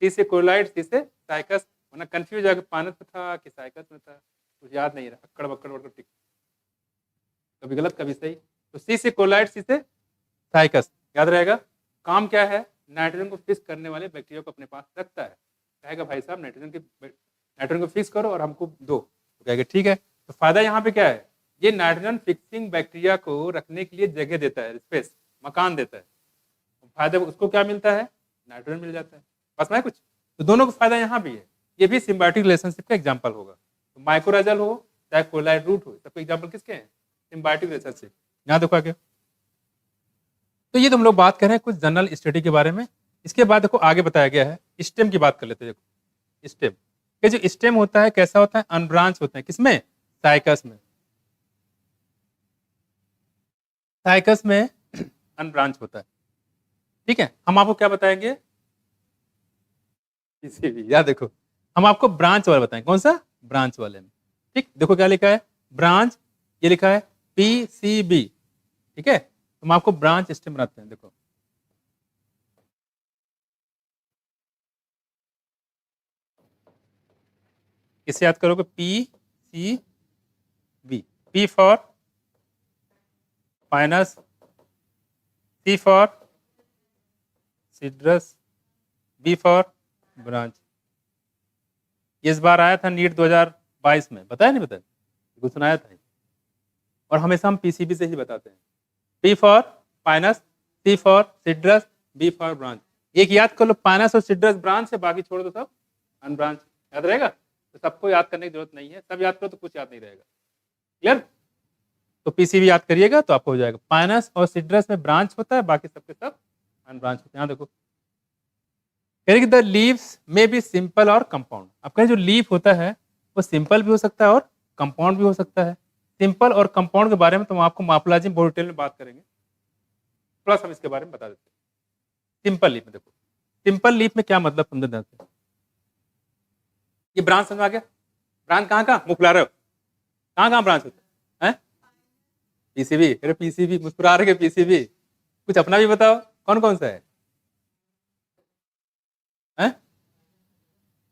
टी से क्लोराइड, सी से साइकस, वरना कंफ्यूज है कि पानस में था कि साइकस में था, कुछ याद नहीं रहा, अक्कड़ बक्कड़ बक्कड़ टिक, कभी गलत कभी सही। तो सी से क्लोराइड, सी से साइकस याद रहेगा। काम क्या है, नाइट्रोजन को फिक्स करने वाले बैक्टीरिया को अपने पास रखता है। कहेगा भाई साहब नाइट्रोजन को फिक्स करो और हमको दो, तो कहेगा ठीक है। तो फायदा यहाँ पे क्या है, ये नाइट्रोजन फिक्सिंग बैक्टीरिया को रखने के लिए जगह देता है, स्पेस, मकान देता है। फायदा उसको क्या मिलता है, नाइट्रोजन मिल जाता है। बस में कुछ, तो दोनों को फायदा यहाँ भी है। ये भी सिम्बायोटिक रिलेशनशिप का एग्जाम्पल होगा। तो माइक्रोराइजल हो चाहे क्लोराइड रूट हो, सबके एग्जाम्पल किसके हैं, सिम्बायोटिक रिलेशनशिप। यहाँ देखो आगे, तो ये तुम लोग बात कर रहे हैं कुछ जनरल स्टडी के बारे में। इसके बाद देखो आगे बताया गया है, स्टेम की बात कर लेते हैं। देखो स्टेम, ये जो स्टेम होता है कैसा होता है, अनब्रांच होता है। किसमें, साइकस में, साइकस में अनब्रांच होता है। ठीक है, हम आपको क्या बताएंगे, किसी भी, या देखो हम आपको ब्रांच वाला बताएंगे। कौन सा, ब्रांच वाले में। ठीक, देखो क्या लिखा है, ब्रांच, ये लिखा है पीसीबी। ठीक है, हम आपको ब्रांच स्टेम बनाते हैं। देखो किसे याद करोगे, P C B, P for Pinus, C for Citrus, B for branch. इस बार आया था नीट 2022 में, बताया नहीं बताया, कुछ सुनाया था। और हमेशा हम पीसीबी से ही बताते हैं, P for Pinus, C for Citrus, B for branch. एक याद कर लो, पाइनस और सिट्रस ब्रांच है, बाकी छोड़ दो सब अनब्रांच। याद रहेगा, तो सबको याद करने की जरूरत नहीं है, सब याद करो तो कुछ याद नहीं रहेगा। क्लियर, तो पीसीबी याद करिएगा तो आपको हो जाएगा। पाइनस और सिट्रस में ब्रांच होता है, बाकी सबके सब अनब्रांच होते हैं। यहाँ देखो द लीव्स में भी सिंपल और कंपाउंड। आपका जो लीफ होता है वो सिंपल भी हो सकता है और कंपाउंड भी हो सकता है। सिंपल और कंपाउंड के बारे में तो हम आपको मार्फोलॉजी में बहुत डिटेल में बात करेंगे, प्लस हम इसके बारे में बता देते हैं। सिंपल लीफ में देखो, सिंपल लीफ में क्या मतलब समझ जाते हैं। ये ब्रांच समझ आ गया, ब्रांच कहाँ कहाँ, मुँह फुला रहे हो, कहाँ कहाँ ब्रांच होता है, पीसीबी, अरे पीसीबी मुस्कुरा रहे, पीसीबी कुछ अपना भी बताओ, कौन कौन सा है,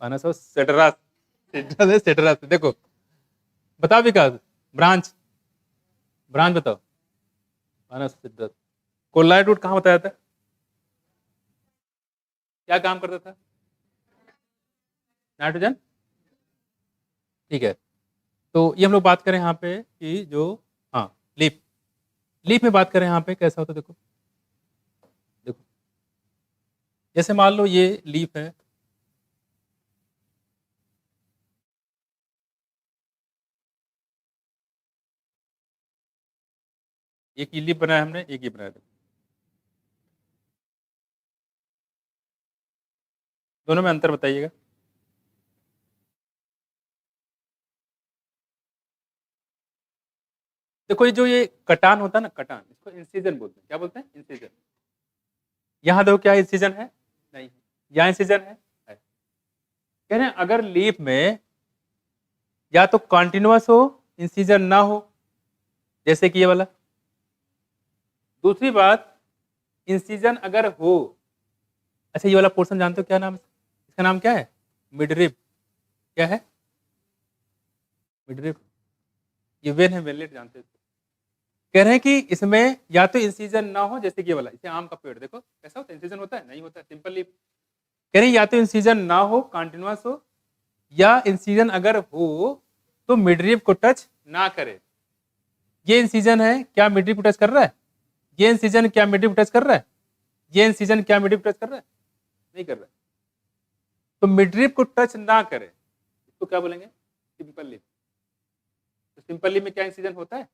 पानस और सेटरास, सेटरास सेटरास। देखो बताओ विकास, ब्रांच, ब्रांच बताओ, पानस सेटरास। कोलाइड रूट कहाँ बताया था, क्या काम करता था, नाइट्रोजन। ठीक है, तो ये हम लोग बात करें यहाँ पे कि जो, हाँ लीफ, लीफ में बात करें यहाँ पे कैसा होता है। देखो देखो जैसे मान लो ये लीफ है, एक ये लीफ बनाया हमने, एक ये बनाया था, दोनों में अंतर बताइएगा। देखो ये जो ये कटान होता है ना, कटान, इसको इंसिजन बोलते हैं। क्या बोलते हैं, इंसिजन। यहाँ देखो क्या इंसिजन है, नहीं, यहाँ इंसिजन है। कह रहे हैं अगर लीफ में या तो कॉन्टिन्यूअस हो, इंसिजन ना हो, जैसे कि ये वाला। दूसरी बात, इंसिजन अगर हो, अच्छा ये वाला पोर्शन जानते हो क्या नाम है, इसका नाम क्या है, मिडरिप। क्या है, मिडरिप। ये वेन है, वेनलेट जानते हो। कह रहे हैं कि इसमें या तो इंसिजन ना हो, जैसे कि ये वाला, इसे आम का पेड़ देखो कैसा होता है, इंसिजन होता है, नहीं होता है, सिंपल लीफ। कह रहे हैं या तो इंसिजन ना हो, कॉन्टिन्यूअस हो, या इंसिजन अगर हो तो मिडरिप को टच ना करे। ये इंसिजन है, क्या मिडरिप को टच कर रहा है, ये इंसिजन क्या मिडरिप को टच कर रहा है, ये इंसिजन क्या मिडरिप को टच कर रहा है, नहीं कर रहा है। तो मिडरिप को टच ना करे इसको क्या बोलेंगे, सिंपल लीफ। तो सिंपल लीफ में क्या इंसिजन होता है,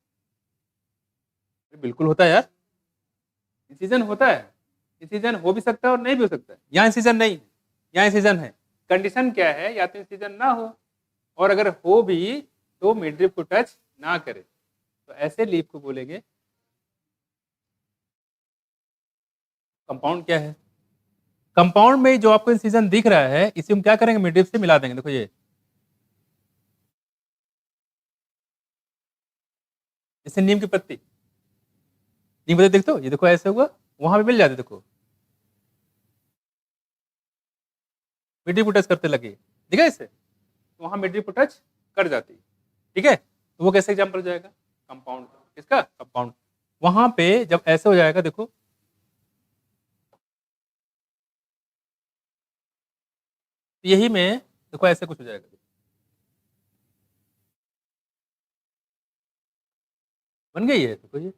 बिल्कुल होता है यार, इंसिजन होता है। इंसिजन हो भी सकता है और नहीं भी हो सकता है। यहाँ इंसिजन नहीं है, यहाँ इंसिजन है। कंडीशन क्या है, या तो इंसिजन ना हो, और अगर हो भी तो मिडरिप को टच ना करे। तो ऐसे लीफ को बोलेंगे कंपाउंड। क्या है, कंपाउंड में जो आपको इंसिजन दिख रहा है इसे हम क्या करेंगे, मिडरिप से मिला देंगे। देखो ये जैसे नीम की पत्ती, नीम की पत्ती देखते हो, ये देखो ऐसे हुआ, वहां पे मिल जाते, देखो मिडरिप को टच करते लगे, ठीक है, इससे तो वहां मिडरिप को टच कर जाती है, ठीक है। तो वो कैसे एग्जाम्पल हो जाएगा, कंपाउंड का, किसका, कंपाउंड। वहां पे जब ऐसे हो जाएगा, देखो यही में देखो ऐसे कुछ हो जाएगा, बन गई है, देखो ये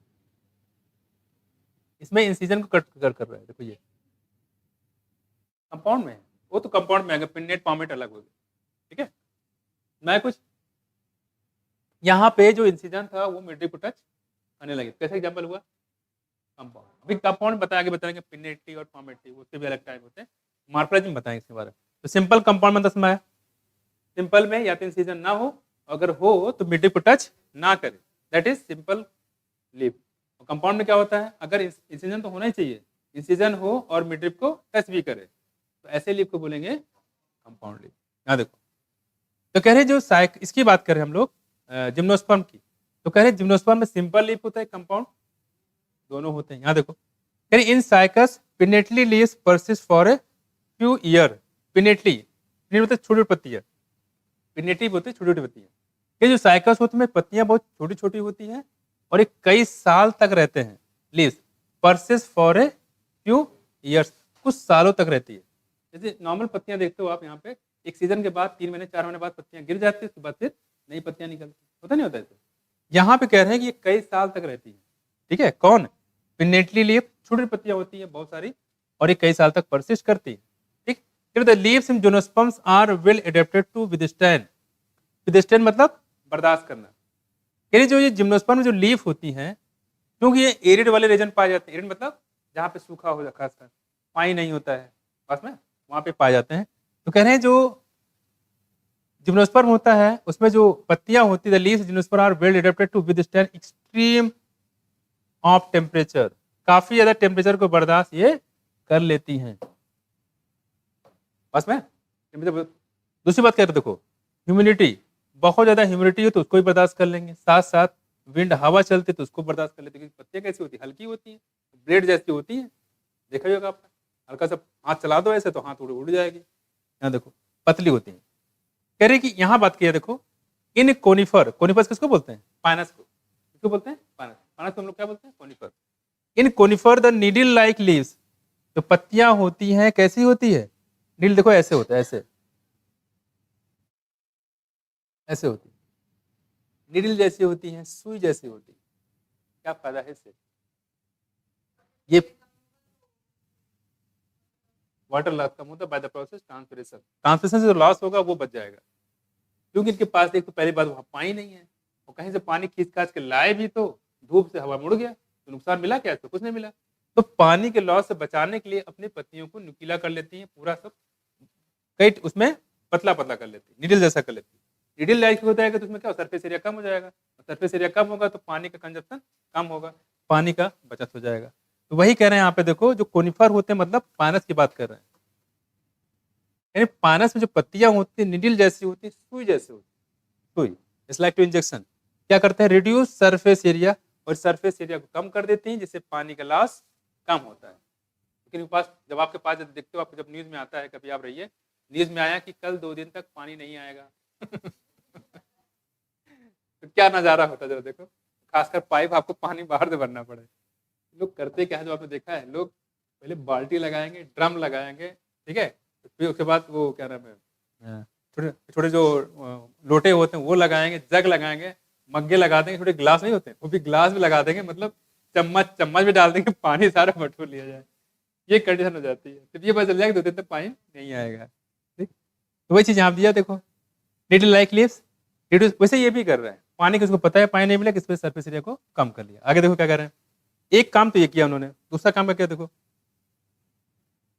इसमें इंसिजन को कट कर रहा है, देखो ये कंपाउंड में है, वो तो कंपाउंड में आएगा, पिन्नेट पामेट अलग हो गया, ठीक है। मैं कुछ यहाँ पे जो इंसिजन था वो मिडरिप को टच आने लगे, कैसे एग्जाम्पल हुआ, कंपाउंड। अभी कंपाउंड बताया, आगे बताएंगे पिन्नेटी और पामेटी, उससे भी अलग टाइप होते हैं, मार्फरेज में बताएंगे इसके बारे में। तो सिंपल कंपाउंड में 10 में आया, सिंपल में या तो इंसिजन ना हो, अगर हो तो मिडरिप को टच ना करे, दैट इज सिंपल लीफ। और कंपाउंड में क्या होता है, अगर इंसिजन तो होना ही चाहिए, इंसिजन हो और मिडरिप को टच भी करे, तो ऐसे लीफ को बोलेंगे कंपाउंड लीफ। यहाँ देखो, तो कह रहे जो साइक, इसकी बात करें हम लोग जिम्नोस्पर्म की, तो कह रहे जिम्नोस्पर्म में सिंपल लीफ होता है, कंपाउंड दोनों होते हैं। यहाँ देखो, कह रहे इन cycas pinnately leaves persist for a few year. Pinnately, pinnate मतलब छोटी पत्तियां, पिनेटी होती है छोटी छोटी पत्तियां। ये जो साइकस होते हैं पत्तियां बहुत छोटी छोटी होती हैं और ये कई साल तक रहते हैं, leaves persist for a few years, कुछ सालों तक रहती है। जैसे नॉर्मल पत्तियां देखते हो आप, यहाँ पे एक सीजन के बाद 3 महीने 4 महीने बाद पत्तियां गिर जाती है, उसके बाद फिर नई पत्तियां निकलती, होता नहीं होता ऐसे। यहाँ पे कह रहे हैं कि ये कई साल तक रहती है, ठीक है। कौन, पिनेटली लीफ, छोटी पत्तियां होती है बहुत सारी और ये कई साल तक परसिस्ट करती है, ठीक। फिर the leaves in gymnosperms are well adapted to withstand, withstand मतलब बर्दाश्त करना। यानी जो ये जिम्नोस्पर्म में जो लीफ होती हैं, क्योंकि ये एरिड वाले रीजन पाए जाते हैं, एरिड मतलब जहाँ पे सूखा हो जाता है, खासकर पानी नहीं होता है पास में, वहां पे पाए जाते हैं। तो कह रहे हैं जो जिम्नोस्पर्म होता है उसमें जो पत्तियां होती है, the leaves gymnosperm are well adapted to withstand extreme of temperature, काफी ज्यादा टेम्परेचर को बर्दाश्त ये कर लेती हैं, बस में। दूसरी बात कह रहे देखो, ह्यूमिडिटी, बहुत ज्यादा ह्यूमिडिटी हो तो उसको भी बर्दाश्त कर लेंगे, साथ साथ विंड, हवा चलती तो उसको बर्दाश्त कर लेते, क्योंकि पत्तियां कैसी होती है, हल्की होती है, ब्लेड जैसी होती है, देखा ही होगा आपने, हल्का सा हाथ चला दो ऐसे तो हाथ उड़ जाएगी। यहाँ देखो पतली होती है। कह रहे कि यहाँ बात किया देखो, इन कोनिफर, कोनिफर किसको बोलते हैं, पाइनस को, किसको बोलते हैं, पाइनस, पाइनस को हम लोग क्या बोलते हैं, conifer. In conifer the needle like leaves, तो पत्तियां होती हैं कैसी होती है, नीडल देखो ऐसे होता है, ऐसे ऐसे होती है, नीडल जैसी होती हैं, सुई जैसी होती है। क्या फायदा है इससे, ये वाटर लॉस कम होता है by the process transpiration, transpiration से जो लॉस होगा वो बच जाएगा, क्योंकि इनके पास एक तो पहली बात वहाँ पानी नहीं है, और कहीं से पानी खींच खाच के लाए भी तो धूप से हवा मुड़ गया, तो नुकसान मिला क्या, इसको कुछ नहीं मिला। तो पानी के लॉस से बचाने के लिए अपनी पत्तियों को नुकीला कर लेती हैं, पूरा सब कई उसमें पतला पतला कर लेती है, नीडल जैसा कर लेती है। नीडल लाइक हो जाएगा तो उसमें क्या, सरफेस एरिया कम हो जाएगा, सरफेस एरिया कम होगा तो पानी का कंजप्शन कम होगा, पानी का बचत हो जाएगा। तो वही कह रहे हैं यहाँ पे देखो, जो कोनिफर होते हैं मतलब पानस की बात कर रहे हैं, यानी पानस में जो पत्तियां होती है निडिल जैसी होती है, सुई जैसी होती है, सुई, इट्स लाइक टू इंजेक्शन, क्या करते हैं, रिड्यूस सरफेस एरिया, और सरफेस एरिया को कम कर देती हैं जिससे पानी का लॉस कम होता है। लेकिन पास जब आपके पास जब देखते हो, आपको जब न्यूज में आता है, कभी आप रहिए, न्यूज में आया कि कल 2 दिन तक पानी नहीं आएगा तो क्या नजारा होता है जरा देखो, खासकर पाइप आपको पानी बाहर से भरना पड़े। लोग करते क्या है, जो आपने देखा है, लोग पहले बाल्टी लगाएंगे, ड्रम लगाएंगे, ठीक है, फिर उसके बाद वो क्या नाम है, छोटे छोटे जो लोटे होते हैं वो लगाएंगे, जग लगाएंगे, मग्गे लगा देंगे, छोटे गिलास नहीं होते वो भी गिलास भी लगा देंगे, मतलब चम्मच चम्मच भी डाल देंगे, पानी सारा बटोर लिया जाए, ये कंडीशन हो जाती है। तो ये पता चल जाएगा 2 दिन तक पानी नहीं आएगा, ठीक। तो वही चीज यहाँ दिया देखो, लिटिल लाइक लीव्स, वैसे ये भी कर रहे हैं, पानी किसको पता है पानी नहीं मिला, किस पे सरफेस एरिया को कम कर लिया। आगे देखो क्या कर रहे हैं, एक काम तो ये किया उन्होंने, दूसरा काम क्या देखो,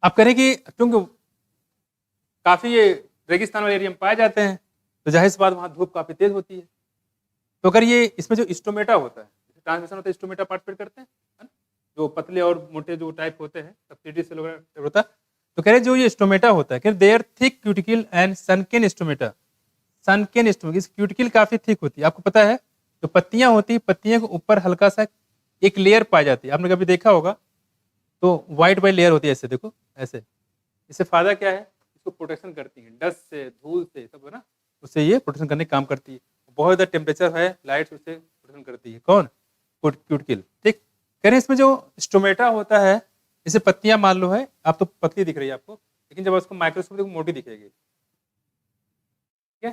आप करें कि क्योंकि काफी ये रेगिस्तान वाले एरिया में पाए जाते हैं, तो जाहिर सी बात वहां धूप काफी तेज होती है, तो अगर ये इसमें जो स्टोमेटा होता है, ट्रांसमिशन होता है, स्टोमेटा पार्टिसिपेट करते हैं, है ना, जो पतले और मोटे जो टाइप होते हैं, सब्सिडी से होता है, तो कह रहे जो ये स्टोमेटा होता है, कह there thick cuticle and sunken stomata. Sunken stomata, इस क्यूटिकल काफी थिक होती है। आपको पता है जो पत्तियां होती है, पत्तियों के ऊपर हल्का सा एक लेयर पाई जाती है, आपने कभी देखा होगा, तो व्हाइट वाइट लेयर होती है ऐसे, देखो ऐसे। इससे फायदा क्या है, इसको प्रोटेक्शन करती है डस्ट से, धूल से, सब है ना, उससे ये प्रोटेक्शन करने का काम करती है। बहुत ज़्यादा टेम्परेचर है, लाइट से उससे प्रोटेक्शन करती है। कौन? क्यूटिकल। ठीक, कह रहे हैं इसमें जो स्टोमेटा होता है, जैसे पत्तियां मान लो है, आप तो पतली दिख रही है आपको, लेकिन जब उसको माइक्रोस्कोप देखो मोटी दिखेगी। ठीक है,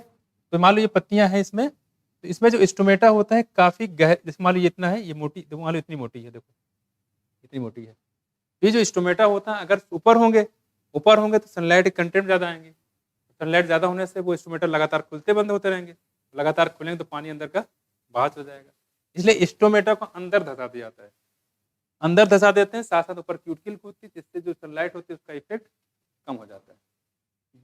तो मान लो ये पत्तियां हैं इसमें, तो इसमें जो स्टोमेटा होता है काफी गहर, जैसे मान लो ये इतना है, ये मोटी, देखो मान लो इतनी मोटी है, देखो इतनी मोटी है। ये जो स्टोमेटा होता है अगर ऊपर होंगे तो सनलाइट के कंटेंट ज़्यादा आएंगे। सनलाइट ज़्यादा होने से वो स्टोमेटा लगातार खुलते बंद होते रहेंगे, लगातार खुलेंगे तो पानी अंदर का बाहर हो जाएगा। इसलिए स्टोमेटा को अंदर धसा दिया जाता है, अंदर धसा देते हैं, साथ साथ ऊपर क्यूटिकल होती है, जिससे जो सनलाइट होती है उसका इफेक्ट कम हो जाता है।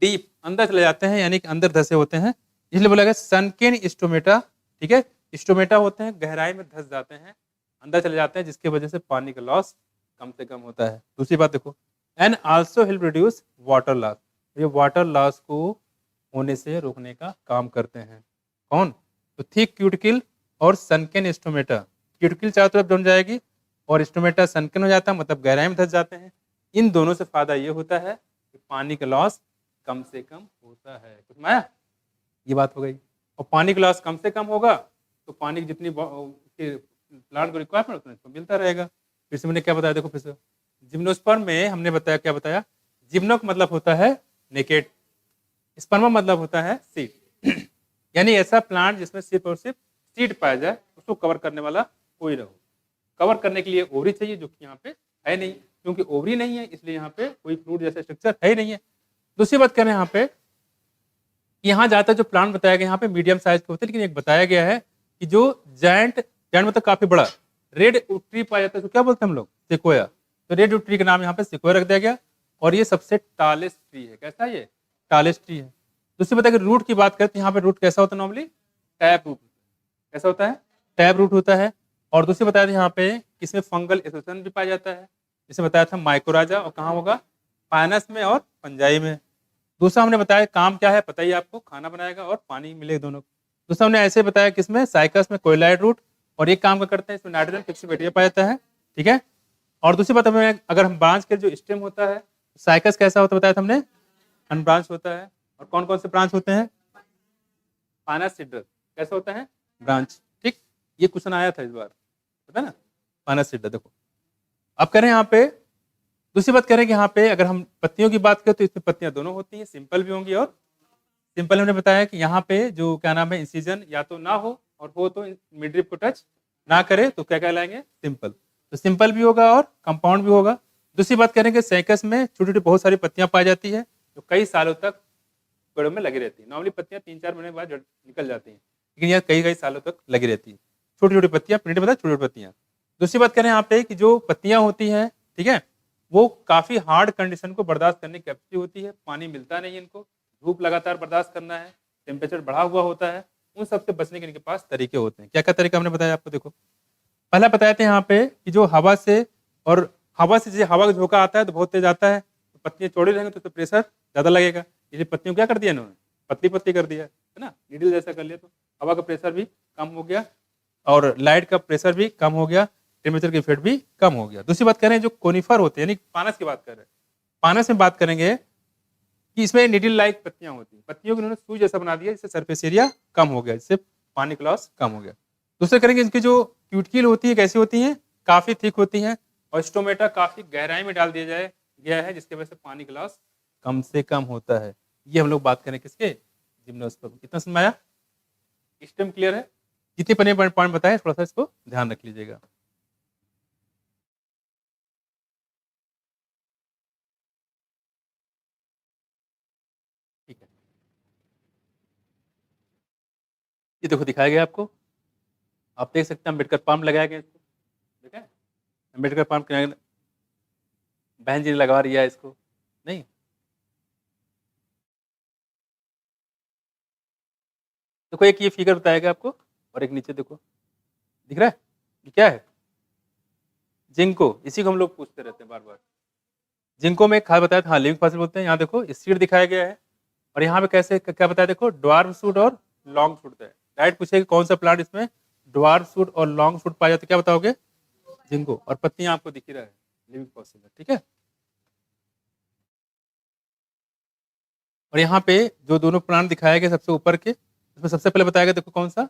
डीप अंदर चले जाते हैं, यानी कि अंदर धसे होते हैं, इसलिए बोला गया सनकेन स्टोमेटा। ठीक है, स्टोमेटा होते हैं गहराई में धस जाते हैं, अंदर चले जाते हैं, जिसकी वजह से पानी का लॉस कम से कम होता है। दूसरी बात देखो, and also help reduce water loss, ये वाटर लॉस को होने से रोकने का काम करते हैं। कौन? तो थिक क्यूटिकल और सनकेन स्टोमेटा। क्यूटिकल चारों तरफ जम जाएगी और स्टोमेटा सनकेन हो जाता है, मतलब गहराई में धस जाते हैं। इन दोनों से फायदा ये होता है कि पानी का लॉस कम से कम होता है। कुछ माया, ये बात हो गई। और पानी का लॉस कम से कम होगा तो पानी की जितनी प्लांट को रिक्वायरमेंट उतना इसको मिलता रहेगा। फिर से मैंने क्या बताया, देखो फिर से जिम्नोस्पर्म में हमने बताया, क्या बताया, जिम्नो का मतलब होता है नेकेड, स्पर्मा मतलब होता है सीड। यानी ऐसा प्लांट जिसमें सिर्फ और सिर्फ सीड पाया जाए, उसको कवर करने वाला कोई ना हो। कवर करने के लिए ओवरी चाहिए, जो कि यहाँ पे है नहीं, क्योंकि ओवरी नहीं है इसलिए यहाँ पे कोई फ्रूट जैसा स्ट्रक्चर है ही नहीं है। दूसरी बात करें यहाँ पे, यहाँ जाता जो प्लांट बताया गया यहाँ पे मीडियम साइज के होते हैं, लेकिन एक बताया गया है कि जो जायंट जायंट मतलब काफी बड़ा रेड ट्री पाया जाता है, तो क्या बोलते हैं हम लोग, सिकोया। तो रेड ट्री का नाम यहाँ पे सिकोया रख दिया गया, और ये सबसे टालेस्ट ट्री है। कैसा ये? टालेस्ट ट्री है। दूसरी बताया कि रूट की बात करें तो यहाँ पे रूट कैसा होता है, नॉर्मली टैप रूट। कैसा होता है? टैप रूट होता है। और दूसरी बताया था यहाँ पे इसमें फंगल एसोसिएशन भी पाया जाता है, जिसे बताया था माइकोराजा, और कहाँ होगा, पाइनस में और फंजाई में। दूसरा हमने बताया काम क्या है, पता ही आपको, खाना बनाएगा और पानी मिलेगा दोनों। दूसरा हमने ऐसे बताया किसमें, साइकस में कोयलाइड रूट, और एक काम का करते हैं, इसमें नाइट्रोजन फिक्स बैक्टीरिया पाया जाता है। ठीक है, और दूसरी बात हमें, अगर हम ब्रांच के जो स्टेम होता है, साइकस कैसा होता है बताया था हमने, अनब्रांच होता है। और कौन कौन से ब्रांच होते हैं? पानस सीडर कैसा होता है, ब्रांच। ठीक, ये क्वेश्चन आया था इस बार, पता है ना, पानस सीडर। देखो अब करें यहाँ पे, दूसरी बात करें कि यहाँ पे अगर हम पत्तियों की बात करें तो इसमें पत्तियां दोनों होती हैं, सिंपल भी होंगी, और सिंपल हमने बताया कि यहाँ पे जो क्या नाम है, इंसिजन या तो ना हो, और हो तो मिडरिप को टच ना करे, तो क्या कहलाएंगे, सिंपल। तो सिंपल भी होगा और कंपाउंड भी होगा। दूसरी बात करेंगे, सैकस में छोटी छोटी बहुत सारी पत्तियां पाई जाती है, जो कई सालों तक पेड़ों में लगी रहती है। नॉर्मली पत्तियां 3-4 महीने के बाद निकल जाती हैं, लेकिन यह कई कई सालों तक लगी रहती है। छोटी छोटी पत्तियां, प्रिंट मतलब छोटी छोटी पत्तियां। दूसरी बात करें यहाँ पे कि जो पत्तियां होती हैं, ठीक है, वो काफी हार्ड कंडीशन को बर्दाश्त करने की कैपेसिटी होती है। पानी मिलता नहीं है इनको, धूप लगातार बर्दाश्त करना है, टेम्परेचर बढ़ा हुआ होता है, उन सबसे बचने के इनके पास तरीके होते हैं। क्या क्या तरीका हमने बताया आपको, देखो पहला बताया था यहाँ पे कि जो हवा से, और हवा से जैसे हवा का झोंका आता है तो बहुत तेज आता है, तो पत्तियां चौड़ी रहेंगी तो प्रेशर ज्यादा लगेगा। इसलिए पत्तियों क्या कर दिया इन्होंने, पतली पतली कर दिया है ना, नीडल जैसा कर लिया, तो हवा का प्रेशर भी कम हो गया, और लाइट का प्रेशर भी कम हो गया, टेम्परेचर की इफेक्ट भी कम हो गया। दूसरी बात करें जो कोनिफर होते हैं, यानी पानस की बात कर रहे हैं, पानस में बात करेंगे कि इसमें निडल लाइक पत्तियां होती हैं, पत्तियों को इन्होंने सुई जैसा बना दिया, जिससे सरफेस एरिया कम हो गया, जिससे पानी का लॉस कम हो गया। दूसरे करेंगे इनकी जो क्यूटिकल होती है कैसी होती हैं, काफी थिक होती हैं, और स्टोमेटा काफी गहराई में डाल दिया गया है, जिसकी वजह से पानी का लॉस कम से कम होता है। ये हम लोग बात करें किसके, जिम्नोस्पर्म। कितना समझ आया, स्टेम क्लियर है? जितने पॉइंट बताए थोड़ा सा इसको ध्यान रख लीजिएगा। ठीक है, ये देखो दिखाया गया आपको, आप देख सकते हैं अम्बेडकर पाम लगाया गया इसको, ठीक है, अम्बेडकर पाम बहन जी ने लगवा दिया है इसको, नहीं? देखो एक ये फिगर बताया गया आपको, और एक नीचे देखो, दिख रहा है, ये क्या है, जिंको, इसी को हम लोग पूछते रहते हैं बार बार। जिनको मैं खाद बताया था, हाँ लिविंग फॉसिल बोलते हैं। यहाँ देखो सीड दिखाया गया है, और यहाँ पे कैसे क्या बताया, देखो ड्वार्फ शूट और लॉन्ग शूट है। डायरेक्ट पूछेगा कौन सा प्लांट इसमें ड्वार्फ शूट और लॉन्ग शूट पाया जाता है, क्या बताओगे? जिंको। और पत्तियां आपको दिख ही रहा है, लिविंग फॉसिल है, ठीक है। और यहाँ पे जो दोनों प्लांट दिखाया गया सबसे ऊपर के, उसमें सबसे पहले बताया गया, देखो कौन सा,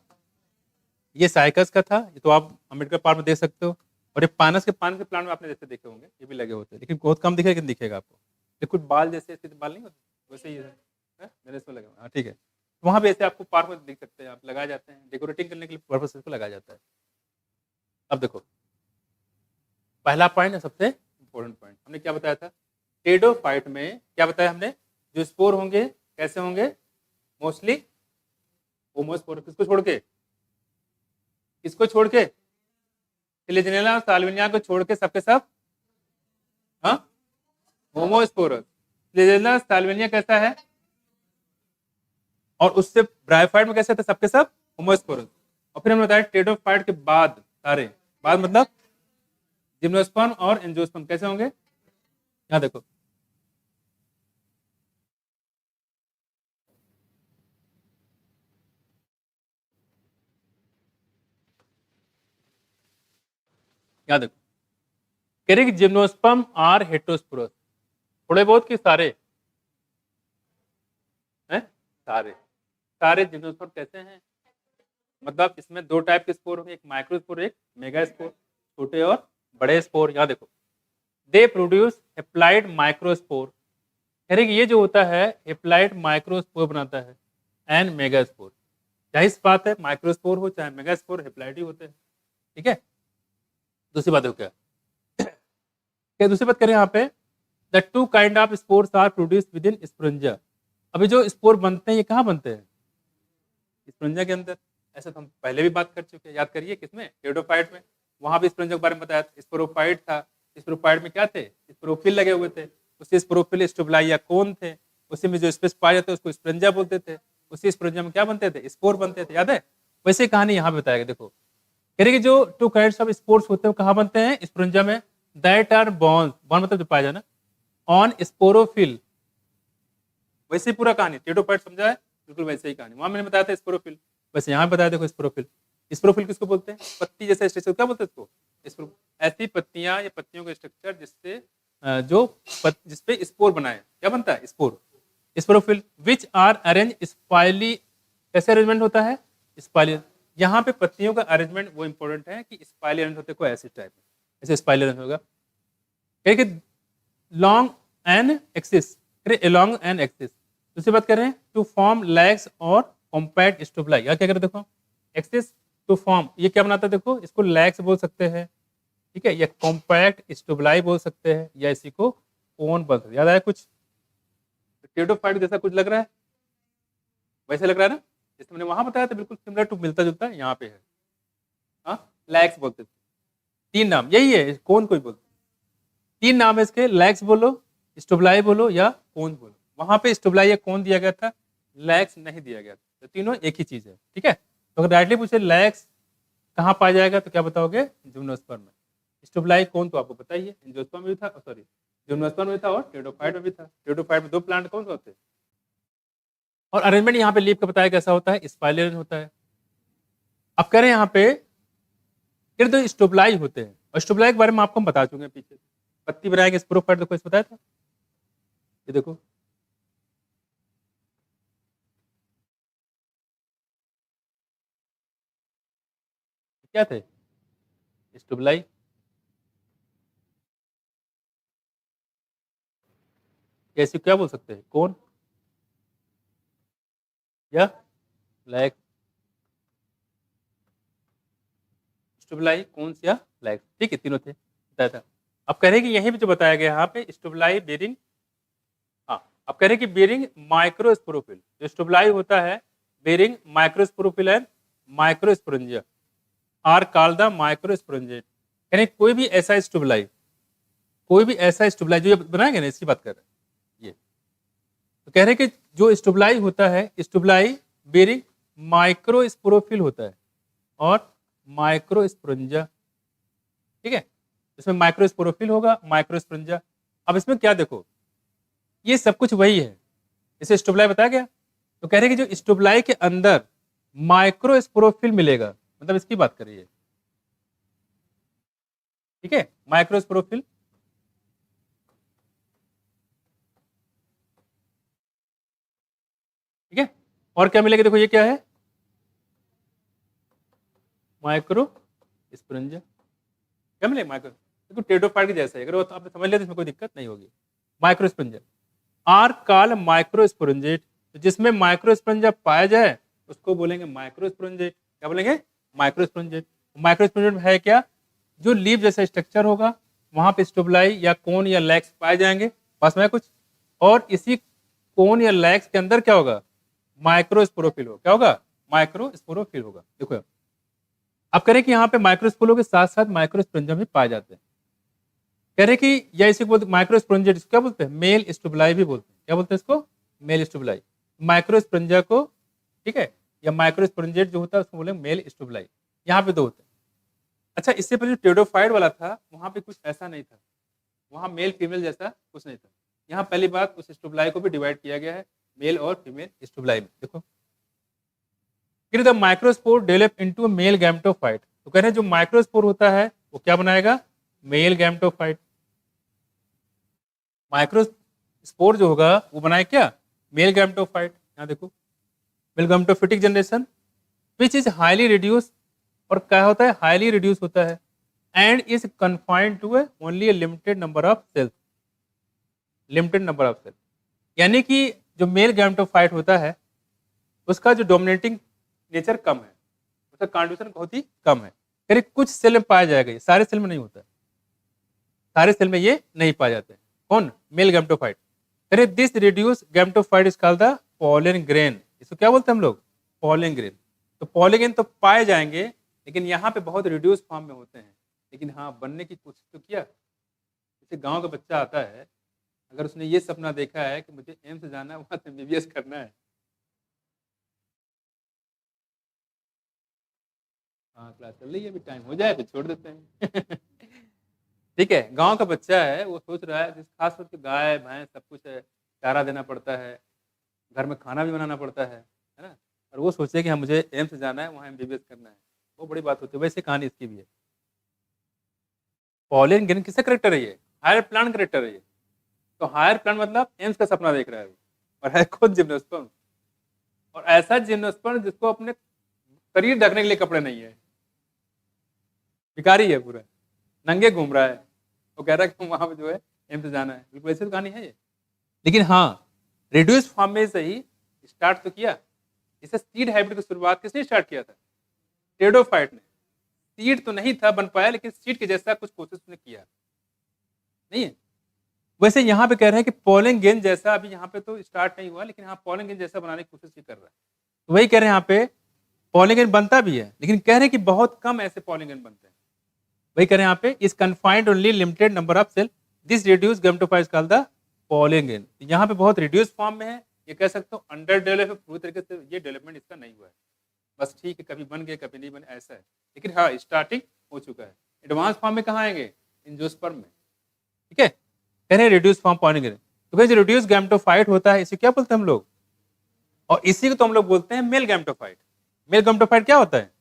ये साइकस का था, ये तो आप अम्बेडकर पार्क में देख सकते हो। और ये पानस के प्लांट में आपने जैसे देखे होंगे, ये भी लगे होते हैं, लेकिन बहुत कम दिखेगा, लेकिन दिखेगा आपको। ये कुछ बाल जैसे ऐसे बाल नहीं होते, वैसे ही है, मेरे इसमें लगे हुए हैं। हाँ ठीक है, वहाँ पे ऐसे आपको पार्क में दिख सकते हैं, आप लगाए जाते हैं, डेकोरेटिंग करने के लिए पर्पज इसको लगाया जाता है। अब देखो पहला पॉइंट है सबसे इंपॉर्टेंट पॉइंट, हमने क्या बताया था, टेडोफाइट में क्या बताया हमने, जो स्पोर होंगे कैसे होंगे, मोस्टली होमोस्पोर। किसको छोड़ के, किसको छोड़ के, फिलिजेनेला और साल्विनिया को छोड़ के सबके सब, हाँ होमोस्पोरस। फिलिजेनेला साल्विनिया कैसा है, और उससे ब्रायोफाइट में कैसे थे, सबके सब होमोस्पोरस। और फिर हमने बताया टेडोफाइट के बाद सारे, बाद मतलब जिम्नोस्पर्म और एंजियोस्पर्म कैसे होंगे, यहाँ देखो यहाँ देखो, कह रहे कि जिम्नोस्पर्म आर हेटेरोस्पोरस, थोड़े बहुत कि सारे हैं, सारे सारे जिम्नोस्पर्म कैसे हैं, मतलब इसमें दो टाइप के स्पोर होंगे, एक माइक्रोस्पोर एक मेगा स्पोर, छोटे और बड़े स्पोर। यहाँ देखो दे प्रोड्यूस हेप्लाइड माइक्रोस्पोर, कह रहे कि ये जो होता है हेप्लाइड माइक्रोस्पोर बनाता है एंड मेगा स्पोर। जाहिर सी बात है माइक्रोस्पोर हो चाहे मेगा स्पोर, हेप्लाइड ही होते हैं, ठीक है। दूसरी बात हो क्या, दूसरी बात करें यहाँ पे, the two kind of spores are produce within sporangia. अभी जो स्पोर बनते हैं ये कहाँ बनते हैं, स्पोरेंजा के अंदर। ऐसा तो हम पहले भी बात कर चुके हैं, याद करिए किसमें, टेडोफाइट में, वहां भी स्पोरेंजा के बारे में बताया था। स्पोरोफाइट था, स्पोरोफाइट में क्या थे, स्पोरोफिल लगे हुए थे, उसी स्पोरोफिल स्टोबलाई या कोन थे, उसी में जो स्पेस पाए जाते उसको स्पोरेंजा बोलते थे, उसी स्पोरेंजा में क्या बनते थे, स्पोर बनते थे, याद है। वैसे ही कहानी यहाँ पे बताया गया, देखो कह रहे कि जो टू काइंड्स ऑफ स्पोर्स होते हैं वो कहाँ बनते हैं, स्पोरेंजा में, दैट आर बॉन्ड, बॉन्ड मतलब जो पाया जाना, ऑन स्पोरोफिल। वैसे ही पूरा कहानी टेडोफाइट समझा है, बिल्कुल वैसे ही कहानी वहां मैंने बताया था स्पोरोफिल, वैसे यहाँ बताया देखो स्पोरोफिल। स्पोरोफिल किसको बोलते हैं, पत्ती जैसा स्ट्रक्चर, क्या बोलते हैं इसको, ऐसी पत्तियां या पत्तियों का स्ट्रक्चर जिससे जिसपे स्पोर बनाए, क्या बनता है, spore, sporophyll. Which are arrange spirally, कैसे अरेंजमेंट होता है, स्पाइली। यहाँ पे पत्तियों का अरेंजमेंट वो इंपॉर्टेंट है कि स्पाइली अरेंज होते को ऐसे टाइप में, ऐसे स्पाइली अरेंज होगा, long an axis, along an axis. दूसरी बात करें टू फॉर्म लैग्स और कॉम्पैक्ट स्टोबलाई, या क्या करें देखो, एक्सिस टू फॉर्म, ये क्या बनाता है देखो, इसको लैग्स बोल सकते हैं, ठीक है, या कॉम्पैक्ट स्टोबलाई बोल सकते हैं, या इसी को कोन बोल सकते हैं। याद आया कुछ, टेडोफाइट जैसा कुछ लग रहा है, वैसे लग रहा है ना, जैसे मैंने वहां बताया था, बिल्कुल सिमिलर टू, मिलता जुलता है, यहाँ पे है, हाँ लैग्स बोलते थे। तीन नाम यही है, कौन कोई बोलते, तीन नाम है इसके, लैग्स बोलो, स्टोबलाई बोलो, या कोन बोलो। वहां पे स्टोबलाई या कोन दिया गया था, लैग्स नहीं दिया गया था, तो तीनों एक ही चीज है, ठीक है। तो अगर डायरेक्टली पूछे लैग्स कहाँ पाया जाएगा तो क्या बताओगे, जिम्नोस्पर्म में। स्टोबलाई कोन तो आपको पता ही है, एंजियोस्पर्म में भी था, सॉरी जिम्नोस्पर्म में था, और टेडोफाइट में भी था। टेडोफाइट में दो प्लांट कौन से होते हैं, और अरेंजमेंट यहाँ पे लीफ का बताया कैसा होता है, स्पाइरल होता है। अब कह रहे हैं यहाँ पे फिर तो स्टोबलाई होते हैं, और स्टोबलाई के बारे में आपको हम बता चुके हैं पीछे, पत्ती बनाएंगे स्पोरोफाइट, देखो इस बताया था, ये देखो क्या थे, स्टोबलाई, ऐसी क्या बोल सकते हैं, कौन या ब्लैक, स्टोबलाई कौन या ब्लैक, ठीक है, तीनों थे बताया था। अब कह रहे हैं कि यहीं पे जो बताया गया यहाँ पे स्टोबलाई बेरिंग, हाँ अब कह रहे हैं कि बेरिंग माइक्रोस्पोरोफिल, जो स्टोबलाई होता है bearing microsporophyll and microsporangia are called the microsporangiate. कह रहे हैं कोई भी ऐसा स्टोबलाई, कोई भी ऐसा स्टोबलाई जो ये बनाएंगे ना, इसकी बात कर रहे हैं ये, तो कह रहे हैं कि जो स्टोबलाई होता है, स्टोबलाई बेरिंग माइक्रोस्पोरोफिल होता है और माइक्रोस्पोरेंजिया, ठीक है, इसमें माइक्रोस्पोरोफिल होगा, माइक्रोस्पोरेंजिया। अब इसमें क्या देखो, ये सब कुछ वही है, इसे स्टोबलाई बताया गया। तो कह रहे हैं कि जो स्टोबलाई के अंदर माइक्रोस्पोरोफिल मिलेगा, मतलब इसकी बात करिए, ठीक है, माइक्रोस्पोरोफिल। ठीक है, और क्या मिलेगा, देखो ये क्या है, माइक्रो स्पोरेंजिया। क्या मिलेगा, माइक्रो, देखो टेट्रोफाइट के जैसा है, अगर वो तो आपने समझ लिया तो इसमें कोई दिक्कत नहीं होगी। माइक्रोस्पोरेंजिया आर कॉल्ड माइक्रोस्पोरेंजेट, तो जिसमें माइक्रोस्पोरेंजिया पाया जाए उसको बोलेंगे माइक्रोस्पोरेंजेट। क्या बोलेंगे, माइक्रोस्पोरेंजेट। माइक्रोस्पोरेंजेट है क्या, जो लीफ जैसा स्ट्रक्चर होगा, वहां पे स्टोबलाई या कोन या लैक्स पाए जाएंगे, पास में कुछ, और इसी कोन या लैक्स के अंदर क्या होगा, माइक्रोस्पोरोफिल होगा। क्या होगा, माइक्रोस्पोरोफिल होगा। देखो अब कह रहे कि यहाँ पे माइक्रोस्पोरो के साथ साथ माइक्रोस्पोरेंजियम भी पाए जाते हैं। कह रहे कि या इसे बोलते माइक्रोस्पोरेंजिया, क्या बोलते हैं, मेल स्टोबलाई भी बोलते हैं। क्या बोलते हैं इसको, मेल स्टोबलाई। माइक्रोस्पोरेंजिया को, ठीक है, या माइक्रोस्पोरेंजेट जो होता है उसको बोलेंगे मेल स्टोबलाई। यहाँ पे दो होते हैं। अच्छा, इससे पहले जो टेडोफाइट वाला था वहां पे कुछ ऐसा नहीं था, वहां मेल फीमेल जैसा कुछ नहीं था। यहाँ पहली बात, उस स्टोबलाई को भी डिवाइड किया गया है मेल और फीमेल स्टोबलाई में। देखो, फिर the microspore develop into male gametophyte, तो कह रहे हैं जो माइक्रोस्पोर होता है वो क्या बनाएगा, मेल गैमेटोफाइट। माइक्रोस्पोर जो होगा वो बनाए क्या, मेल गैमेटोफाइट। यहाँ देखो, male gametophytic generation which is highly reduce, और क्या होता है, हाईली रिड्यूस होता है, and is confined to only limited number of cells, limited number of cells. यानी कि जो मेल गैमेटोफाइट होता है उसका जो डोमिनेटिंग नेचर कम है, उसका कॉन्ट्रीब्यूशन बहुत ही कम है। करीब कुछ सेल में पाया जाएगा, ये सारे सेल में नहीं होता है, सारे सेल में ये नहीं पाए जाते हैं। कौन, मेल गैमेटोफाइट। करीब this reduce gametophyte is called the pollen grain, इसको क्या बोलते हैं हम लोग, पॉलन ग्रेन। तो पॉलन ग्रेन तो पाए जाएंगे, लेकिन यहाँ पे बहुत रिड्यूस फॉर्म में होते हैं। लेकिन हाँ, बनने की कोशिश तो किया। जैसे गांव का बच्चा आता है, अगर उसने ये सपना देखा है कि मुझे एम्स जाना है, वहां से एमबीबीएस करना है, हाँ क्लास चल रही है, अभी टाइम हो जाए फिर छोड़ देते हैं। ठीक है, गांव का बच्चा है, वो सोच रहा है, जिस खास तौर पे गाय भैंस सब कुछ है, चारा देना पड़ता है, घर में खाना भी बनाना पड़ता है ना, और वो सोचे कि हाँ मुझे एम्स जाना है, वहाँ एमबीबीएस करना है, वो बड़ी बात होती है। वैसे कहानी इसकी भी है। पॉलिन ग्रीन किसका करेक्टर है, ये हायर प्लान करेक्टर है ये। तो हायर प्लान मतलब एम्स का सपना देख रहा है वो, और है खुद जिम्नोस्पर्म, और ऐसा जिम्नोस्पर्म जिसको अपने शरीर ढकने के लिए कपड़े नहीं है, भिखारी है पूरा, नंगे घूम रहा है, वो कह रहा है कि वहां पे जो है एम्स जाना है। बिल्कुल ऐसी तो कहानी है ये। लेकिन हाँ, रिड्यूस फॉर्म में से ही स्टार्ट तो किया। इसे सीड हाइब्रिड की शुरुआत किसने स्टार्ट किया था, टेडोफाइट ने। सीड तो नहीं था बन पाया, लेकिन सीड के जैसा कुछ कोशिश उसने किया, नहीं है। वैसे यहाँ पे कह रहे हैं कि पॉलन गेन जैसा, अभी यहाँ पे तो स्टार्ट नहीं हुआ, लेकिन हाँ पॉलन गेन जैसा बनाने की कोशिश ही कर रहा है। तो वही कह रहे हैं यहाँ पे, पॉलन गेन बनता भी है, लेकिन कह रहे हैं कि बहुत कम ऐसे पॉलन गेन बनते हैं। वही कह रहे हैं यहाँ पे, is confined only limited number of cell, this reduce gametophyte called the pollen grain. यहाँ पे बहुत रिड्यूस फॉर्म में है, ये कह सकते हो अंडर डेवलप, पूरी तरीके से ये डेवलपमेंट इसका नहीं हुआ है, बस ठीक है, कभी बन गए कभी नहीं बने, ऐसा है। लेकिन हाँ, स्टार्टिंग हो चुका है। एडवांस फॉर्म में कहाँ आएंगे, एंजियोस्पर्म में। ठीक है, कह रहे हैं रिड्यूस फॉर्म पॉलन गेन। तो भाई जो रिड्यूस गैमेटोफाइट होता है इसे क्या बोलते हैं हम लोग, और इसी को तो हम लोग बोलते हैं मेल गैमेटोफाइट। मेल गैमेटोफाइट क्या होता है,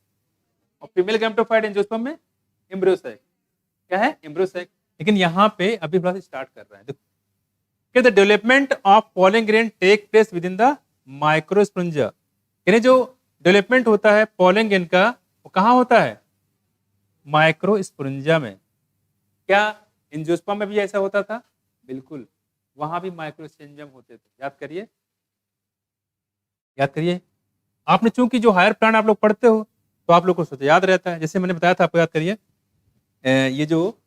और फीमेल गैमेटोफाइट एंजियोस्पर्म में एम्ब्रियोसाइक। क्या है, एम्ब्रियोसाइक। लेकिन यहाँ पे अभी थोड़ा सा स्टार्ट कर रहा है। देखो, the development of pollen grain take place within the microsporangia. यानी जो डेवलपमेंट होता है पॉलन ग्रेन का, वो कहाँ होता है, माइक्रोस्पोरेंजिया में। क्या एंजियोस्पर्म में भी ऐसा होता था, बिल्कुल, वहां भी माइक्रोस्पोरेंजियम होते थे। याद करिए, याद करिए। आपने चूंकि जो हायर प्लांट आप लोग पढ़ते हो तो आप लोग को सोचा याद रहता है, जैसे मैंने बताया था आपको, याद करिए। ये जो,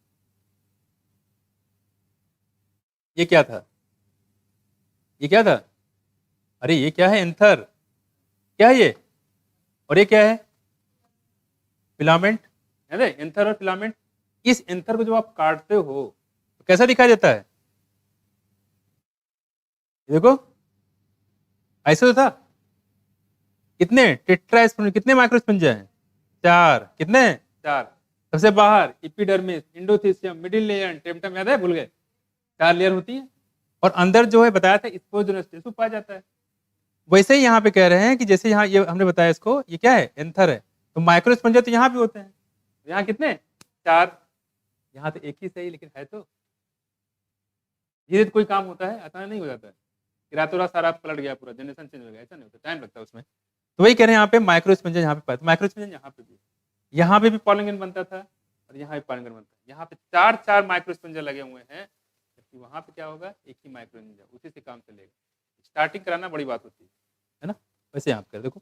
ये क्या था, ये क्या था, अरे ये क्या है, एंथर। क्या है ये, और ये क्या है, फिलामेंट है ना, एंथर और फिलामेंट। इस एंथर को जब आप काटते हो तो कैसा दिखाई देता है, देखो ऐसे तो था। कितने टेट्रास्पोरेंजिया, कितने माइक्रोस्पोरेंजिया हैं, 4। कितने, 4। सबसे बाहर इपिडर्मिस, इंडोथीसियम, मिडिल लेयर, टेम्पटम, याद है, भूल गए। 4 लेयर होती है, और अंदर जो है बताया था स्पोरोजोनस टिश्यू पाया जाता है। वैसे ही यहाँ पे कह रहे हैं कि जैसे यहाँ ये हमने बताया इसको, ये क्या है, एंथर है, तो माइक्रोस्पंजा तो यहाँ भी होते हैं। यहाँ कितने, 4, यहाँ तो एक ही सही, लेकिन है तो धीरे कोई काम होता है, अचानक नहीं हो जाता है कि रातों रात सारा पलट गया, पूरा जनरेशन चेंज हो गया, ऐसा नहीं होता, टाइम लगता है उसमें। तो वही कह रहे हैं यहाँ पे माइक्रोस्पंजा यहाँ पे पाया, माइक्रोस्पंजा यहाँ पे भी, यहाँ पे भी पॉलन ग्रेन बनता था और यहाँ भी पॉलन ग्रेन बनता है। यहाँ पे 4 माइक्रोस्पंजा लगे हुए हैं, जबकि वहाँ पे क्या होगा, एक ही माइक्रोस्पंजा, उसी से काम चलेगा। स्टार्टिंग कराना बड़ी बात होती है ना। वैसे यहाँ पे देखो,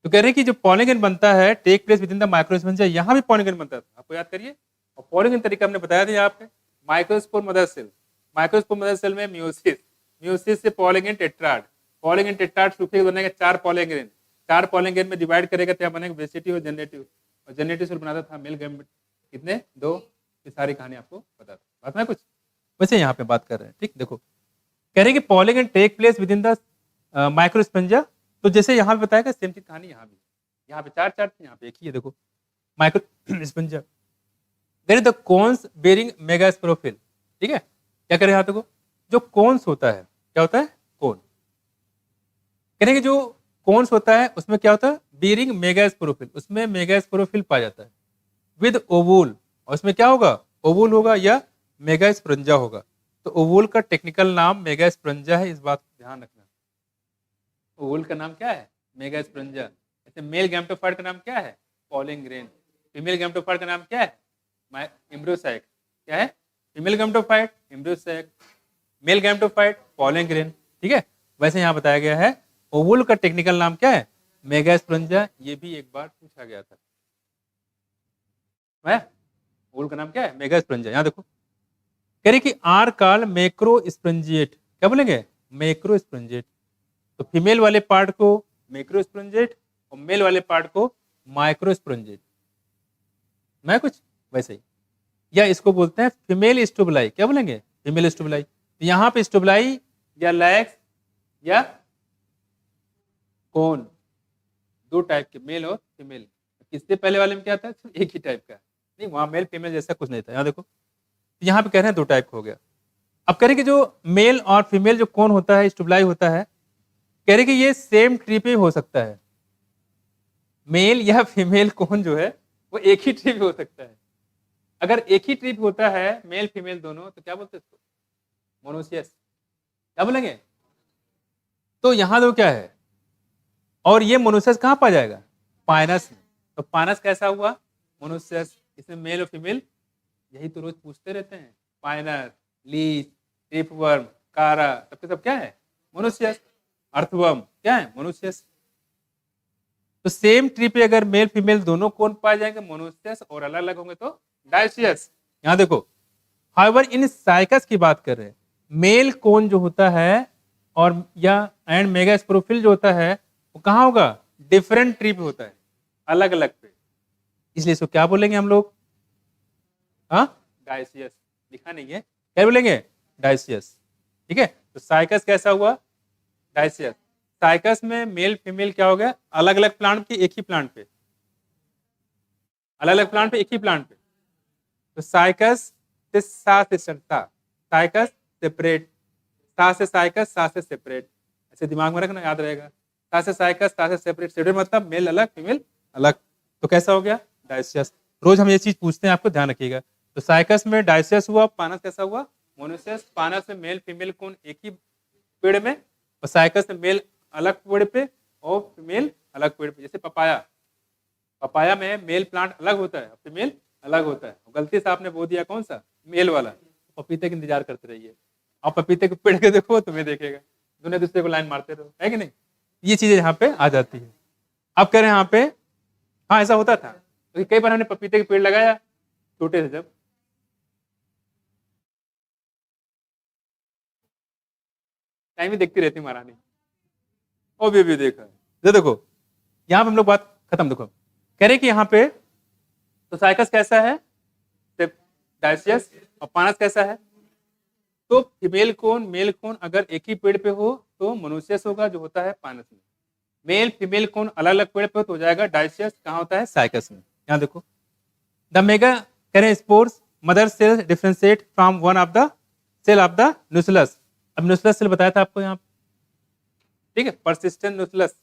तो कह रहे हैं कि जो पॉलन ग्रेन बनता है take place within the microsporangia, यहाँ भी पॉलन ग्रेन बनता था, आपको याद करिए। और पॉलन ग्रेन तरीका हमने बताया था यहाँ पे, microspore mother cell, microspore mother cell में म्यूसिस, म्यूसिस से pollen grain tetrad, pollen grain tetrad सूखे बनेगा 4 पॉलन ग्रेन, 4 पॉलन ग्रेन में डिवाइड करेगा तो यहाँ बनेगा वेजिटेटिव और जनरेटिव, और जनरेटिव सेल बनाता था मेल गैमेट, कितने, 2। ये सारी कहानी आपको पता था, बात में कुछ। वैसे यहाँ पे बात कर रहे हैं, ठीक। देखो कह रहे हैं कि pollen grain take place within the microsporangia, तो जैसे यहाँ पे बताया सेम चीज कहानी यहाँ भी, यहाँ पे 4 थी, यहाँ पे एक ही है। देखो microsporangia, there is the cones bearing megasporophyll, ठीक है। क्या करें यहाँ देखो, जो कोन्स होता है, क्या होता है, कोन, कह रहे हैं कि जो कोन्स होता है उसमें क्या होता है, बेरिंग मेगास्पोरोफिल, उसमें मेगास्पोरोफिल पाया जाता है, विद ओवूल, और उसमें क्या होगा, ओवूल होगा या मेगास्पोरेंजा होगा। तो ओवूल का टेक्निकल नाम मेगास्पोरेंजा है, इस बात को ध्यान रखना। ओवूल का नाम क्या है, मेगास्पोरेंजा। ऐसे मेल गैमेटोफाइट का नाम क्या है, पॉलन ग्रेन। फीमेल गैमेटोफाइट का नाम क्या है, एम्ब्रियोसाइक। क्या है, female gametophyte embryo sac, male gametophyte pollen grain, ठीक है। वैसे यहाँ बताया गया है ओवूल का टेक्निकल नाम क्या है, मेगास्पोरेंजा। ये भी एक बार पूछा गया था, ओवूल का नाम क्या है, मेगास्पोरेंजा। यहाँ देखो कह रहे कि आर काल मैक्रोस्पोरेंजिएट, क्या बोलेंगे, मैक्रोस्पोरेंजिएट। तो फीमेल वाले पार्ट को मैक्रोस्पोरेंजिएट और मेल वाले पार्ट को माइक्रोस्पोरेंजिएट, मैं कुछ वैसे ही। या इसको बोलते हैं फीमेल स्टोबलाई, क्या बोलेंगे, फीमेल स्टोबलाई। तो यहाँ पे स्टोबलाई या लैक्स या कोन, 2 टाइप के, मेल और फीमेल। किससे पहले वाले में क्या था, एक ही टाइप का, नहीं वहां मेल फीमेल जैसा कुछ नहीं था। यहाँ देखो यहाँ पे कह रहे हैं 2 टाइप का हो गया। अब कह रहे कि जो मेल और फीमेल जो कोन होता है, स्टोबलाई होता है, कह रहे कि ये सेम ट्री पे हो सकता है, मेल या फीमेल कोन जो है वो एक ही ट्री पे हो सकता है। अगर एक ही ट्री पे होता है मेल फीमेल दोनों, तो क्या बोलते हैं इसको, मोनोसियस, क्या बोलेंगे। तो यहाँ दो क्या है, और ये मोनोसियस कहाँ पाया जाएगा, पाइनस में। तो पाइनस कैसा हुआ, मोनोसियस। इसमें मेल और फीमेल, यही तो रोज पूछते रहते हैं, पाइनस, लीच, ट्रिपवर्म, कारा, सबके सब क्या है, मोनोसियस। अर्थवर्म क्या है, मोनोसियस। तो सेम ट्री पे अगर मेल फीमेल दोनों कोन पाए जाएंगे, मोनोसियस, और अलग अलग होंगे तो डायसियस। यहां देखो हाउएवर इन साइकस की बात कर रहे हैं, मेल कोन जो होता है और या एंड मेगास्पोरोफिल जो होता है वो कहाँ होगा, डिफरेंट ट्री पे होता है, अलग अलग पे, इसलिए इसको क्या बोलेंगे हम लोग, हाँ डायसियस। लिखा नहीं है, क्या बोलेंगे, डायसियस, ठीक है। तो साइकस कैसा हुआ, डायसियस। साइकस में मेल फीमेल क्या हो गया, अलग अलग प्लांट के एक ही प्लांट पे, अलग अलग प्लांट पे एक ही प्लांट पे। तो साइकस से सा से सा, साइकस सेपरेट, सा से साइकस, सा से सेपरेट, ऐसे दिमाग में रखना, याद रहेगा। सा से साइकस, सा से सेपरेट, सेपरेट मतलब मेल अलग फीमेल अलग। तो कैसा हो गया, डायसियस। रोज हम ये चीज पूछते हैं, आपको ध्यान रखिएगा। तो साइकस में डायसियस हुआ, पानस कैसा हुआ, मोनोसियस। पानस में मेल फीमेल कोन एक ही पेड़ में, और साइकस में मेल अलग पेड़ पे और फीमेल अलग पेड़ पे। जैसे पपाया, पपाया में मेल प्लांट अलग होता है, फीमेल अलग होता है। गलती से आपने बो दिया कौन सा, मेल वाला, पपीते का इंतजार करते रहिए, आप पपीते के पेड़ के देखो तुम्हें देखेगा, दोनों दूसरे को लाइन मारते रहो, है कि नहीं। ये चीजें यहाँ पे आ जाती है। अब कह रहे हैं यहाँ पे, हाँ ऐसा होता था, तो कई बार हमने पपीते के पेड़ लगाया छोटे से, जब टाइम ही देखती रहती महारानी, ओ भी देखा है। देखो यहाँ पे हम लोग बात खत्म। देखो कह रहे कि यहाँ पे तो साइकस कैसा है, डायसियस, और पानस कैसा है। तो फीमेल कोन मेल कोन अगर एक ही पेड़ पे हो तो मोनोसियस होगा, जो होता है पानस में। मेल फीमेल कोन अलग अलग पेड़ पे हो तो जाएगा डायसियस, कहाँ होता है, साइकस में। यहाँ देखो द मेगा कह रहे spores mother cell differentiate from one of the cell of the nucleus. अब न्यूक्लियस सेल बताया था आपको यहाँ, ठीक है, परसिस्टेंट न्यूक्लियस,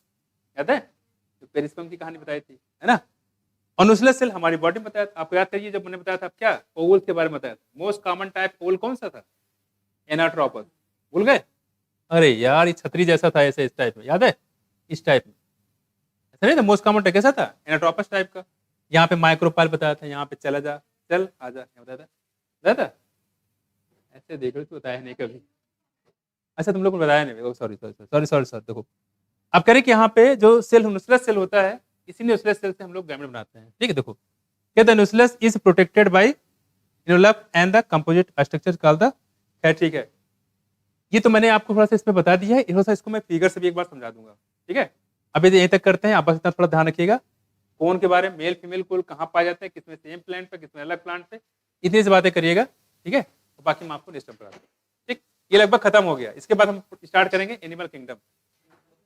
याद है, तो पेरिस्पर्म की कहानी बताई थी, है ना। और न्यूक्लियस सेल हमारी बॉडी में बताया था, आपको याद करिए जब मैंने बताया था क्या, ओवल के बारे में बताया था। मोस्ट कॉमन टाइप ओवल कौन सा था, एनाट्रोपस, भूल गए। अरे यार ये छतरी जैसा था ऐसे, इस टाइप में, याद है, इस टाइप में, ऐसा नहीं था। मोस्ट कॉमन टाइप कैसा था, एनाट्रोपस टाइप का। यहाँ पे माइक्रोपाइल बताया था, यहाँ पे चला जा, चल आजा, क्या बताया था, ऐसे देख रहे तो बताया नहीं कभी। अच्छा तुम लोग को बताया नहीं, sorry sorry sorry sorry sorry. देखो अब कह रहे कि यहाँ पे जो सेल न्यूक्लियस सेल होता है, इसी न्यूक्लियस सेल से हम लोग गैमेट बनाते हैं, ठीक है। देखो क्या, the nucleus is protected by envelope and the composite structure called the, खैर ठीक है, ये तो मैंने आपको थोड़ा सा इसमें बता दिया है, थोड़ा सा इसको मैं फिगर से भी एक बार समझा दूंगा, ठीक है। अभी यहीं तक करते हैं, आप बस इतना थोड़ा ध्यान रखिएगा कौन के बारे में, मेल फीमेल कोल कहाँ पाए जाते हैं, किसमें सेम प्लांट पे, किसमें अलग प्लांट पे, इतनी सी बातें करिएगा, ठीक है। तो बाकी मैं आपको नेक्स्ट टाइम पढ़ाता हूँ, ठीक। ये लगभग खत्म हो गया, इसके बाद हम स्टार्ट करेंगे एनिमल किंगडम,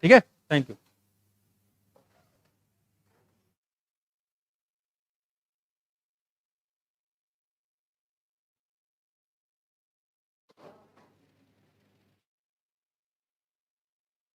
ठीक है। Thank you.